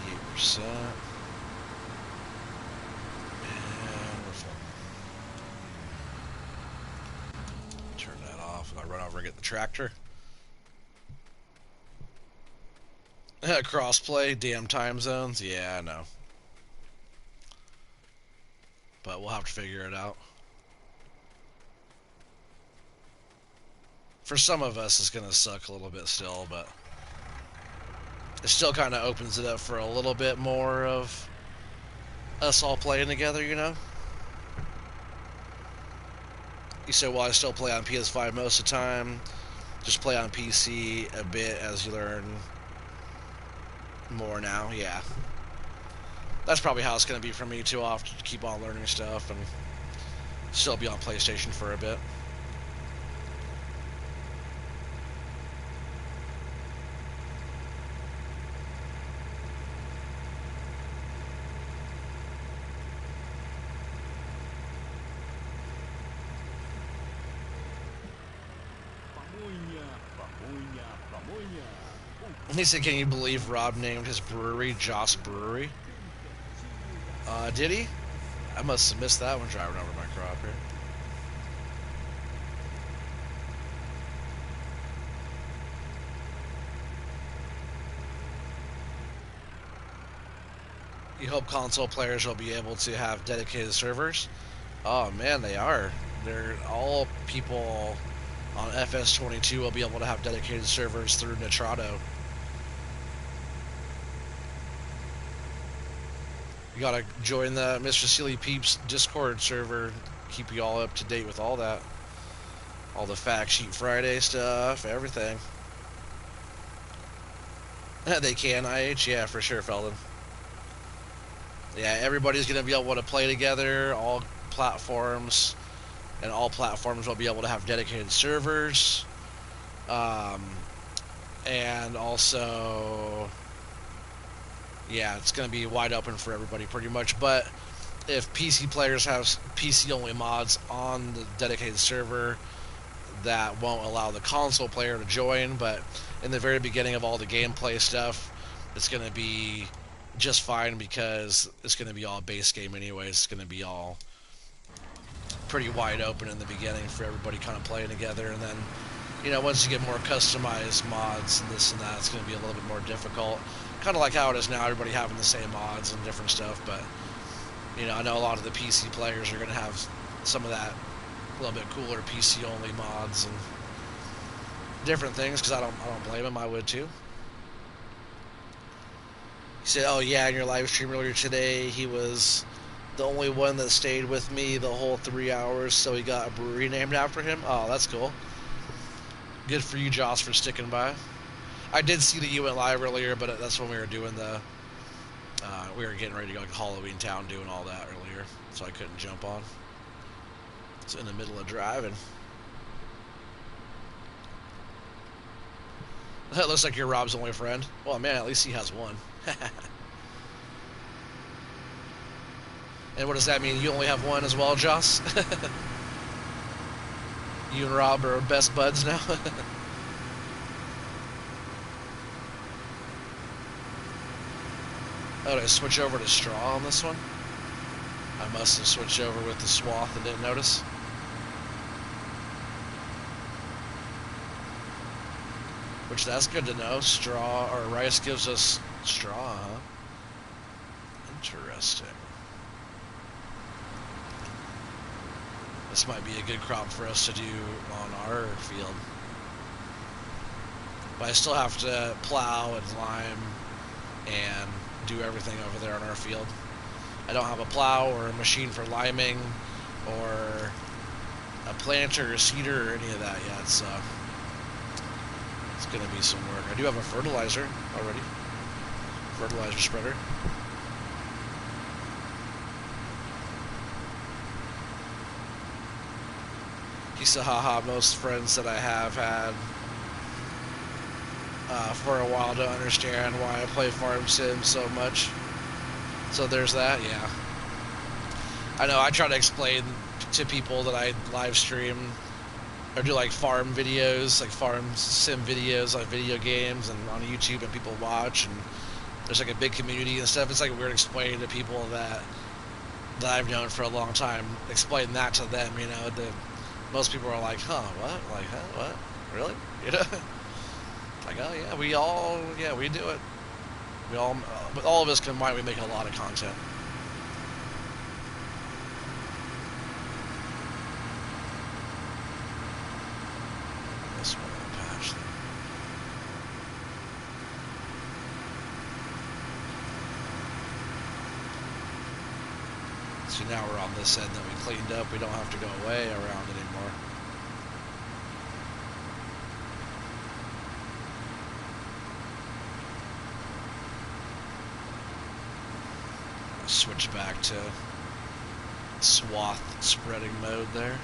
we're full. Turn that off. I'm gonna run over and get the tractor. Crossplay, damn time zones. Yeah, I know. But we'll have to figure it out. For some of us, it's gonna suck a little bit still, but it still kind of opens it up for a little bit more of us all playing together, you know? You said, well, I still play on PS5 most of the time. Just play on PC a bit as you learn more now. Yeah. That's probably how it's going to be for me too. I'll have to keep on learning stuff and still be on PlayStation for a bit. He said, can you believe Rob named his brewery Joss Brewery? Did he? I must have missed that one driving over my crop here. You hope console players will be able to have dedicated servers? Oh man, they are. They're all people on FS22 will be able to have dedicated servers through Nitrado. You gotta join the Mr. Sealy Peeps Discord server, keep you all up to date with all that. All the Fact Sheet Friday stuff, everything. They can, IH? Yeah, for sure, Felden. Yeah, everybody's gonna be able to play together, all platforms, and all platforms will be able to have dedicated servers. And also, yeah, it's going to be wide open for everybody pretty much. But if PC players have PC only mods on the dedicated server, that won't allow the console player to join. But in the very beginning of all the gameplay stuff, it's going to be just fine because it's going to be all base game anyways. It's going to be all pretty wide open in the beginning for everybody kind of playing together, and then once you get more customized mods and this and that, it's going to be a little bit more difficult. Kind of like how it is now, everybody having the same mods and different stuff. But I know a lot of the PC players are going to have some of that a little bit cooler PC only mods and different things, because I don't blame them. I would too. He said, "Oh yeah, in your live stream earlier today, he was the only one that stayed with me the whole 3 hours, so he got a brewery named after him." Oh, that's cool. Good for you, Joss, for sticking by. I did see that you went live earlier, but that's when we were doing the we were getting ready to go to Halloween Town, doing all that earlier, so I couldn't jump on. It's in the middle of driving. That looks like you're Rob's only friend. Well, man, at least he has one. And what does that mean? You only have one as well, Joss? You and Rob are best buds now? Oh, did I switch over to straw on this one? I must have switched over with the swath and didn't notice. Which, that's good to know. Straw, or rice gives us straw, huh? Interesting. This might be a good crop for us to do on our field. But I still have to plow and lime and do everything over there on our field. I don't have a plow or a machine for liming or a planter or a seeder or any of that yet, so it's going to be some work. I do have a fertilizer already. Fertilizer spreader. He said, haha, most friends that I have had for a while don't understand why I play Farm Sim so much. So there's that, yeah. I know, I try to explain to people that I live stream or do like farm videos, like Farm Sim videos, like video games, and on YouTube, and people watch, and there's like a big community and stuff. It's like weird explaining to people that I've known for a long time, explain that to them, most people are like, huh, what? Like, huh, what? Really? Like, oh yeah, we do it. With all of us combined, we make a lot of content. This one in the patch there. See, now we're on this end that we cleaned up. We don't have to go way around anymore. Switch back to swath spreading mode there.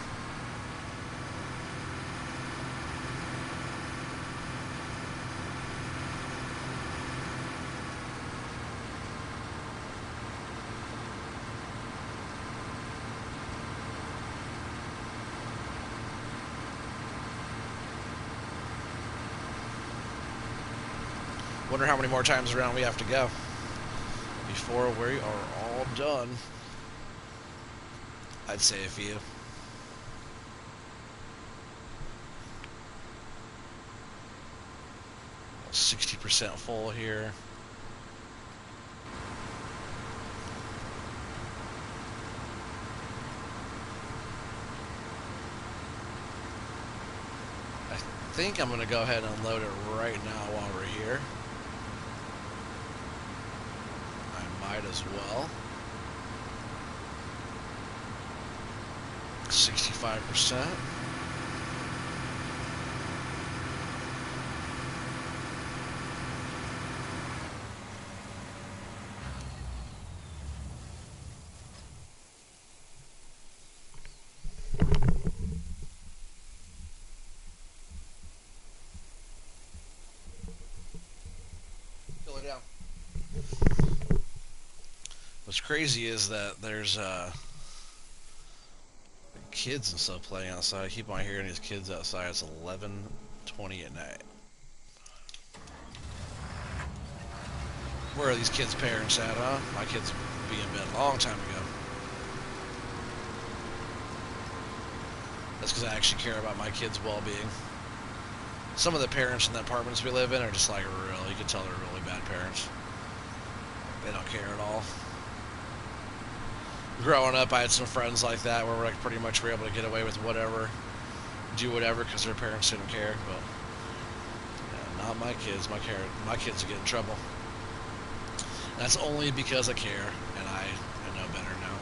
Wonder how many more times around we have to go before we are all done. I'd say a few. Well, 60% full here. I think I'm going to go ahead and unload it right now while we're here. Might as well. 65%. crazy is that there's kids and stuff playing outside. I keep on hearing these kids outside. It's 11:20 at night. Where are these kids' parents at, huh? My kids would be in bed a long time ago. That's because I actually care about my kids' well-being. Some of the parents in the apartments we live in are just like real. You can tell they're really bad parents. They don't care at all. Growing up, I had some friends like that where we're like pretty much were able to get away with whatever, do whatever because their parents didn't care. But yeah, not my kids. My kids will get in trouble. That's only because I care, and I know better now.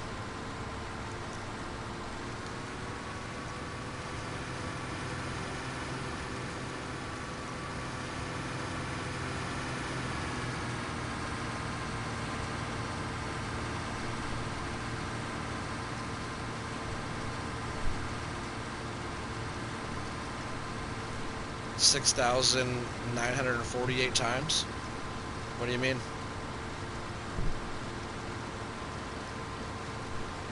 $6,948 times? What do you mean?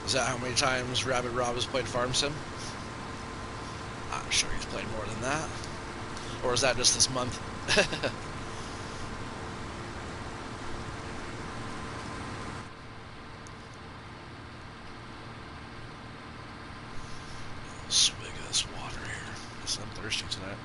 Is that how many times Rabbit Rob has played Farm Sim? I'm sure he's played more than that. Or is that just this month? Swig of this water here. Guess I'm thirsty tonight.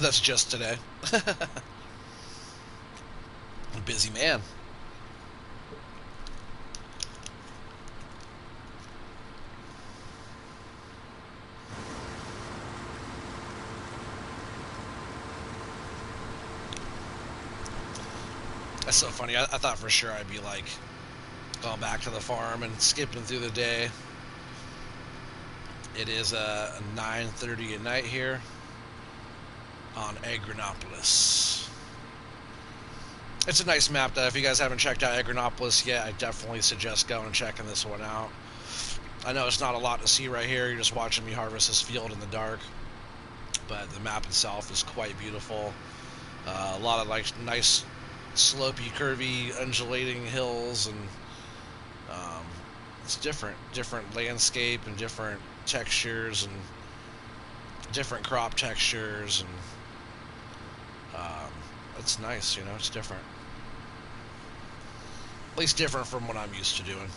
That's just today. A busy man. That's so funny. I thought for sure I'd be like going back to the farm and skipping through the day. It is 9:30 at night here on Agronopolis. It's a nice map though. If you guys haven't checked out Agronopolis yet, I definitely suggest going and checking this one out. I know it's not a lot to see right here. You're just watching me harvest this field in the dark, but the map itself is quite beautiful. A lot of like nice slopey, curvy, undulating hills, and it's different landscape and different textures and different crop textures, and it's nice, you know, it's different. At least different from what I'm used to doing.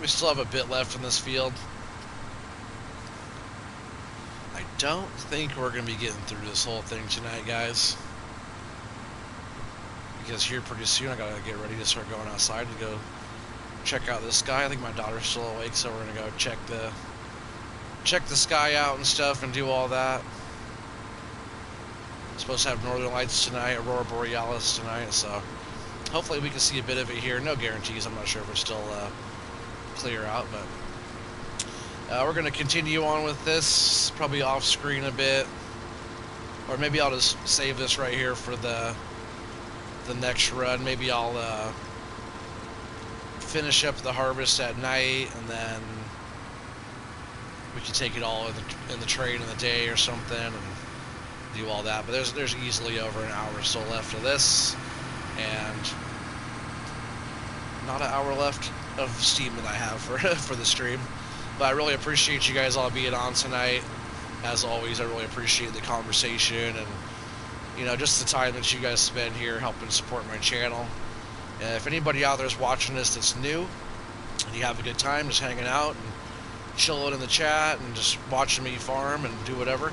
We still have a bit left in this field. I don't think we're going to be getting through this whole thing tonight, guys. Because here pretty soon I got to get ready to start going outside to go check out the sky. I think my daughter's still awake, so we're going to go check the sky out and stuff and do all that. Supposed to have northern lights tonight, aurora borealis tonight, so hopefully we can see a bit of it here. No guarantees. I'm not sure if it's still clear out, but we're going to continue on with this, probably off screen a bit, or maybe I'll just save this right here for the next run. Maybe I'll finish up the harvest at night, and then we can take it all in the trade in the day or something and do all that. But there's easily over an hour still left of this, and not an hour left of steam that I have for the stream. But I really appreciate you guys all being on tonight. As always, I really appreciate the conversation and, you know, just the time that you guys spend here helping support my channel. And if anybody out there is watching this that's new and you have a good time just hanging out and chilling in the chat and just watching me farm and do whatever,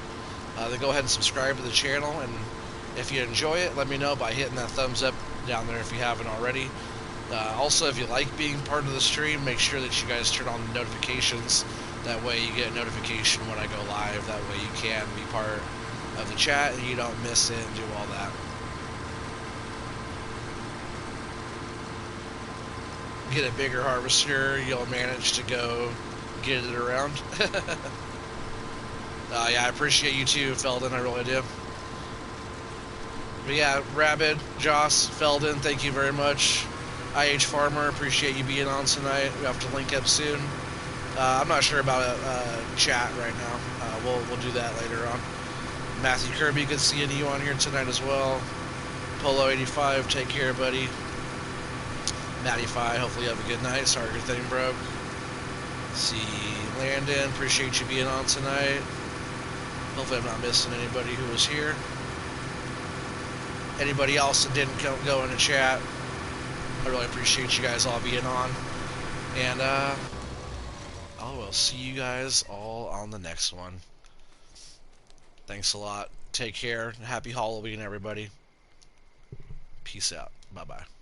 then go ahead and subscribe to the channel. And if you enjoy it, let me know by hitting that thumbs up down there if you haven't already. Also, if you like being part of the stream, make sure that you guys turn on the notifications. That way you get a notification when I go live. That way you can be part of the chat and you don't miss it and do all that. get a bigger harvester, you'll manage to go get it around. Yeah, I appreciate you too, Feldon. I really do. But yeah, Rabid, Joss, Feldon, thank you very much. IH Farmer, appreciate you being on tonight. We have to link up soon. I'm not sure about a chat right now. We'll do that later on. Matthew Kirby, good seeing you on here tonight as well. Polo85, take care, buddy. Matty5, hopefully you have a good night. Sorry your thing broke. See Landon, appreciate you being on tonight. Hopefully I'm not missing anybody who was here. Anybody else that didn't go in the chat, I really appreciate you guys all being on. And I will see you guys all on the next one. Thanks a lot. Take care. Happy Halloween, everybody. Peace out. Bye-bye.